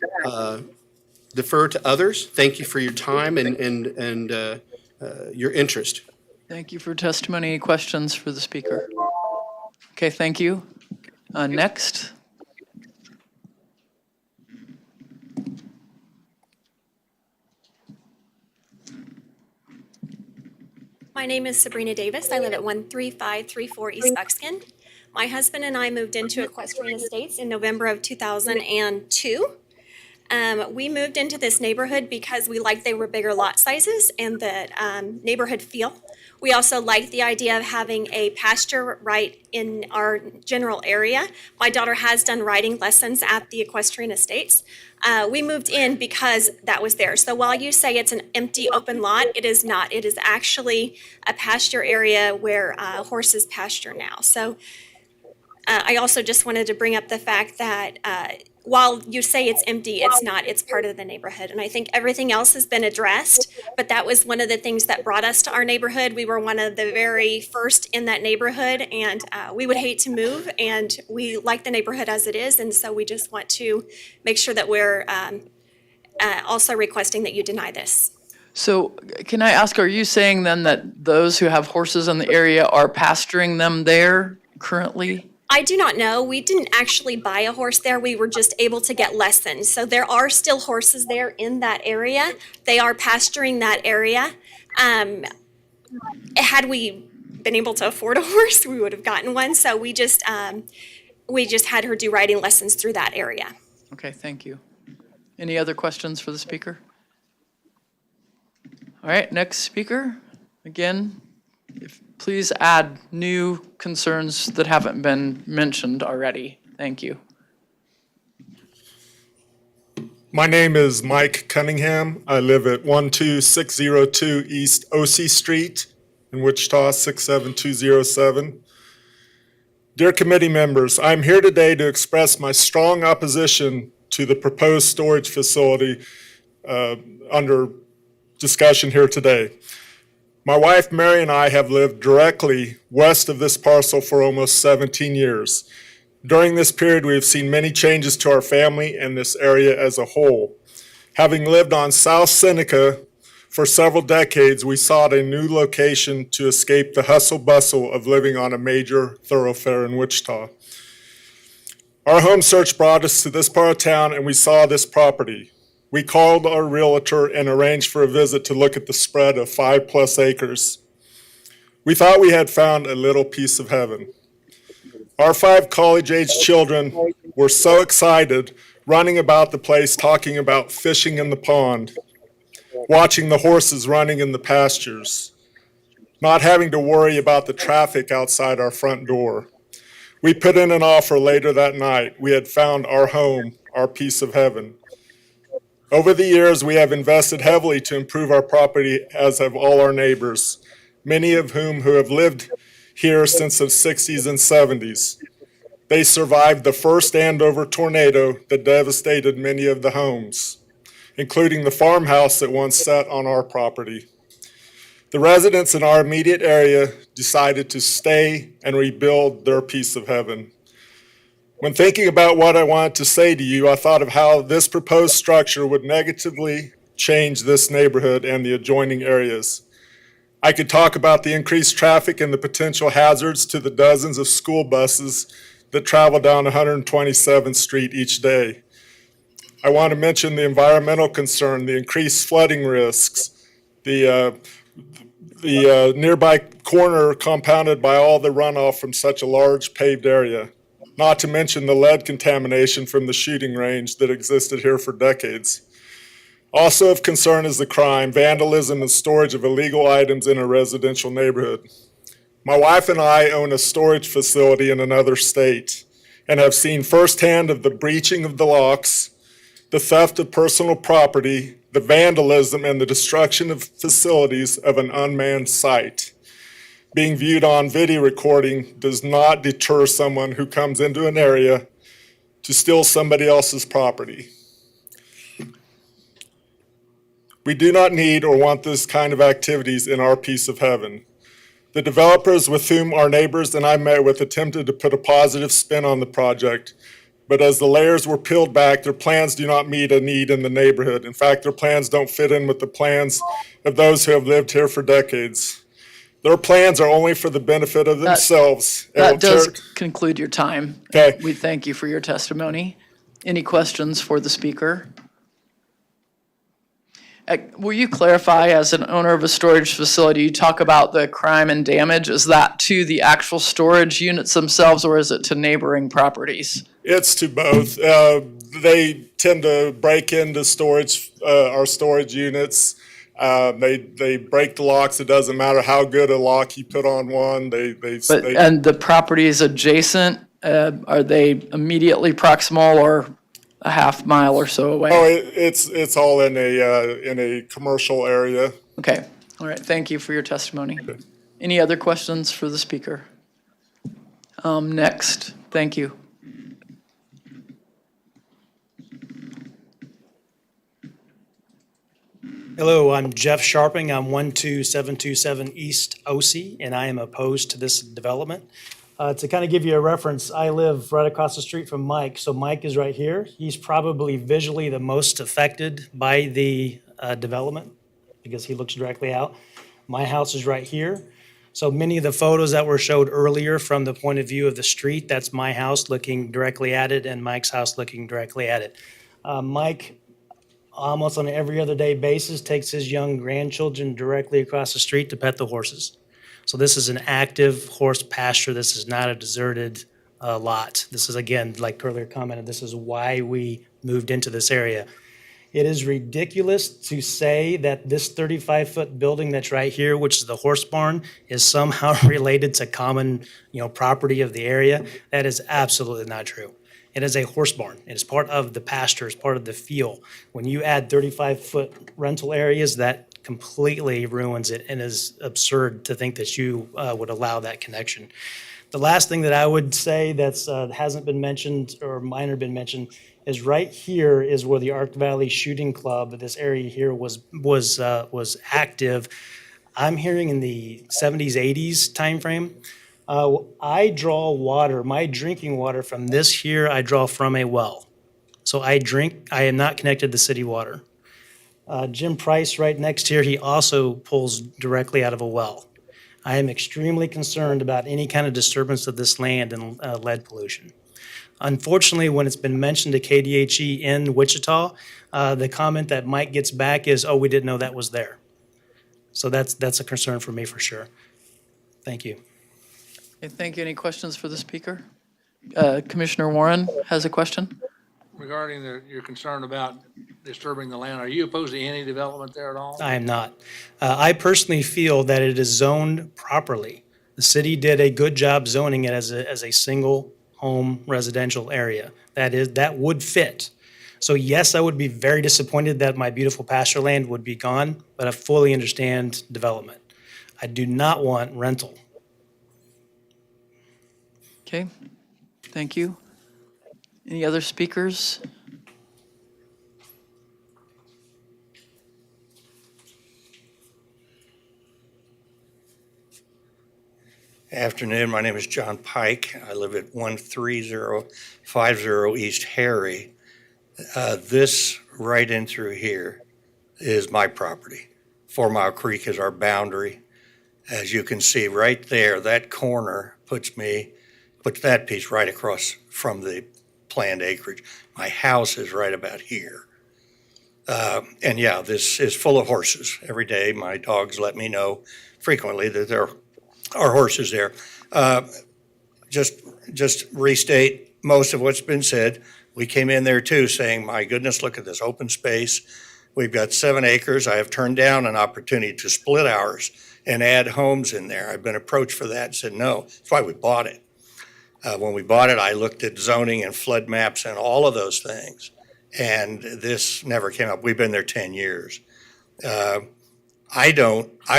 defer to others. Thank you for your time and your interest. Thank you for testimony. Any questions for the speaker? Okay, thank you. Next. My name is Sabrina Davis. I live at 13534 East Buckskin. My husband and I moved into Equestrian Estates in November of 2002. We moved into this neighborhood because we liked they were bigger lot sizes and the neighborhood feel. We also liked the idea of having a pasture right in our general area. My daughter has done riding lessons at the Equestrian Estates. We moved in because that was there. So while you say it's an empty open lot, it is not. It is actually a pasture area where horses pasture now. So I also just wanted to bring up the fact that while you say it's empty, it's not. It's part of the neighborhood. And I think everything else has been addressed, but that was one of the things that brought us to our neighborhood. We were one of the very first in that neighborhood, and we would hate to move, and we like the neighborhood as it is, and so we just want to make sure that we're also requesting that you deny this. So can I ask, are you saying then that those who have horses in the area are pasturing them there currently? I do not know. We didn't actually buy a horse there. We were just able to get lessons. So there are still horses there in that area. They are pasturing that area. Had we been able to afford a horse, we would have gotten one. So we just had her do riding lessons through that area. Okay, thank you. Any other questions for the speaker? All right, next speaker. Again, please add new concerns that haven't been mentioned already. Thank you. My name is Mike Cunningham. I live at 12602 East OC Street in Wichita, 67207. Dear committee members, I'm here today to express my strong opposition to the proposed storage facility under discussion here today. My wife Mary and I have lived directly west of this parcel for almost 17 years. During this period, we have seen many changes to our family and this area as a whole. Having lived on South Seneca for several decades, we sought a new location to escape the hustle bustle of living on a major thoroughfare in Wichita. Our home search brought us to this part of town and we saw this property. We called our realtor and arranged for a visit to look at the spread of 5+ acres. We thought we had found a little piece of heaven. Our 5 college-age children were so excited, running about the place, talking about fishing in the pond, watching the horses running in the pastures, not having to worry about the traffic outside our front door. We put in an offer later that night. We had found our home, our piece of heaven. Over the years, we have invested heavily to improve our property, as have all our neighbors, many of whom who have lived here since the 60s and 70s. They survived the first Andover tornado that devastated many of the homes, including the farmhouse that once sat on our property. The residents in our immediate area decided to stay and rebuild their piece of heaven. When thinking about what I wanted to say to you, I thought of how this proposed structure would negatively change this neighborhood and the adjoining areas. I could talk about the increased traffic and the potential hazards to the dozens of school buses that travel down 127th Street each day. I want to mention the environmental concern, the increased flooding risks, the nearby corner compounded by all the runoff from such a large paved area, not to mention the lead contamination from the shooting range that existed here for decades. Also of concern is the crime, vandalism, and storage of illegal items in a residential neighborhood. My wife and I own a storage facility in another state and have seen firsthand of the breaching of the locks, the theft of personal property, the vandalism, and the destruction of facilities of an unmanned site. Being viewed on video recording does not deter someone who comes into an area to steal somebody else's property. We do not need or want this kind of activities in our piece of heaven. The developers with whom our neighbors and I met with attempted to put a positive spin on the project, but as the layers were peeled back, their plans do not meet a need in the neighborhood. In fact, their plans don't fit in with the plans of those who have lived here for decades. Their plans are only for the benefit of themselves. That does conclude your time. Okay. We thank you for your testimony. Any questions for the speaker? Will you clarify, as an owner of a storage facility, you talk about the crime and damage. Is that to the actual storage units themselves, or is it to neighboring properties? It's to both. They tend to break into storage, our storage units. They break the locks. It doesn't matter how good a lock you put on one. And the properties adjacent, are they immediately proximal or a half mile or so away? Oh, it's all in a commercial area. Okay, all right, thank you for your testimony. Any other questions for the speaker? Next, thank you. Hello, I'm Jeff Sharping. I'm 12727 East OC, and I am opposed to this development. To kind of give you a reference, I live right across the street from Mike. So Mike is right here. He's probably visually the most affected by the development because he looks directly out. My house is right here. So many of the photos that were showed earlier from the point of view of the street, that's my house looking directly at it and Mike's house looking directly at it. Mike, almost on an every other day basis, takes his young grandchildren directly across the street to pet the horses. So this is an active horse pasture. This is not a deserted lot. This is, again, like earlier commented, this is why we moved into this area. It is ridiculous to say that this 35-foot building that's right here, which is the horse barn, is somehow related to common, property of the area. That is absolutely not true. It is a horse barn. It is part of the pasture, it's part of the field. When you add 35-foot rental areas, that completely ruins it and is absurd to think that you would allow that connection. The last thing that I would say that's hasn't been mentioned or minor been mentioned is right here is where the Ark Valley Shooting Club, this area here was active. I'm hearing in the 70s, 80s timeframe. I draw water, my drinking water from this here, I draw from a well. So I am not connected to city water. Jim Price right next here, he also pulls directly out of a well. I am extremely concerned about any kind of disturbance of this land and lead pollution. Unfortunately, when it's been mentioned to KDHE in Wichita, the comment that Mike gets back is, "Oh, we didn't know that was there." So that's a concern for me for sure. Thank you. Okay, thank you. Any questions for the speaker? Commissioner Warren has a question. Regarding your concern about disturbing the land, are you opposed to any development there at all? I am not. I personally feel that it is zoned properly. The city did a good job zoning it as a single home residential area. That would fit. So yes, I would be very disappointed that my beautiful pasture land would be gone, but I fully understand development. I do not want rental. Okay, thank you. Any other speakers? Afternoon, my name is John Pike. I live at 13050 East Harry. This right in through here is my property. 4 Mile Creek is our boundary. As you can see right there, that corner puts that piece right across from the planned acreage. My house is right about here. And yeah, this is full of horses. Every day, my dogs let me know frequently that there are horses there. Just restate most of what's been said. We came in there too saying, my goodness, look at this open space. We've got 7 acres. I have turned down an opportunity to split ours and add homes in there. I've been approached for that and said no. That's why we bought it. When we bought it, I looked at zoning and flood maps and all of those things. And this never came up. We've been there 10 years. I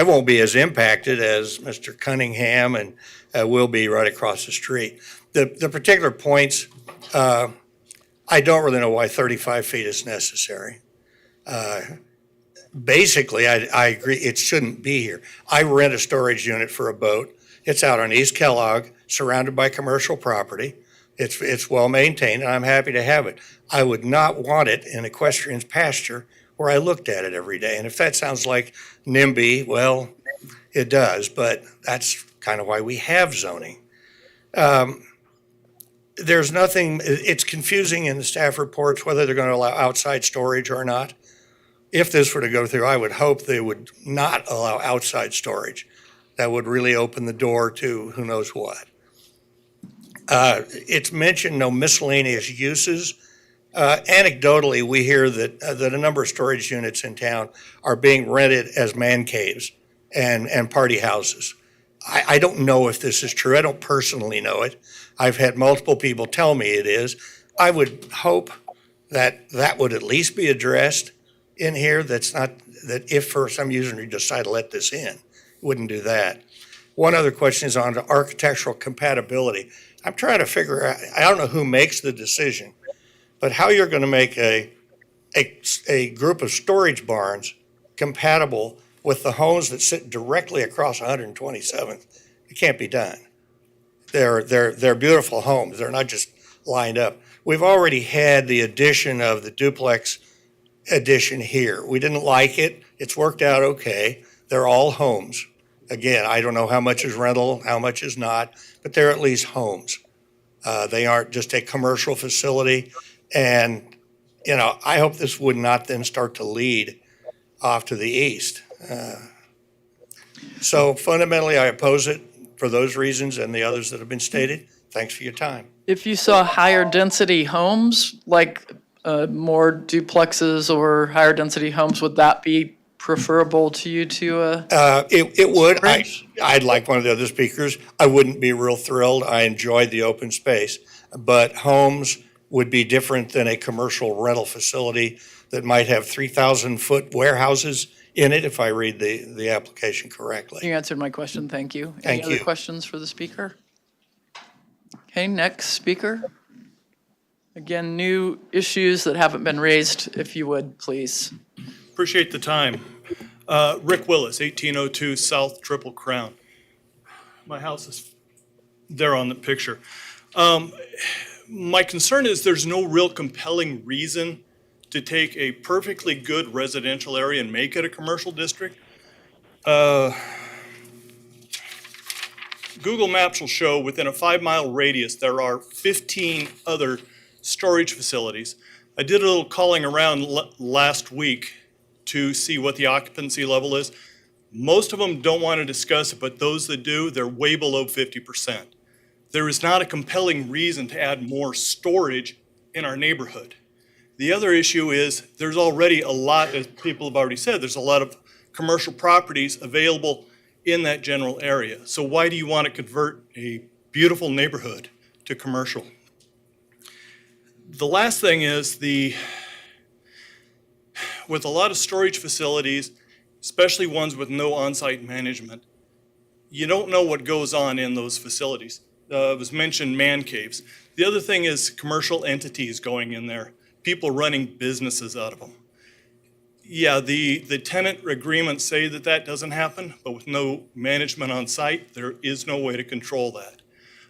won't be as impacted as Mr. Cunningham and will be right across the street. The particular points, I don't really know why 35 feet is necessary. Basically, I agree, it shouldn't be here. I rent a storage unit for a boat. It's out on East Kellogg, surrounded by commercial property. It's well maintained, and I'm happy to have it. I would not want it in equestrian's pasture where I looked at it every day. And if that sounds like NIMBY, well, it does, but that's kind of why we have zoning. There's nothing, it's confusing in the staff reports whether they're going to allow outside storage or not. If this were to go through, I would hope they would not allow outside storage. That would really open the door to who knows what. It's mentioned no miscellaneous uses. Anecdotally, we hear that a number of storage units in town are being rented as man caves and party houses. I don't know if this is true. I don't personally know it. I've had multiple people tell me it is. I would hope that that would at least be addressed in here. That's not, that if for some reason you decide to let this in, wouldn't do that. One other question is on the architectural compatibility. I'm trying to figure out, I don't know who makes the decision, but how you're going to make a group of storage barns compatible with the homes that sit directly across 127th. It can't be done. They're beautiful homes. They're not just lined up. We've already had the addition of the duplex addition here. We didn't like it. It's worked out okay. They're all homes. Again, I don't know how much is rental, how much is not, but they're at least homes. They aren't just a commercial facility. And, I hope this would not then start to lead off to the east. So fundamentally, I oppose it for those reasons and the others that have been stated. Thanks for your time. If you saw higher density homes, like more duplexes or higher density homes, would that be preferable to you to? It would. Storage? I'd like one of the other speakers. I wouldn't be real thrilled. I enjoyed the open space. But homes would be different than a commercial rental facility that might have 3,000-foot warehouses in it, if I read the application correctly. You answered my question, thank you. Thank Any other you. questions for the speaker? Okay, next speaker. Again, new issues that haven't been raised, if you would, please. Appreciate the time. Rick Willis, 1802 South Triple Crown. My house is there on the picture. My concern is there's no real compelling reason to take a perfectly good residential area and make it a commercial district. Google Maps will show within a 5-mile radius there are 15 other storage facilities. I did a little calling around last week to see what the occupancy level is. Most of them don't want to discuss it, but those that do, they're way below 50%. There is not a compelling reason to add more storage in our neighborhood. The other issue is there's already a lot, as people have already said, there's a lot of commercial properties available in that general area. So why do you want to convert a beautiful neighborhood to commercial? The last thing is with a lot of storage facilities, especially ones with no on-site management, you don't know what goes on in those facilities. It was mentioned man caves. The other thing is commercial entities going in there, people running businesses out of them. Yeah, the tenant agreements say that doesn't happen, but with no management on site, there is no way to control that.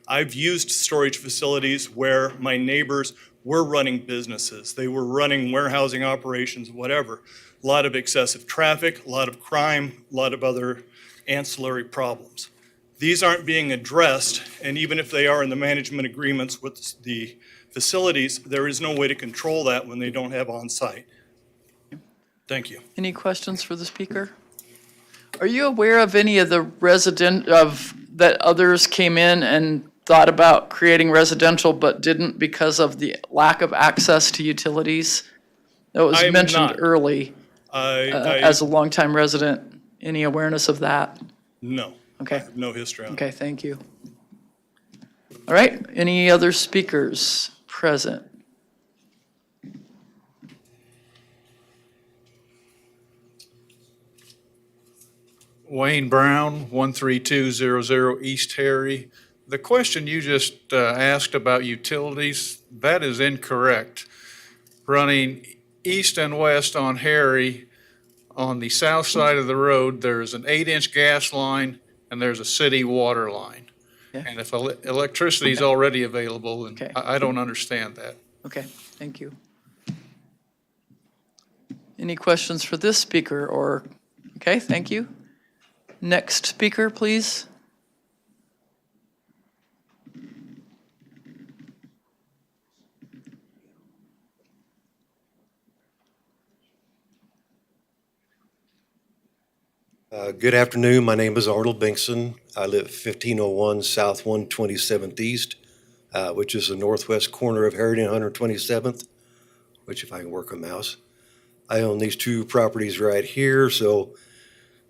I've used storage facilities where my neighbors were running businesses. They were running warehousing operations, whatever. A lot of excessive traffic, a lot of crime, a lot of other ancillary problems. These aren't being addressed, and even if they are in the management agreements with the facilities, there is no way to control that when they don't have on-site. Thank you. Any questions for the speaker? Are you aware of any of the that others came in and thought about creating residential but didn't because of the lack of access to utilities? That was I am mentioned not. early. As a longtime resident, any awareness of that? No. Okay. I have no history on it. Okay, thank you. All right, any other speakers present? Wayne Brown, 13200 East Harry. The question you just asked about utilities, that is incorrect. Running east and west on Harry, on the south side of the road, there's an 8-inch gas line and there's a city water line. Okay. And if electricity is already available, then Okay. I don't understand that. Okay, thank you. Any questions for this speaker or, okay, thank you. Next speaker, please. Good afternoon. My name is Arnold Binkson. I live at 1501 South 127th East, which is the northwest corner of Harry and 127th, which if I can work a mouse. I own these two properties right here, so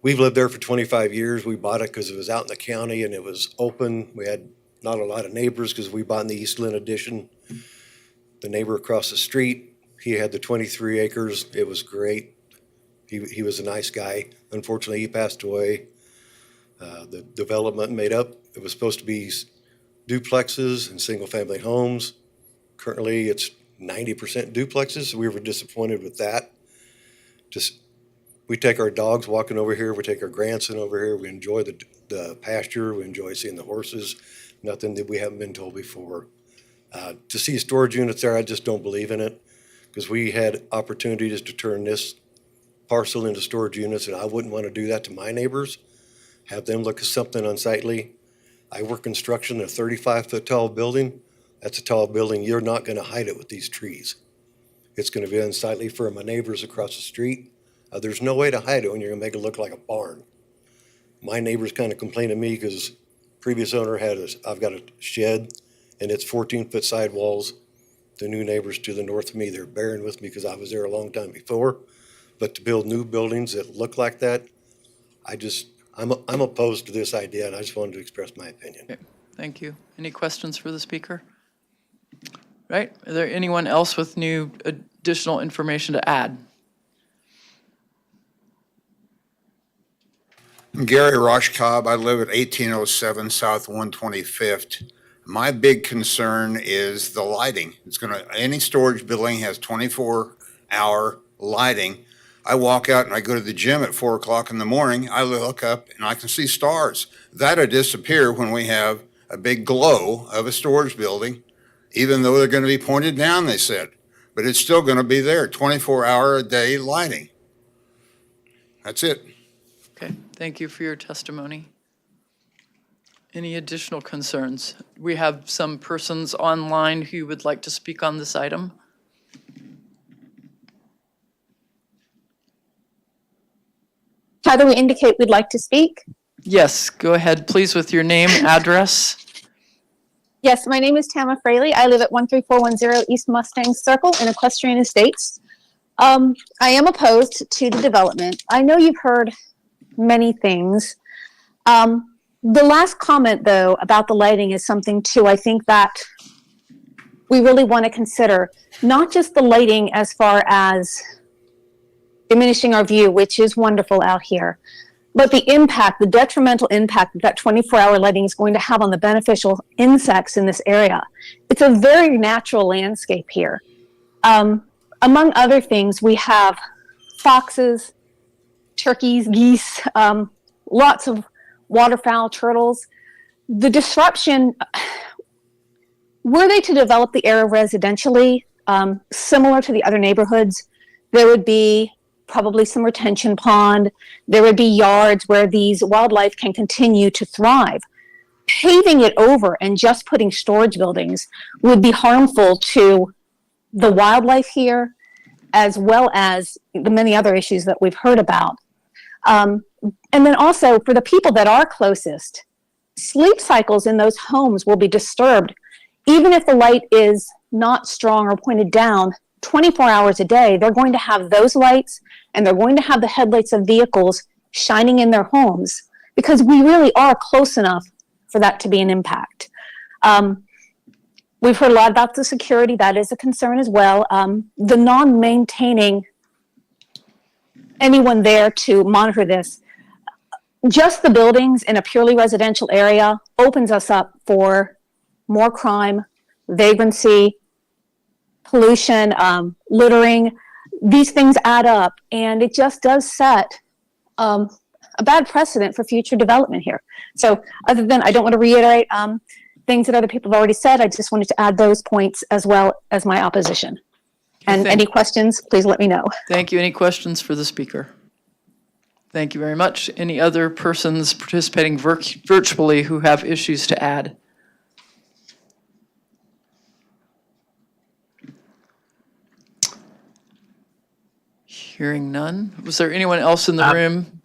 we've lived there for 25 years. We bought it because it was out in the county and it was open. We had not a lot of neighbors because we bought in the East Lynn addition. The neighbor across the street, he had the 23 acres. It was great. He was a nice guy. Unfortunately, he passed away. The development made up. It was supposed to be duplexes and single-family homes. Currently, it's 90% duplexes. We were disappointed with that. We take our dogs walking over here. We take our grandson over here. We enjoy the pasture. We enjoy seeing the horses. Nothing that we haven't been told before. To see storage units there, I just don't believe in it because we had opportunities to turn this parcel into storage units, and I wouldn't want to do that to my neighbors, have them look at something unsightly. I work construction in a 35-foot tall building. That's a tall building. You're not going to hide it with these trees. It's going to be unsightly for my neighbors across the street. There's no way to hide it when you're going to make it look like a barn. My neighbors kind of complain to me because previous owner I've got a shed and it's 14-foot sidewalls the new neighbors to the north of me, they're bearing with me because I was there a long time before. But to build new buildings that look like that, I'm opposed to this idea, and I just wanted to express my opinion. Okay, thank you. Any questions for the speaker? Right, is there anyone else with new additional information to add? Gary Roshkob, I live at 1807 South 125th. My big concern is the lighting. Any storage building has 24-hour lighting. I walk out and I go to the gym at 4 o'clock in the morning. I look up and I can see stars. That'll disappear when we have a big glow of a storage building, even though they're going to be pointed down, they said. But it's still going to be there, 24-hour-a-day lighting. That's it. Okay, thank you for your testimony. Any additional concerns? We have some persons online who would like to speak on this item. How do we indicate we'd like to speak? Yes, go ahead, please, with your name, address. Yes, my name is Tama Fraley. I live at 13410 East Mustang Circle in Equestrian Estates. I am opposed to the development. I know you've heard many things. The last comment, though, about the lighting is something, too, I think that we really want to consider. Not just the lighting as far as diminishing our view, which is wonderful out here, but the impact, the detrimental impact that 24-hour lighting is going to have on the beneficial insects in this area. It's a very natural landscape here. Among other things, we have foxes, turkeys, geese, lots of waterfowl, turtles. The disruption, were they to develop the area residentially, similar to the other neighborhoods, there would be probably some retention pond. There would be yards where these wildlife can continue to thrive. Paving it over and just putting storage buildings would be harmful to the wildlife here, as well as the many other issues that we've heard about. And then also for the people that are closest, sleep cycles in those homes will be disturbed. Even if the light is not strong or pointed down, 24 hours a day, they're going to have those lights and they're going to have the headlights of vehicles shining in their homes because we really are close enough for that to be an impact. We've heard a lot about the security. That is a concern as well. The non-maintaining anyone there to monitor this, just the buildings in a purely residential area opens us up for more crime, vagrancy, pollution, littering. These things add up, and it just does set a bad precedent for future development here. So other than, I don't want to reiterate things that other people have already said, I just wanted to add those points as well as my opposition. And any questions, please let me know. Thank you. Any questions for the speaker? Thank you very much. Any other persons participating virtually who have issues to add? Hearing none. Was there anyone else in the room?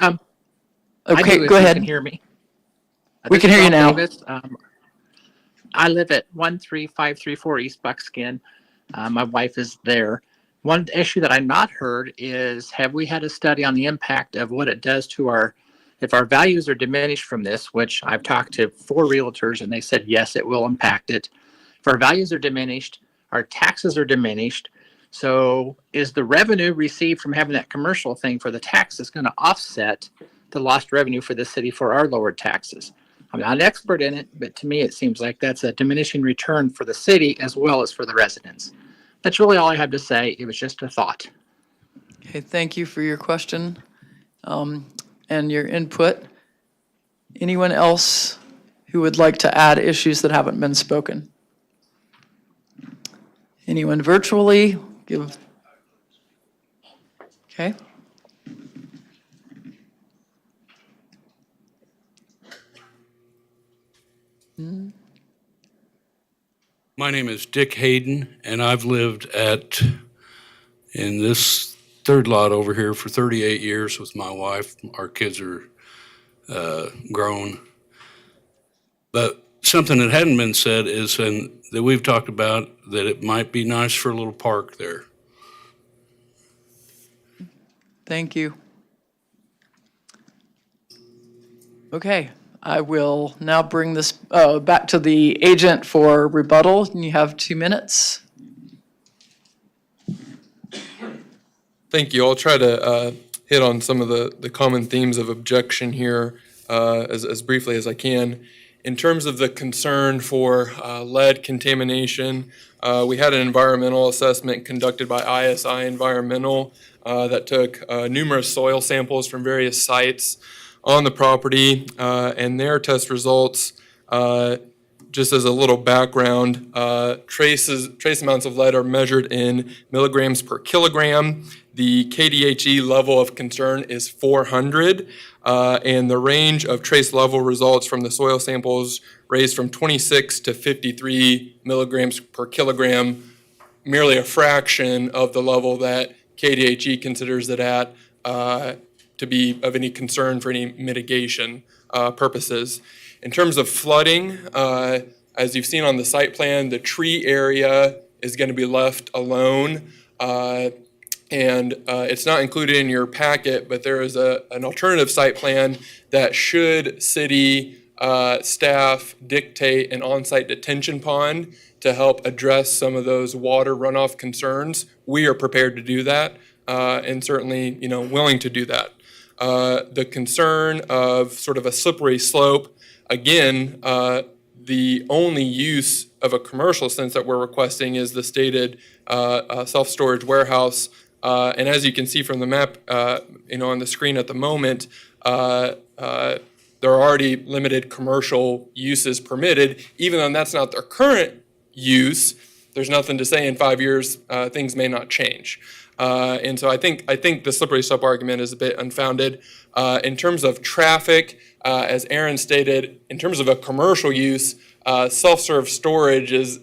Okay, go ahead. You can hear me. We can hear you now. Davis. I live at 13534 East Buckskin. My wife is there. One issue that I've not heard is, have we had a study on the impact of what it does to if our values are diminished from this, which I've talked to 4 realtors and they said, yes, it will impact it. If our values are diminished, our taxes are diminished. So is the revenue received from having that commercial thing for the taxes going to offset the lost revenue for the city for our lowered taxes? I'm not an expert in it, but to me, it seems like that's a diminishing return for the city as well as for the residents. That's really all I have to say. It was just a thought. Okay, thank you for your question and your input. Anyone else who would like to add issues that haven't been spoken? Anyone virtually? Okay. My name is Dick Hayden, and I've lived in this third lot over here for 38 years with my wife. Our kids are grown. But something that hadn't been said is that we've talked about that it might be nice for a little park there. Thank you. Okay, I will now bring this back to the agent for rebuttal. And you have 2 minutes. Thank you. I'll try to hit on some of the common themes of objection here as briefly as I can. In terms of the concern for lead contamination, we had an environmental assessment conducted by ISI Environmental that took numerous soil samples from various sites on the property, and their test results, just as a little background, trace amounts of lead are measured in milligrams per kilogram. The KDHE level of concern is 400, and the range of trace level results from the soil samples raised from 26 to 53 milligrams per kilogram, merely a fraction of the level that KDHE considers it at to be of any concern for any mitigation purposes. In terms of flooding, as you've seen on the site plan, the tree area is going to be left alone. And it's not included in your packet, but there is an alternative site plan that should city staff dictate an on-site detention pond to help address some of those water runoff concerns. We are prepared to do that and certainly, willing to do that. The concern of sort of a slippery slope, again, the only use of a commercial sense that we're requesting is the stated self-storage warehouse. And as you can see from the map, on the screen at the moment, there are already limited commercial uses permitted. Even though that's not their current use, there's nothing to say in 5 years things may not change. And so I think the slippery slope argument is a bit unfounded. In terms of traffic, as Aaron stated, in terms of a commercial use, self-serve storage is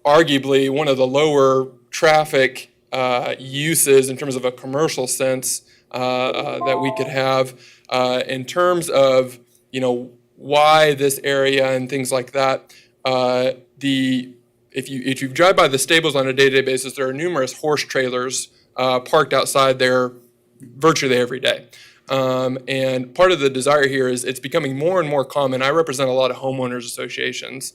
arguably one of the lower traffic uses in terms of a commercial sense that we could have. In terms of why this area and things like that, if you drive by the stables on a day-to-day basis, there are numerous horse trailers parked outside there virtually every day. And part of the desire here is it's becoming more and more common. I represent a lot of homeowners associations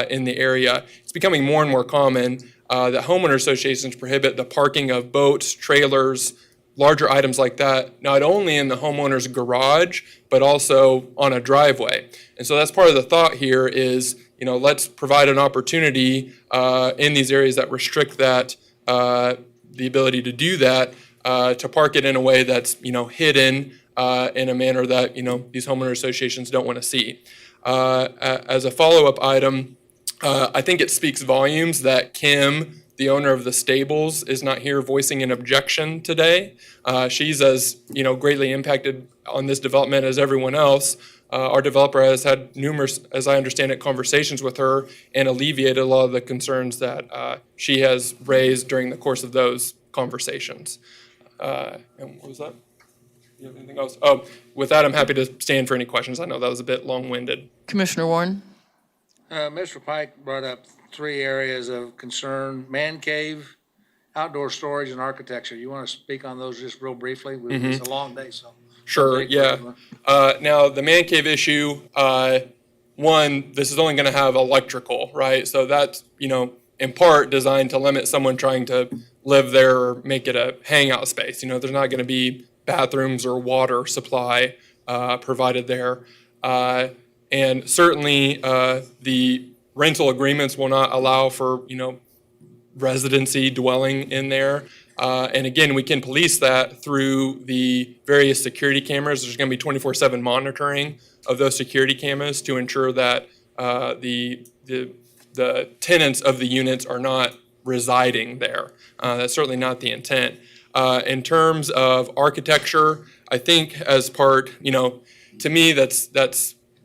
in the area. It's becoming more and more common that homeowner associations prohibit the parking of boats, trailers, larger items like that, not only in the homeowner's garage, but also on a driveway. And so that's part of the thought here is, let's provide an opportunity in these areas that restrict that, the ability to do that, to park it in a way that's, hidden in a manner that, these homeowner associations don't want to see. As a follow-up item, I think it speaks volumes that Kim, the owner of the stables, is not here voicing an objection today. She's as greatly impacted on this development as everyone else. Our developer has had numerous, as I understand it, conversations with her and alleviated a lot of the concerns that she has raised during the course of those conversations. And what was that? You have anything else? Oh, with that, I'm happy to stand for any questions. I know that was a bit long-winded. Commissioner Warren? Mr. Pike brought up 3 areas of concern: man cave, outdoor storage, and architecture. You want to speak on those just real briefly? It's a long day, so. Sure, yeah. Now, the man cave issue, one, this is only going to have electrical, right? So that's, in part designed to limit someone trying to live there or make it a hangout space. There's not going to be bathrooms or water supply provided there. And certainly the rental agreements will not allow for, residency dwelling in there. And again, we can police that through the various security cameras. There's going to be 24/7 monitoring of those security cameras to ensure that the tenants of the units are not residing there. That's certainly not the intent. In terms of architecture, I think as part, to me, that's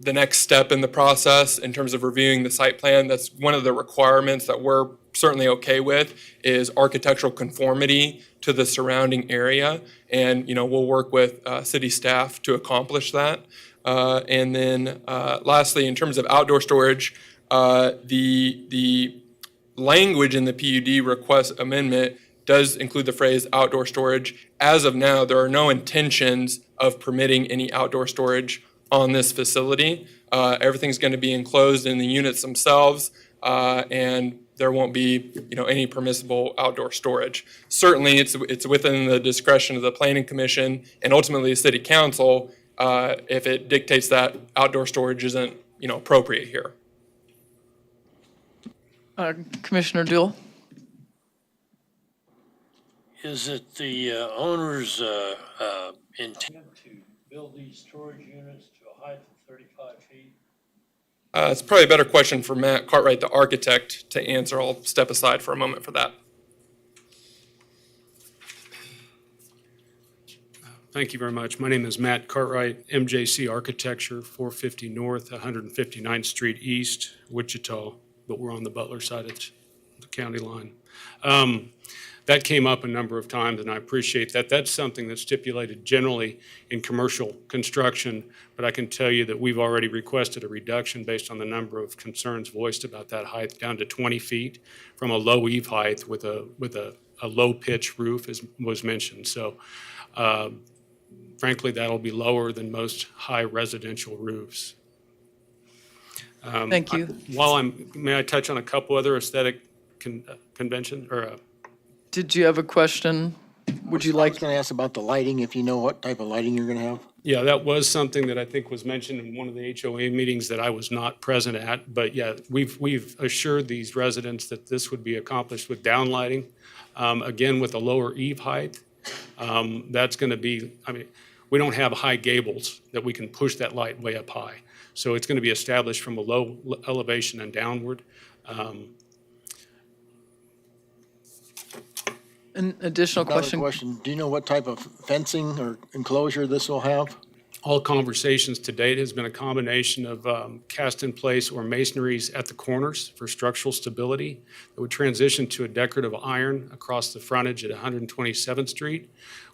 the next step in the process in terms of reviewing the site plan. That's one of the requirements that we're certainly okay with is architectural conformity to the surrounding area. And, we'll work with city staff to accomplish that. And then lastly, in terms of outdoor storage, the language in the PUD request amendment does include the phrase outdoor storage. As of now, there are no intentions of permitting any outdoor storage on this facility. Everything's going to be enclosed in the units themselves, and there won't be, any permissible outdoor storage. Certainly, it's within the discretion of the Planning Commission and ultimately the City Council if it dictates that outdoor storage isn't, appropriate here. Commissioner Duell? Is it the owner's intent to build these storage units to a height of 35 feet? It's probably a better question for Matt Cartwright, the architect, to answer. I'll step aside for a moment for that. Thank you very much. My name is Matt Cartwright, MJC Architecture, 450 North, 159th Street East, Wichita, but we're on the Butler side of the county line. That came up a number of times, and I appreciate that. That's something that's stipulated generally in commercial construction, but I can tell you that we've already requested a reduction based on the number of concerns voiced about that height down to 20 feet from a low eave height with a low pitch roof, as was mentioned. So frankly, that'll be lower than most high residential roofs. Thank you. May I touch on a couple other aesthetic convention or? Did you have a question? Would you I like? was going to ask about the lighting, if you know what type of lighting you're going to have. Yeah, that was something that I think was mentioned in one of the HOA meetings that I was not present at. But yeah, we've assured these residents that this would be accomplished with downlighting, again with a lower eave height. That's going to be. We don't have high gables that we can push that light way up high. So it's going to be established from a low elevation and downward. An additional Another question. Do you know what type of fencing or enclosure this will have? All conversations to date has been a combination of cast-in-place or masonries at the corners for structural stability. It would transition to a decorative iron across the frontage at 127th Street,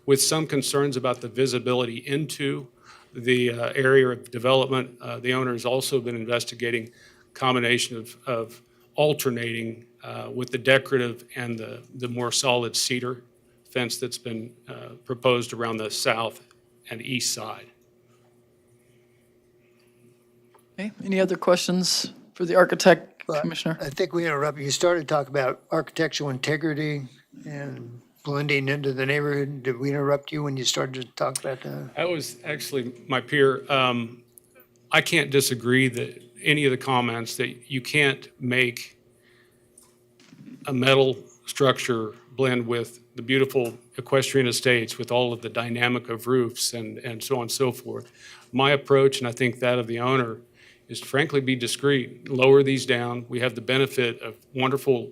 with some concerns about the visibility into the area of development. The owner has also been investigating a combination of alternating with the decorative and the more solid cedar fence that's been proposed around the south and east side. Okay, any other questions for the architect, Commissioner? I think we interrupted. You started to talk about architectural integrity and blending into the neighborhood. Did we interrupt you when you started to talk about that? That was actually my peer. I can't disagree that any of the comments that you can't make a metal structure blend with the beautiful equestrian estates with all of the dynamic of roofs and so on and so forth. My approach, and I think that of the owner, is to frankly be discreet, lower these down. We have the benefit of wonderful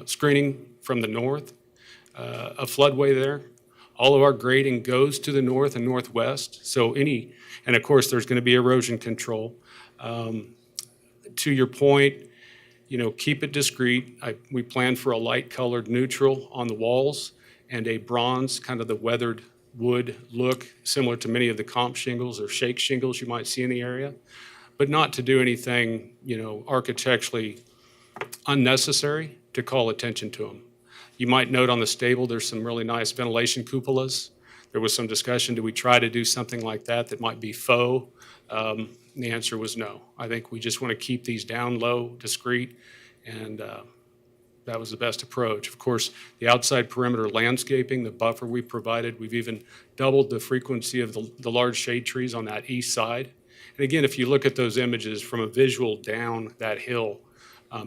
screening from the north, a floodway there. All of our grading goes to the north and northwest. And of course, there's going to be erosion control. To your point, keep it discreet. We plan for a light colored neutral on the walls and a bronze, kind of the weathered wood look, similar to many of the comp shingles or shake shingles you might see in the area, but not to do anything, architecturally unnecessary to call attention to them. You might note on the stable, there's some really nice ventilation cupolas. There was some discussion, do we try to do something like that might be faux? The answer was no. I think we just want to keep these down low, discreet, and that was the best approach. Of course, the outside perimeter landscaping, the buffer we provided, we've even doubled the frequency of the large shade trees on that east side. And again, if you look at those images from a visual down that hill,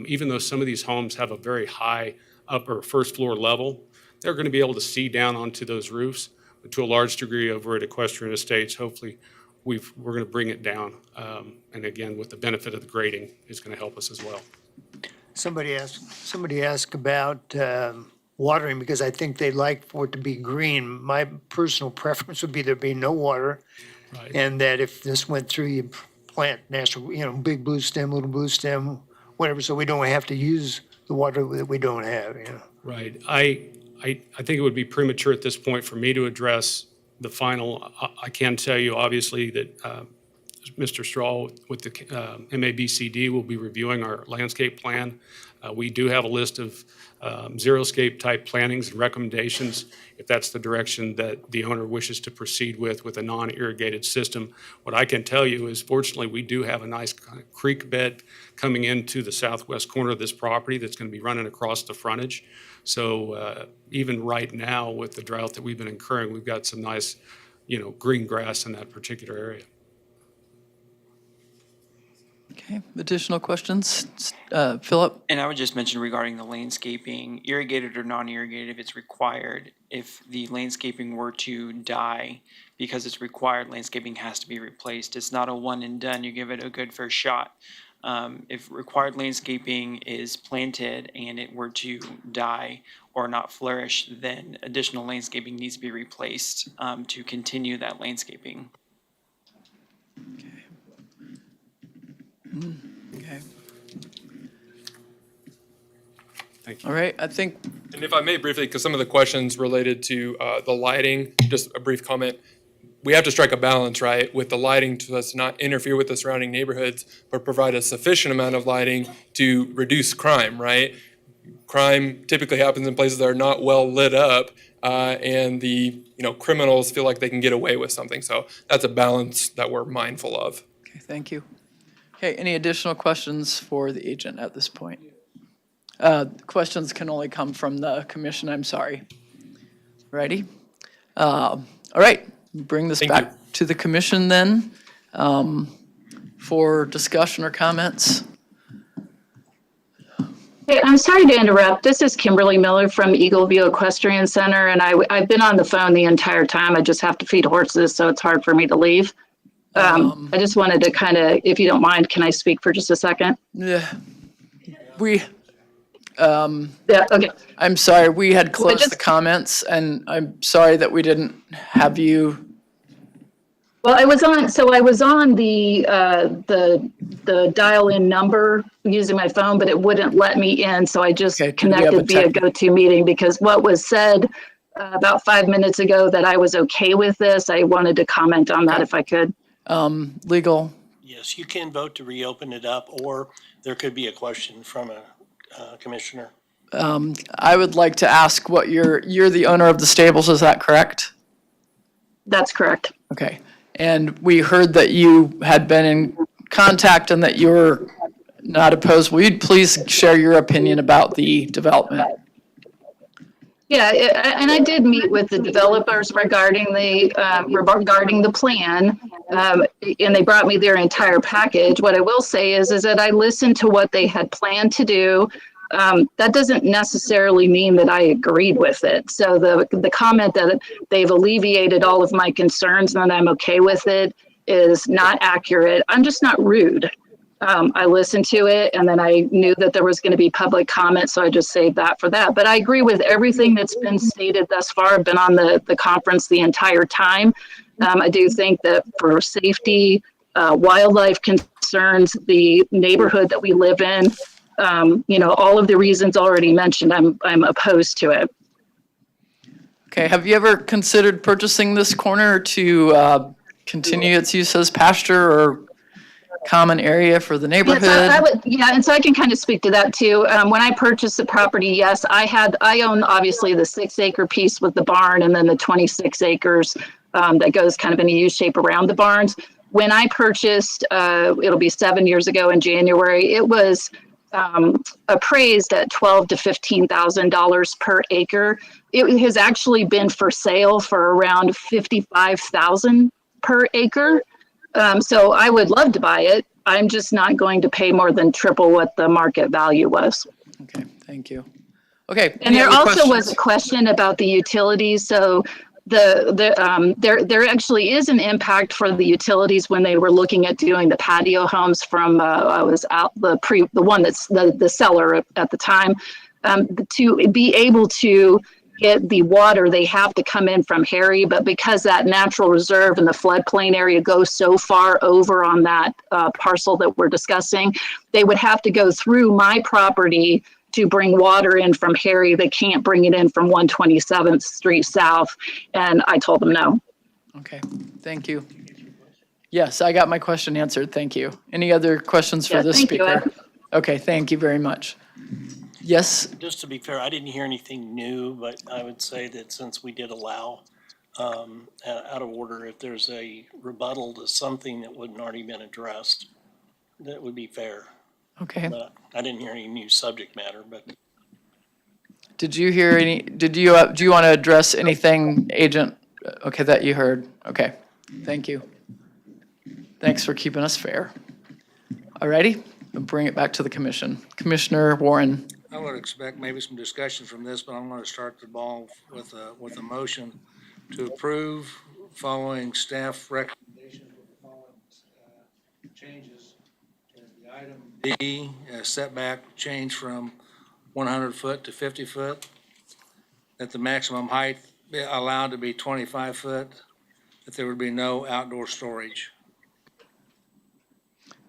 even though some of these homes have a very high upper first floor level, they're going to be able to see down onto those roofs. But to a large degree over at Equestrian Estates, hopefully we're going to bring it down. And again, with the benefit of the grading is going to help us as well. Somebody asked about watering, because I think they'd like for it to be green. My personal preference would be there be no water. Right. And that if this went through, you plant natural, big blue stem, little blue stem, whatever, so we don't have to use the water that we don't have, Right. I think it would be premature at this point for me to address the final. I can tell you, obviously, that Mr. Straw with the MABCD will be reviewing our landscape plan. We do have a list of xeriscape type plantings and recommendations if that's the direction that the owner wishes to proceed with a non-irrigated system. What I can tell you is fortunately we do have a nice creek bed coming into the southwest corner of this property that's going to be running across the frontage. So even right now with the drought that we've been incurring, we've got some nice, green grass in that particular area. Okay, additional questions? Philip? And I would just mention regarding the landscaping, irrigated or non-irrigated, if it's required, if the landscaping were to die because it's required, landscaping has to be replaced. It's not a one and done, you give it a good first shot. If required landscaping is planted and it were to die or not flourish, then additional landscaping needs to be replaced to continue that landscaping. Okay. Thank you. All right, I think. And if I may briefly, because some of the questions related to the lighting, just a brief comment. We have to strike a balance, right, with the lighting to us not interfere with the surrounding neighborhoods, but provide a sufficient amount of lighting to reduce crime, right? Crime typically happens in places that are not well lit up, and the criminals feel like they can get away with something. So that's a balance that we're mindful of. Okay, thank you. Okay, any additional questions for the agent at this point? Questions can only come from the commission, I'm sorry. Ready? All right, bring this back to the commission then for discussion or comments. Hey, I'm sorry to interrupt. This is Kimberly Miller from Eagle View Equestrian Center, and I've been on the phone the entire time. I just have to feed horses, so it's hard for me to leave. I just wanted to kind of, if you don't mind, can I speak for just a second? Yeah. Yeah, okay. I'm sorry, we had closed the comments, and I'm sorry that we didn't have you. Well, I was on the dial-in number using my phone, but it wouldn't let me in, so I just connected via GoToMeeting because what was said about 5 minutes ago that I was okay with this, I wanted to comment on that if I could. Legal. Yes, you can vote to reopen it up, or there could be a question from a commissioner. I would like to ask what you're the owner of the stables, is that correct? That's correct. Okay. And we heard that you had been in contact and that you were not opposed. Will you please share your opinion about the development? Yeah, and I did meet with the developers regarding the plan, and they brought me their entire package. What I will say is that I listened to what they had planned to do. That doesn't necessarily mean that I agreed with it. So the comment that they've alleviated all of my concerns and that I'm okay with it is not accurate. I'm just not rude. I listened to it, and then I knew that there was going to be public comment, so I just saved that for that. But I agree with everything that's been stated thus far. I've been on the conference the entire time. I do think that for safety, wildlife concerns, the neighborhood that we live in, all of the reasons already mentioned, I'm opposed to it. Okay, have you ever considered purchasing this corner to continue its use as pasture or common area for the neighborhood? Yes, and so I can kind of speak to that too. When I purchased the property, yes, I own obviously the 6-acre piece with the barn and then the 26 acres that goes kind of in a U shape around the barns. When I purchased, it'll be 7 years ago in January, it was appraised at $12,000 to $15,000 per acre. It has actually been for sale for around $55,000 per acre. So I would love to buy it. I'm just not going to pay more than triple what the market value was. Okay, thank you. Okay. And there also was a question about the utilities. So there actually is an impact for the utilities when they were looking at doing the patio homes from I was out the one that's the seller at the time to be able to get the water, they have to come in from Harry, but because that natural reserve and the floodplain area goes so far over on that parcel that we're discussing, they would have to go through my property to bring water in from Harry. They can't bring it in from 127th Street South. And I told them no. Okay, thank you. Yes, I got my question answered. Thank you. Any other questions for Yeah, this thank you, speaker? Ed. Okay, thank you very much. Yes, Just to be fair, I didn't hear anything new, but I would say that since we did allow, out of order, if there's a rebuttal to something that wouldn't already been addressed, that would be fair. okay. But I didn't hear any new subject matter, but Did you hear any, do you want to address anything, Agent, okay, that you heard? Okay, thank you. Thanks for keeping us fair. All righty, we'll bring it back to the commission. Commissioner Warren. I would expect maybe some discussion from this, but I'm going to start the ball with a motion to approve following staff recommendation with the following changes. The item D, setback change from 100 foot to 50 foot, that the maximum height be allowed to be 25 foot, that there would be no outdoor storage.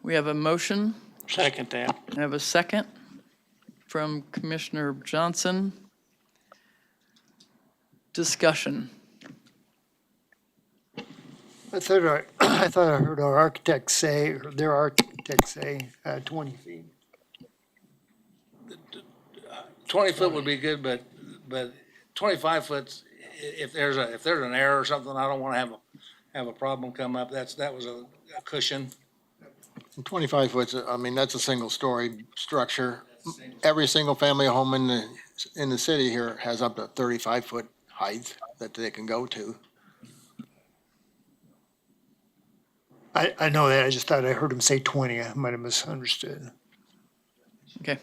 We have a motion. Second that. I have a second from Commissioner Johnson. Discussion. I thought I heard our architect say, or their architect say, 20 feet. 20 foot would be good, but 25 foot, if there's an error or something, I don't want to have a problem come up. That was a cushion. 25 foot's, I mean, that's a single-story structure. Every single-family home in the city here has up to 35-foot height that they can go to. I know that, I just thought I heard him say 20, I might have misunderstood. Okay.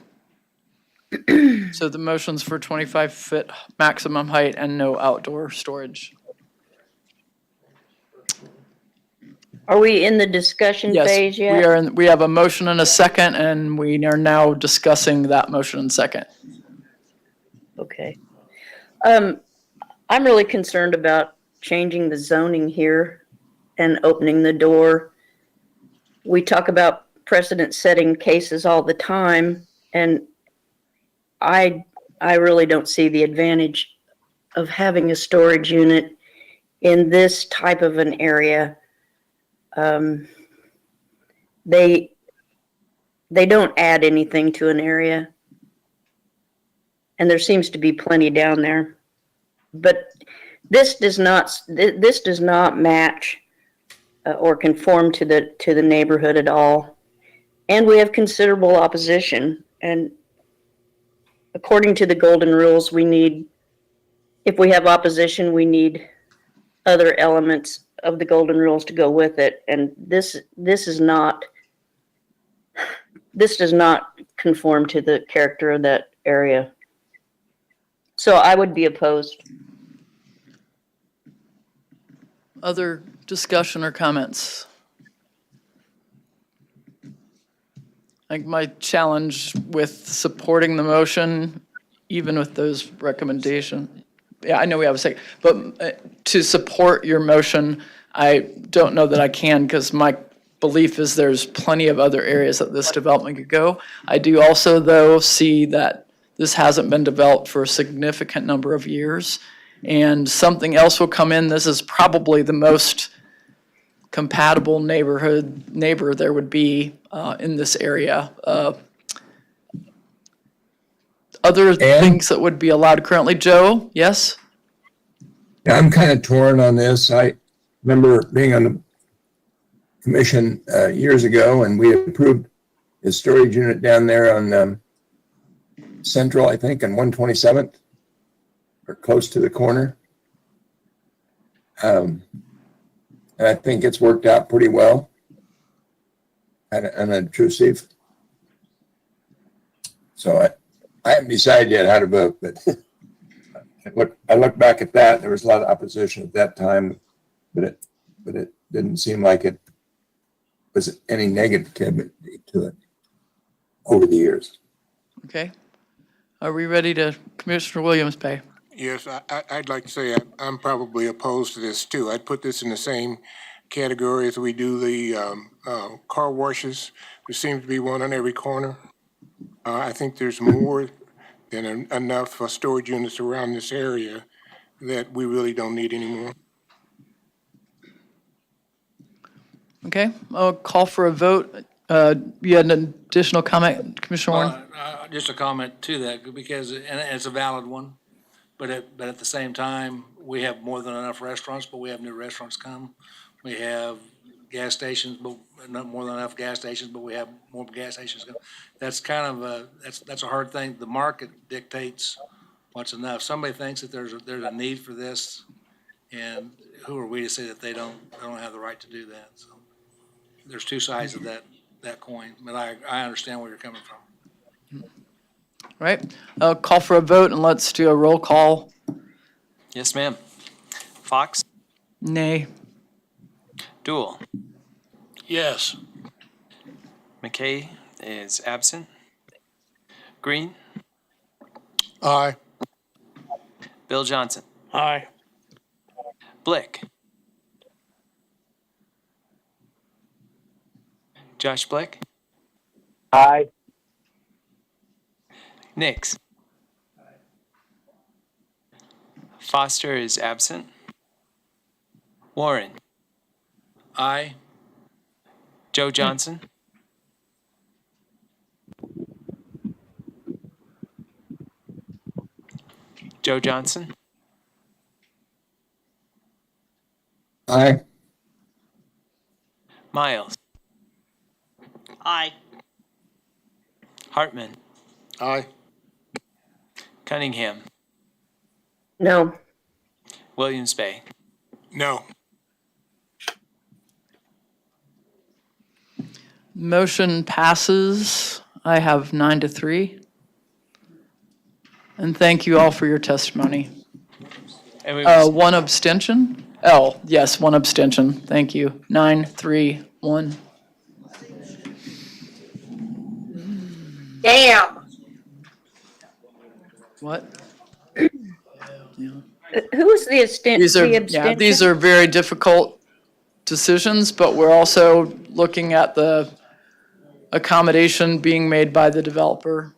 So the motion's for 25-foot maximum height and no outdoor storage. Are we in the discussion phase yet? Yes, we have a motion and a second, and we are now discussing that motion and second. Okay. I'm really concerned about changing the zoning here and opening the door. We talk about precedent-setting cases all the time, and I really don't see the advantage of having a storage unit in this type of an area. They don't add anything to an area, and there seems to be plenty down there. But this does not match or conform to the neighborhood at all, and we have considerable opposition. And according to the golden rules, if we have opposition, we need other elements of the golden rules to go with it, and this does not conform to the character of that area. So I would be opposed. Other discussion or comments? I think my challenge with supporting the motion, even with those recommendations, yeah, I know we have a second, but to support your motion, I don't know that I can, because my belief is there's plenty of other areas that this development could go. I do also, though, see that this hasn't been developed for a significant number of years, and something else will come in. This is probably the most compatible neighbor there would be in this area. Other things that would be allowed currently. Joe, yes? Yeah, I'm kind of torn on this. I remember being on the commission years ago, and we approved a storage unit down there on Central, I think, and 127th, or close to the corner. And I think it's worked out pretty well and unobtrusive. So I haven't decided yet how to vote, but I look back at that. There was a lot of opposition at that time, but it didn't seem like it was any negativity to it over the years. Okay. Are we ready to, Commissioner Williams pay? Yes, I'd like to say I'm probably opposed to this too. I'd put this in the same category as we do the car washes. There seems to be one on every corner. I think there's more than enough storage units around this area that we really don't need anymore. Okay, I'll call for a vote. You had an additional comment, Commissioner Warren? Just a comment to that, because, and it's a valid one, but at the same time, we have more than enough restaurants, but we have new restaurants come. We have gas stations, but not more than enough gas stations, but we have more gas stations come. That's kind of that's a hard thing. The market dictates what's enough. Somebody thinks that there's a need for this, and who are we to say that they don't have the right to do that? So there's two sides of that coin, but I understand where you're coming from. Right, I'll call for a vote and let's do a roll call. Yes, ma'am. Fox? Nay. Dool? Yes. McKay is absent. Green? Aye. Bill Johnson? Aye. Blick? Josh Blick? Aye. Nix? Foster is absent. Warren? Aye. Joe Johnson? Joe Johnson? Aye. Miles? Aye. Hartman? Aye. Cunningham? No. Williams Bay? No. Motion passes. I have 9-3. And thank you all for your testimony. And we One abstention? Oh, yes, one abstention. Thank you. 9-3-1. Damn. What? Who was the These are, abstention? these are very difficult decisions, but we're also looking at the accommodation being made by the developer.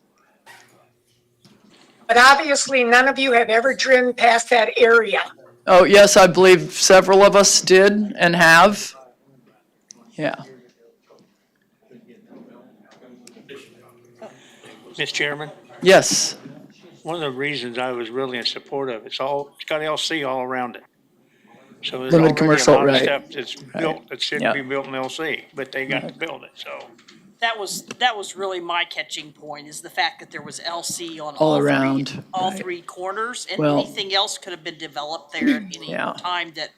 But obviously, none of you have ever driven past that area. Oh, yes, I believe several of us did and have. Yeah. Mr. Chairman, Yes. one of the reasons I was really in support of it's got LC all around it. So there's Limited already commercial, a lot of right. stuff that's built that shouldn't Yeah. be built in LC, but they got to build it, so. That was really my catching point, is the fact that there was LC on All around, all right. three corners, and Well- anything else could have been developed there at any Yeah. time that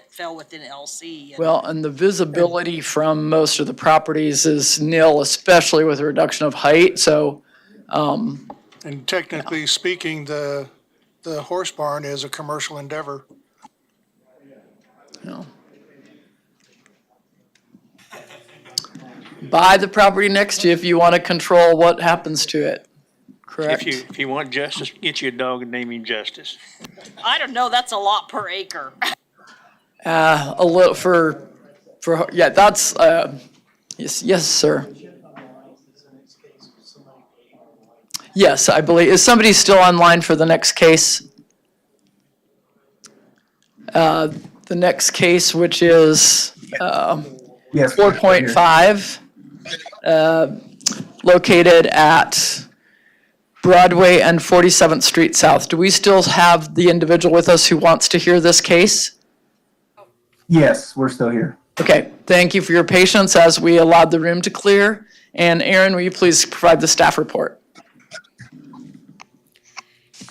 fell within LC. Well, and the visibility from most of the properties is nil, especially with a reduction of height, so, And technically speaking, the horse barn is a commercial endeavor. you know. Buy the property next to you if you want to control what happens to it. Correct? If you want justice, get you a dog and name him Justice. I don't know, that's a lot per acre. A little yeah, that's, yes, sir. Yes, I believe, is somebody still online for the next case? The next case, which is, Yes. 4.5, located at Broadway and 47th Street South. Do we still have the individual with us who wants to hear this case? Yes, we're still here. Okay, thank you for your patience as we allowed the room to clear. And Aaron, will you please provide the staff report?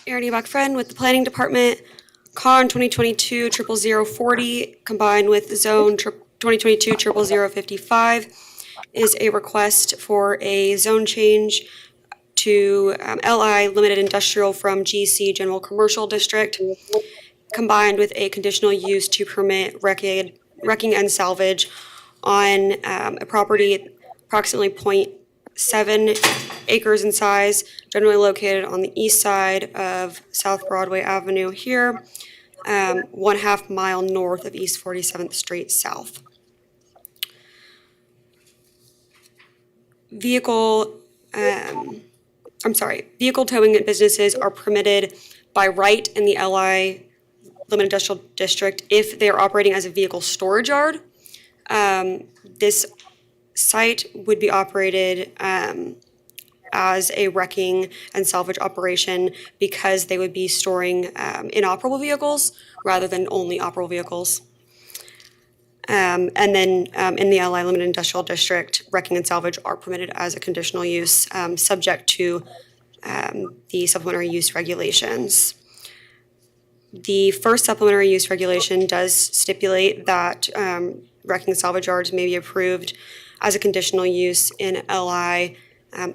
Erin Buckfriend with the Planning Department. CON 2022-00040 combined with Zone 2022-00055 is a request for a zone change to LI Limited Industrial from GC General Commercial District, combined with a conditional use to permit wrecking and salvage on a property approximately 0.7 acres in size, generally located on the east side of South Broadway Avenue here, 1/2 mile north of East 47th Street South. Vehicle towing businesses are permitted by right in the LI Limited Industrial District if they are operating as a vehicle storage yard. This site would be operated as a wrecking and salvage operation because they would be storing inoperable vehicles rather than only operable vehicles. And then in the LI Limited Industrial District, wrecking and salvage are permitted as a conditional use, subject to the supplementary use regulations. The first supplementary use regulation does stipulate that wrecking and salvage yards may be approved as a conditional use in LI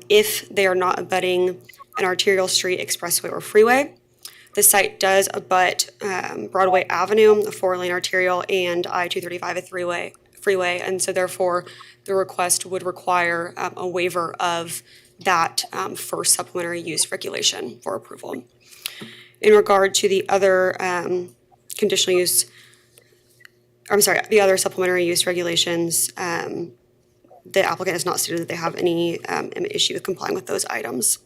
if they are not abutting an arterial street, expressway, or freeway. The site does abut Broadway Avenue, a 4-lane arterial, and I-235, a freeway, and so therefore the request would require a waiver of that first supplementary use regulation for approval. In regard to the other conditional use, the other supplementary use regulations, the applicant has not stated that they have any issue with complying with those items.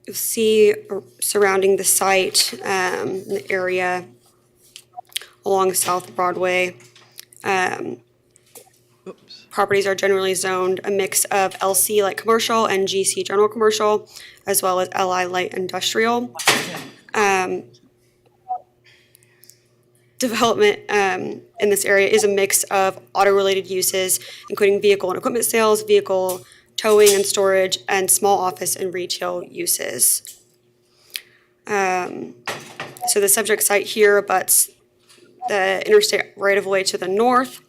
You'll see surrounding the site, the area along South Broadway, properties are generally zoned a mix of LC light commercial and GC general commercial, as well as LI light industrial. Development in this area is a mix of auto-related uses, including vehicle and equipment sales, vehicle towing and storage, and small office and retail uses. So the subject site here abuts the interstate right-of-way to the north.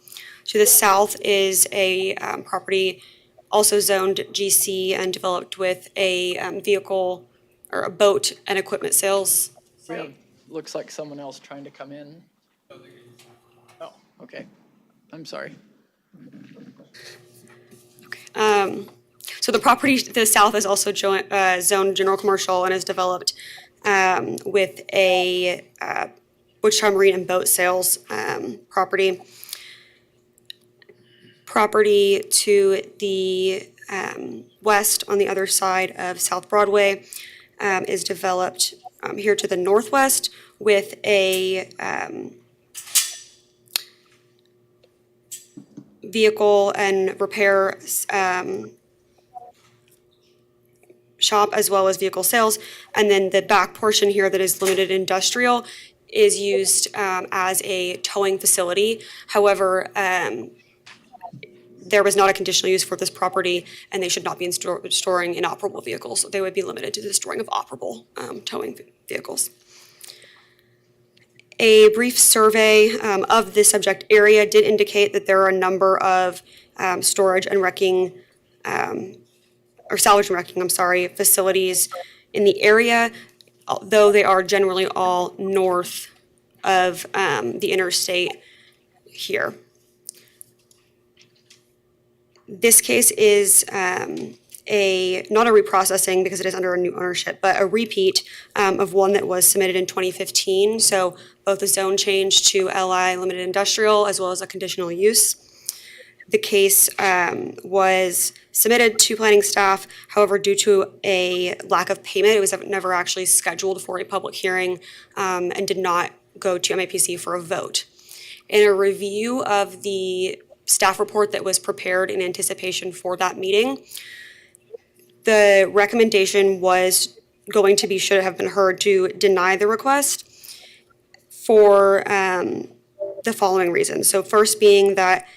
To the south is a property also zoned GC and developed with a vehicle or a boat and equipment sales. Looks like someone else trying to come in. Oh, okay. I'm sorry. So the property to the south is also zoned general commercial and is developed with a Wichita Marine and Boat Sales property. Property to the west on the other side of South Broadway is developed here to the northwest with a vehicle and repair shop as well as vehicle sales. And then the back portion here that is limited industrial is used as a towing facility. However, there was not a conditional use for this property and they should not be storing inoperable vehicles. They would be limited to the storing of operable towing vehicles. A brief survey of the subject area did indicate that there are a number of storage and wrecking, or salvage and wrecking, facilities in the area, though they are generally all north of the interstate here. This case is not a reprocessing because it is under a new ownership, but a repeat of one that was submitted in 2015. So both a zone change to LI Limited Industrial as well as a conditional use. The case was submitted to planning staff. However, due to a lack of payment, it was never actually scheduled for a public hearing and did not go to MAPC for a vote. In a review of the staff report that was prepared in anticipation for that meeting, the recommendation was going to be, should have been heard, to deny the request for the following reasons. So first being that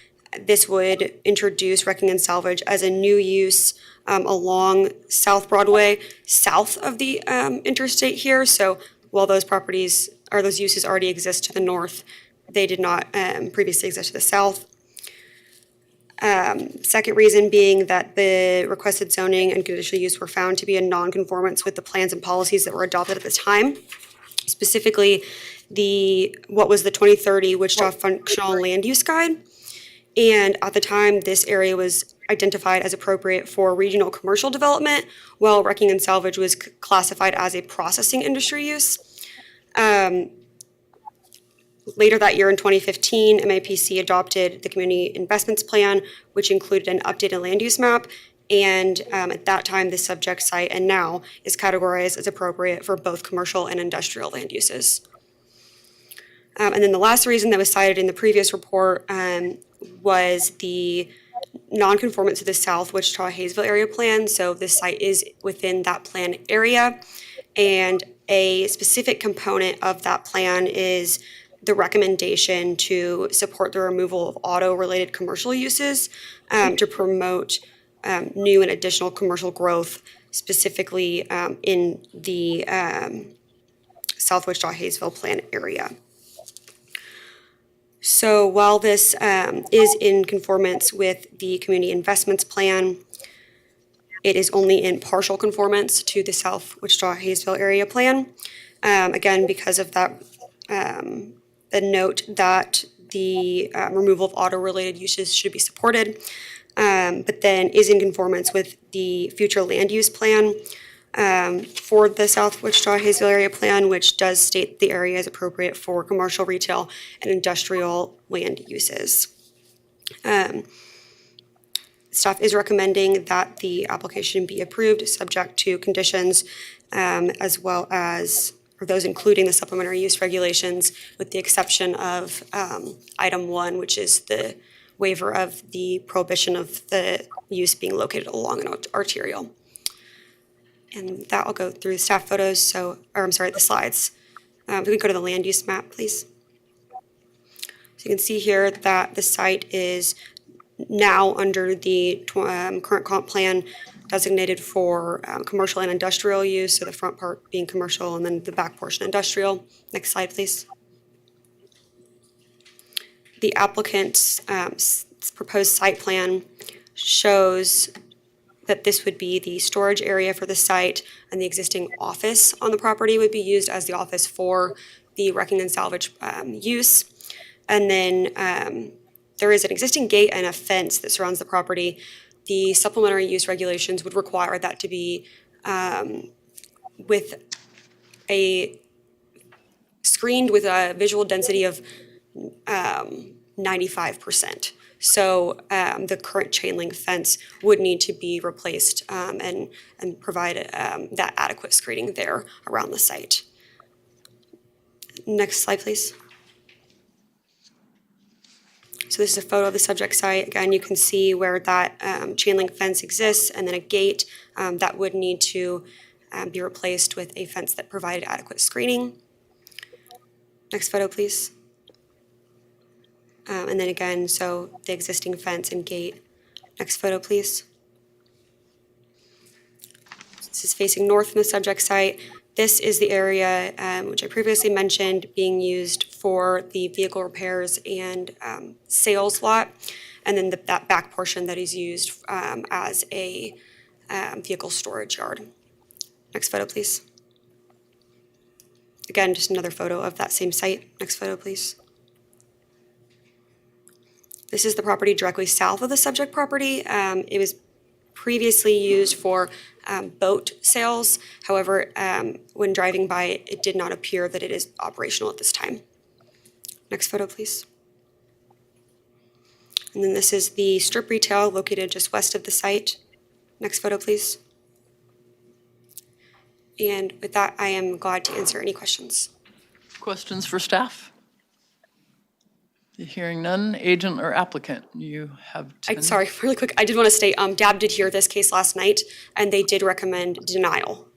this would introduce wrecking and salvage as a new use along South Broadway, south of the interstate here. So while those properties or those uses already exist to the north, they did not previously exist to the south. Second reason being that the requested zoning and conditional use were found to be in non-conformance with the plans and policies that were adopted at the time. Specifically, what was the 2030 Wichita Functional Land Use Guide. And at the time, this area was identified as appropriate for regional commercial development, while wrecking and salvage was classified as a processing industry use. Later that year in 2015, MAPC adopted the Community Investments Plan, which included an updated land use map. And at that time, the subject site and now is categorized as appropriate for both commercial and industrial land uses. And then the last reason that was cited in the previous report was the nonconformance to the South Wichita Hayesville area plan. So this site is within that plan area. And a specific component of that plan is the recommendation to support the removal of auto-related commercial uses to promote new and additional commercial growth, specifically in the South Wichita Hayesville plan area. So while this is in conformance with the community investments plan, it is only in partial conformance to the South Wichita Hayesville area plan. Again, because of that, the note that the removal of auto-related uses should be supported, but then is in conformance with the future land use plan for the South Wichita Hayesville area plan, which does state the area is appropriate for commercial, retail, and industrial land uses. Staff is recommending that the application be approved, subject to conditions as well as, or those including the supplementary use regulations, with the exception of item 1, which is the waiver of the prohibition of the use being located along an arterial. And that will go through staff photos, the slides. If we could go to the land use map, please. So you can see here that the site is now under the current comp plan designated for commercial and industrial use, so the front part being commercial and then the back portion industrial. Next slide, please. The applicant's proposed site plan shows that this would be the storage area for the site, and the existing office on the property would be used as the office for the wrecking and salvage use. And then there is an existing gate and a fence that surrounds the property. The supplementary use regulations would require that to be screened with a visual density of 95%. So the current chain link fence would need to be replaced and provide that adequate screening there around the site. Next slide, please. So this is a photo of the subject site. Again, you can see where that chain link fence exists, and then a gate that would need to be replaced with a fence that provided adequate screening. Next photo, please. And then again, so the existing fence and gate. Next photo, please. This is facing north from the subject site. This is the area, which I previously mentioned, being used for the vehicle repairs and sales lot. And then that back portion that is used as a vehicle storage yard. Next photo, please. Again, just another photo of that same site. Next photo, please. This is the property directly south of the subject property. It was previously used for boat sales. However, when driving by it, it did not appear that it is operational at this time. Next photo, please. And then this is the strip retail located just west of the site. Next photo, please. And with that, I am glad to answer any questions. Questions for staff? Hearing none, agent or applicant, you have 10. Sorry, really quick, I did want to state, DAB did hear this case last night, and they did recommend denial.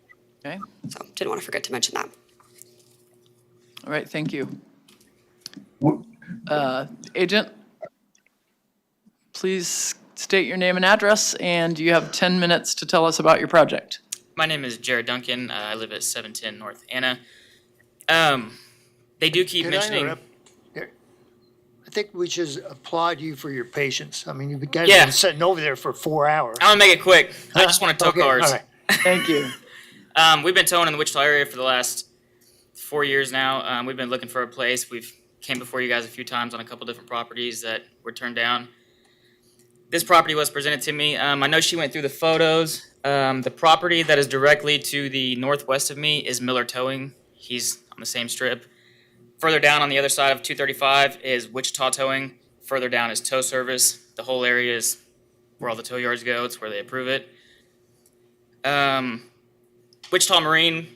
Okay. So didn't want to forget to mention that. All right, thank you. Agent, please state your name and address, and you have 10 minutes to tell us about your project. My name is Jared Duncan. I live at 710 North Anna. They do keep Could I mentioning. interrupt? I think we should applaud you for your patience. I mean, you've been sitting over there for 4 hours. I'm gonna make it quick. I just want to tow cars. All right. Thank you. We've been towing in the Wichita area for the last 4 years now. We've been looking for a place. We've came before you guys a few times on a couple different properties that were turned down. This property was presented to me. I know she went through the photos. The property that is directly to the northwest of me is Miller Towing. He's on the same strip. Further down on the other side of 235 is Wichita Towing. Further down is Tow Service. The whole area is where all the tow yards go. It's where they approve it. Wichita Marine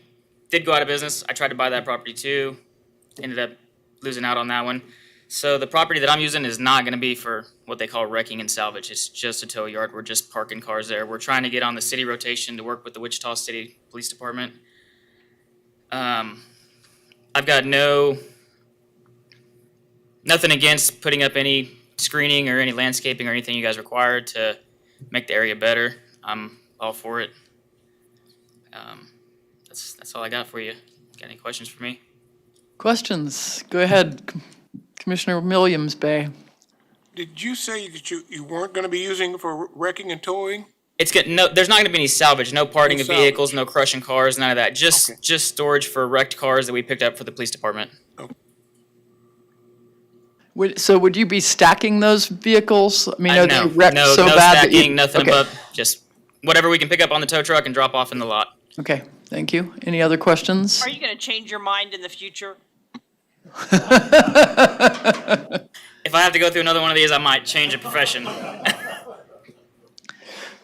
did go out of business. I tried to buy that property too. Ended up losing out on that one. So the property that I'm using is not going to be for what they call wrecking and salvage. It's just a tow yard. We're just parking cars there. We're trying to get on the city rotation to work with the Wichita City Police Department. I've got nothing against putting up any screening or any landscaping or anything you guys require to make the area better. I'm all for it. That's all I got for you. Got any questions for me? Questions? Go ahead, Commissioner Williams Bay. Did you say that you weren't going to be using it for wrecking and towing? There's not going to be any salvage, no parting No of vehicles, no crushing cars, none of that. Just storage for wrecked cars that we picked up for the police department. So would you be stacking those vehicles? I mean, are No, they wrecked no so bad that you? stacking, nothing Okay. above, just whatever we can pick up on the tow truck and drop off in the lot. Okay, thank you. Any other questions? Are you gonna change your mind in the future? If I have to go through another one of these, I might change a profession.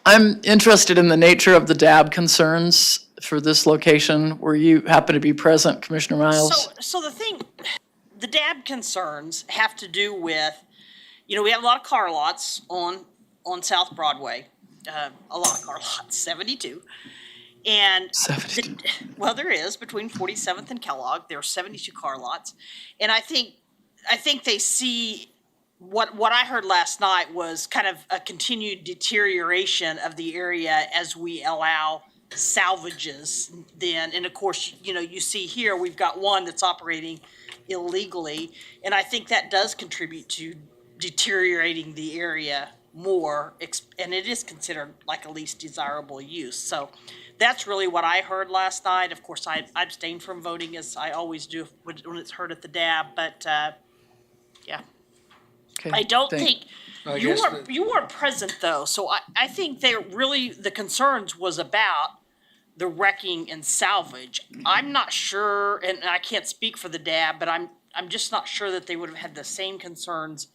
I'm interested in the nature of the DAB concerns for this location where you happen to be present, Commissioner Miles. So the DAB concerns have to do with, we have a lot of car lots on South Broadway, a lot of car lots, 72. And, well, there is, between 47th and Kellogg, there are 72 car lots. And I think they see, what I heard last night was kind of a continued deterioration of the area as we allow salvages then. And of course, you see here, we've got one that's operating illegally. And I think that does contribute to deteriorating the area more. And it is considered like a least desirable use. So that's really what I heard last night. Of course, I abstained from voting as I always do when it's heard at the DAB, but yeah. Okay, I don't think, I you guess weren't present though, so I think the concerns was about the wrecking and salvage. I'm not sure, and I can't speak for the DAB, but I'm just not sure that they would have had the same concerns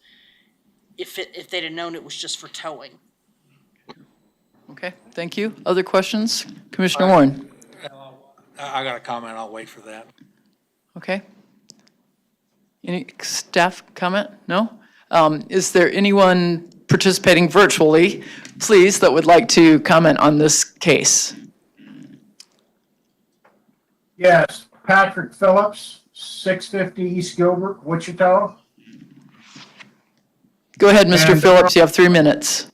if they'd have known it was just for towing. Okay, thank you. Other questions? Commissioner Warren? I got a comment, I'll wait for that. Okay. Any staff comment? No? Is there anyone participating virtually, please, that would like to comment on this case? Yes, Patrick Phillips, 650 East Gilbert, Wichita. Go ahead, Mr. And, Phillips, you have 3 minutes.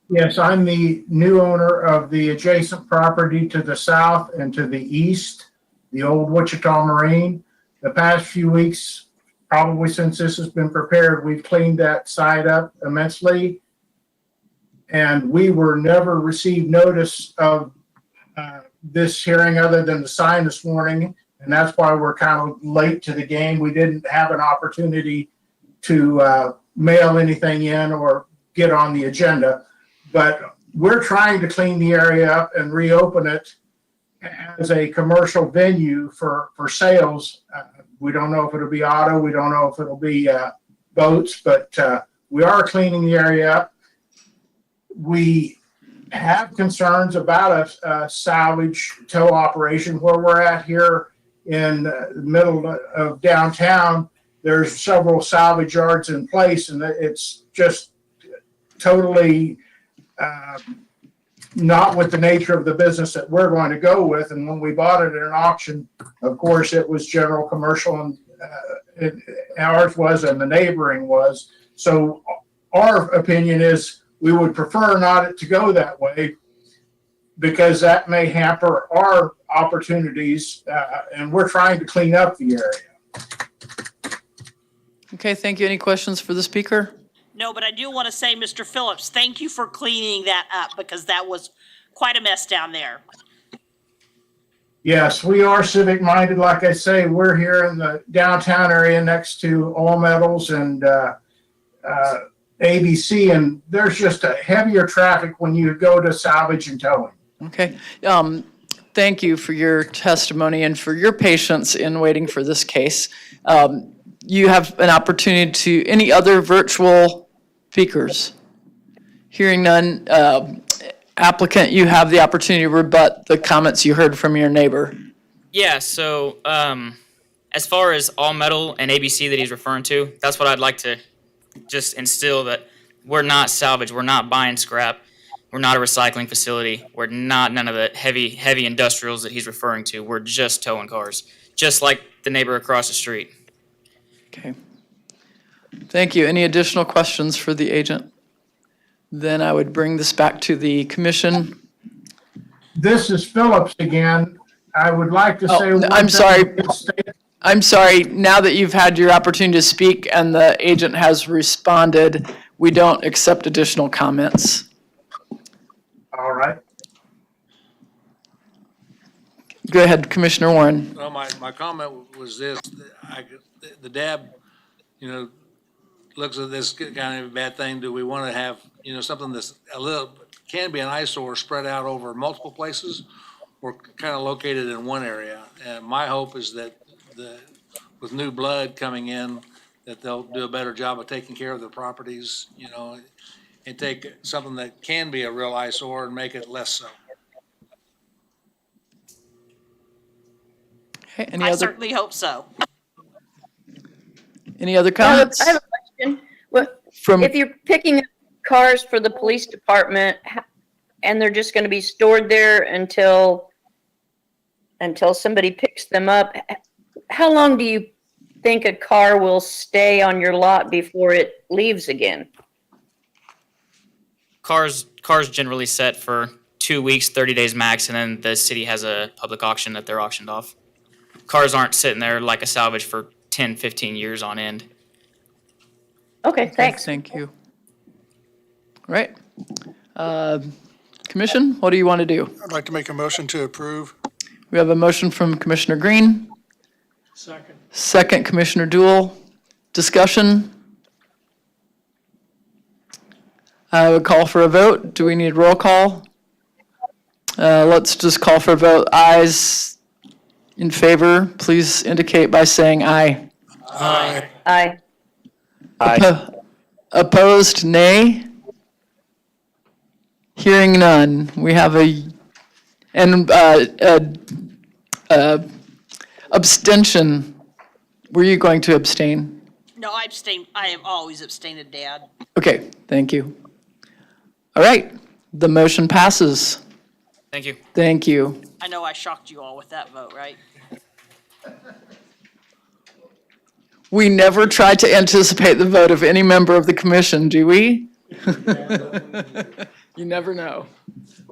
Yes, I'm the new owner of the adjacent property to the south and to the east, the old Wichita Marine. The past few weeks, probably since this has been prepared, we've cleaned that site up immensely. And we were never received notice of this hearing other than the sign this morning. And that's why we're kind of late to the game. We didn't have an opportunity to mail anything in or get on the agenda. But we're trying to clean the area up and reopen it as a commercial venue for sales. We don't know if it'll be auto, we don't know if it'll be boats, but we are cleaning the area up. We have concerns about a salvage tow operation where we're at here in the middle of downtown. There's several salvage yards in place, and it's just totally not with the nature of the business that we're going to go with. And when we bought it at an auction, of course, it was general commercial, and ours was, and the neighboring was. So our opinion is we would prefer not to go that way because that may hamper our opportunities, and we're trying to clean up the area. Okay, thank you. Any questions for the speaker? No, but I do want to say, Mr. Phillips, thank you for cleaning that up because that was quite a mess down there. Yes, we are civic minded. Like I say, we're here in the downtown area next to All Metals and ABC, and there's just a heavier traffic when you go to salvage and towing. Okay. Thank you for your testimony and for your patience in waiting for this case. You have an opportunity to, any other virtual speakers? Hearing none, applicant, you have the opportunity to rebut the comments you heard from your neighbor. Yeah, so as far as all metal and ABC that he's referring to, that's what I'd like to just instill, that we're not salvage, we're not buying scrap, we're not a recycling facility, we're not none of the heavy industrials that he's referring to. We're just towing cars, just like the neighbor across the street. Okay. Thank you. Any additional questions for the agent? Then I would bring this back to the commission. This is Phillips again. I would like to say. I'm sorry. I'm sorry. Now that you've had your opportunity to speak and the agent has responded, we don't accept additional comments. All right. Go ahead, Commissioner Warren. Well, my comment was this, the DAB, looks at this kind of a bad thing. Do we want to have, something that's can be an eyesore spread out over multiple places or kind of located in one area? And my hope is that with new blood coming in, that they'll do a better job of taking care of their properties, and take something that can be a real eyesore and make it less so. Okay, I certainly hope so. Any other comments? I have a question. If you're picking up cars for the police department and they're just going to be stored there until somebody picks them up, how long do you think a car will stay on your lot before it leaves again? Cars generally set for 2 weeks, 30 days max, and then the city has a public auction that they're auctioned off. Cars aren't sitting there like a salvage for 10, 15 years on end. Okay, thanks. Thank you. All right. Commission, what do you want to do? I'd like to make a motion to approve. We have a motion from Commissioner Green. Second. Second, Commissioner Dool. Discussion? I would call for a vote. Do we need roll call? Let's just call for a vote. Ayes in favor, please indicate by saying aye. Aye. Aye. Opposed, nay? Hearing none. We have abstention. Were you going to abstain? No, I abstain. I have always abstained, Dad. Okay, thank you. All right, the motion passes. Thank you. Thank you. I know I shocked you all with that vote, right? We never try to anticipate the vote of any member of the commission, do we? You never know.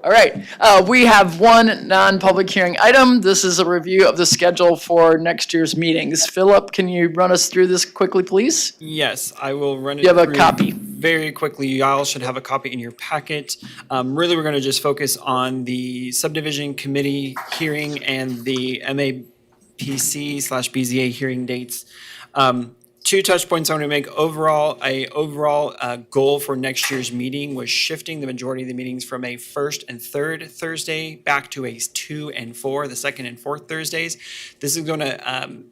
All right, we have one non-public hearing item. This is a review of the schedule for next year's meetings. Philip, can you run us through this quickly, please? Yes, I will run it. You have a through copy. Very quickly. You all should have a copy in your packet. Really, we're going to just focus on the subdivision committee hearing and the MAPC/BZA hearing dates. Two touch points I want to make. Overall goal for next year's meeting was shifting the majority of the meetings from a first and third Thursday back to a 2 and 4, the second and fourth Thursdays. This is going to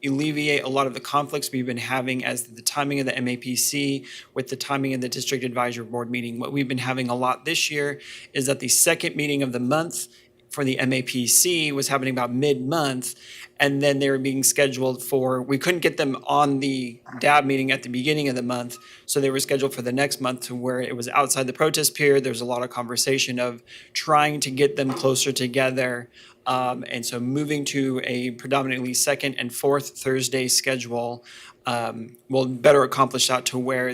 alleviate a lot of the conflicts we've been having as the timing of the MAPC with the timing of the district advisory board meeting. What we've been having a lot this year is that the second meeting of the month for the MAPC was happening about mid-month, and then they were being scheduled we couldn't get them on the DAB meeting at the beginning of the month, so they were scheduled for the next month to where it was outside the protest period. There was a lot of conversation of trying to get them closer together, and so moving to a predominantly second and fourth Thursday schedule will better accomplish that to where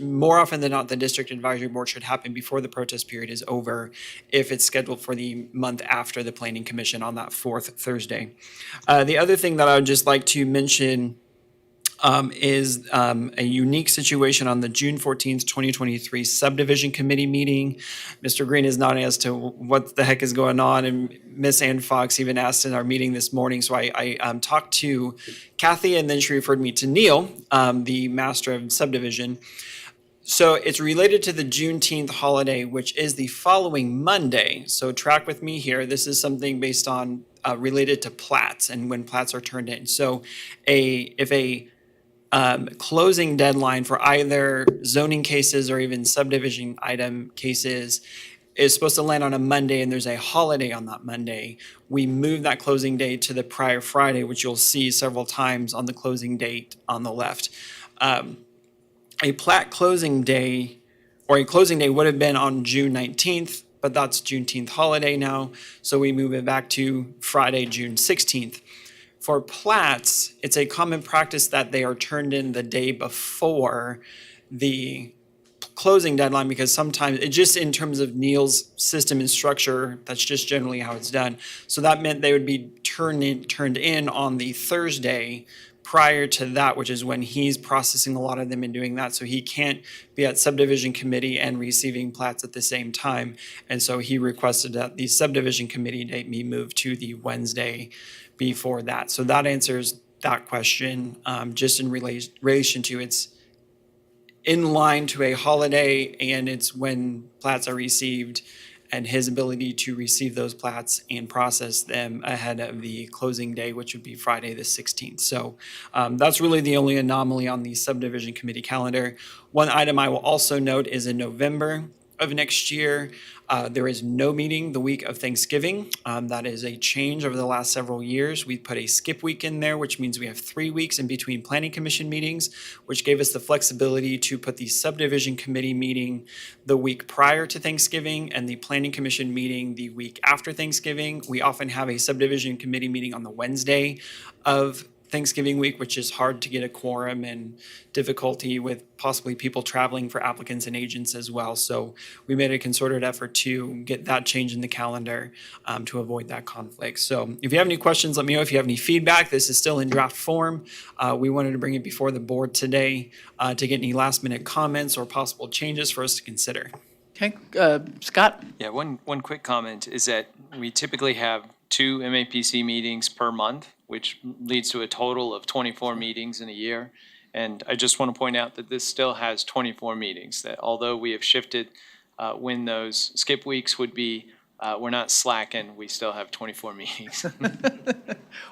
more often than not, the district advisory board should happen before the protest period is over if it's scheduled for the month after the planning commission on that fourth Thursday. The other thing that I would just like to mention is a unique situation on the June 14th, 2023 subdivision committee meeting. Mr. Green is nodding as to what the heck is going on, and Miss Ann Fox even asked in our meeting this morning. So I talked to Kathy, and then she referred me to Neil, the master of subdivision. So it's related to the Juneteenth holiday, which is the following Monday. So track with me here. This is something based on related to plats and when plats are turned in. So if a closing deadline for either zoning cases or even subdivision item cases is supposed to land on a Monday and there's a holiday on that Monday, we move that closing date to the prior Friday, which you'll see several times on the closing date on the left. A plat closing day, or a closing day would have been on June 19th, but that's Juneteenth holiday now, so we move it back to Friday, June 16th. For plats, it's a common practice that they are turned in the day before the closing deadline, because sometimes it just, in terms of Neil's system and structure, that's just generally how it's done. So that meant they would be turned in on the Thursday prior to that, which is when he's processing a lot of them and doing that. So he can't be at subdivision committee and receiving plats at the same time. And so he requested that the subdivision committee date be moved to the Wednesday before that. So that answers that question, just in relation to it's in line to a holiday, and it's when plats are received and his ability to receive those plats and process them ahead of the closing day, which would be Friday the 16th. So that's really the only anomaly on the subdivision committee calendar. One item I will also note is in November of next year, there is no meeting the week of Thanksgiving. That is a change over the last several years. We put a skip week in there, which means we have 3 weeks in between planning commission meetings, which gave us the flexibility to put the subdivision committee meeting the week prior to Thanksgiving and the planning commission meeting the week after Thanksgiving. We often have a subdivision committee meeting on the Wednesday of Thanksgiving week, which is hard to get a quorum and difficulty with possibly people traveling for applicants and agents as well. So we made a concerted effort to get that change in the calendar to avoid that conflict. So if you have any questions, let me know. If you have any feedback, this is still in draft form. We wanted to bring it before the board today to get any last minute comments or possible changes for us to consider. Okay, Scott? Yeah, one quick comment is that we typically have 2 MAPC meetings per month, which leads to a total of 24 meetings in a year. And I just want to point out that this still has 24 meetings, that although we have shifted when those skip weeks would be, we're not slacking, we still have 24 meetings.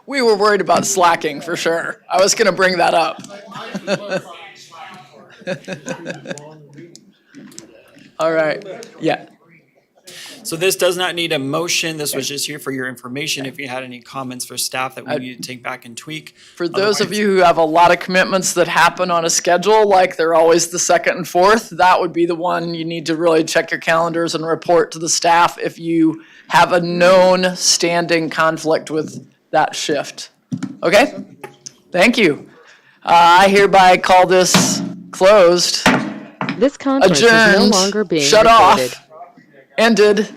We were worried about slacking for sure. I was going to bring that up. All right, yeah. So this does not need a motion. This was just here for your information. If you had any comments for staff that we need to take back and tweak. For those of you who have a lot of commitments that happen on a schedule, like they're always the 2nd and 4th, that would be the one you need to really check your calendars and report to the staff if you have a known standing conflict with that shift. Okay? Thank you. I hereby call this closed. This conference Adjourned. is no longer being Shut recorded. off. Ended.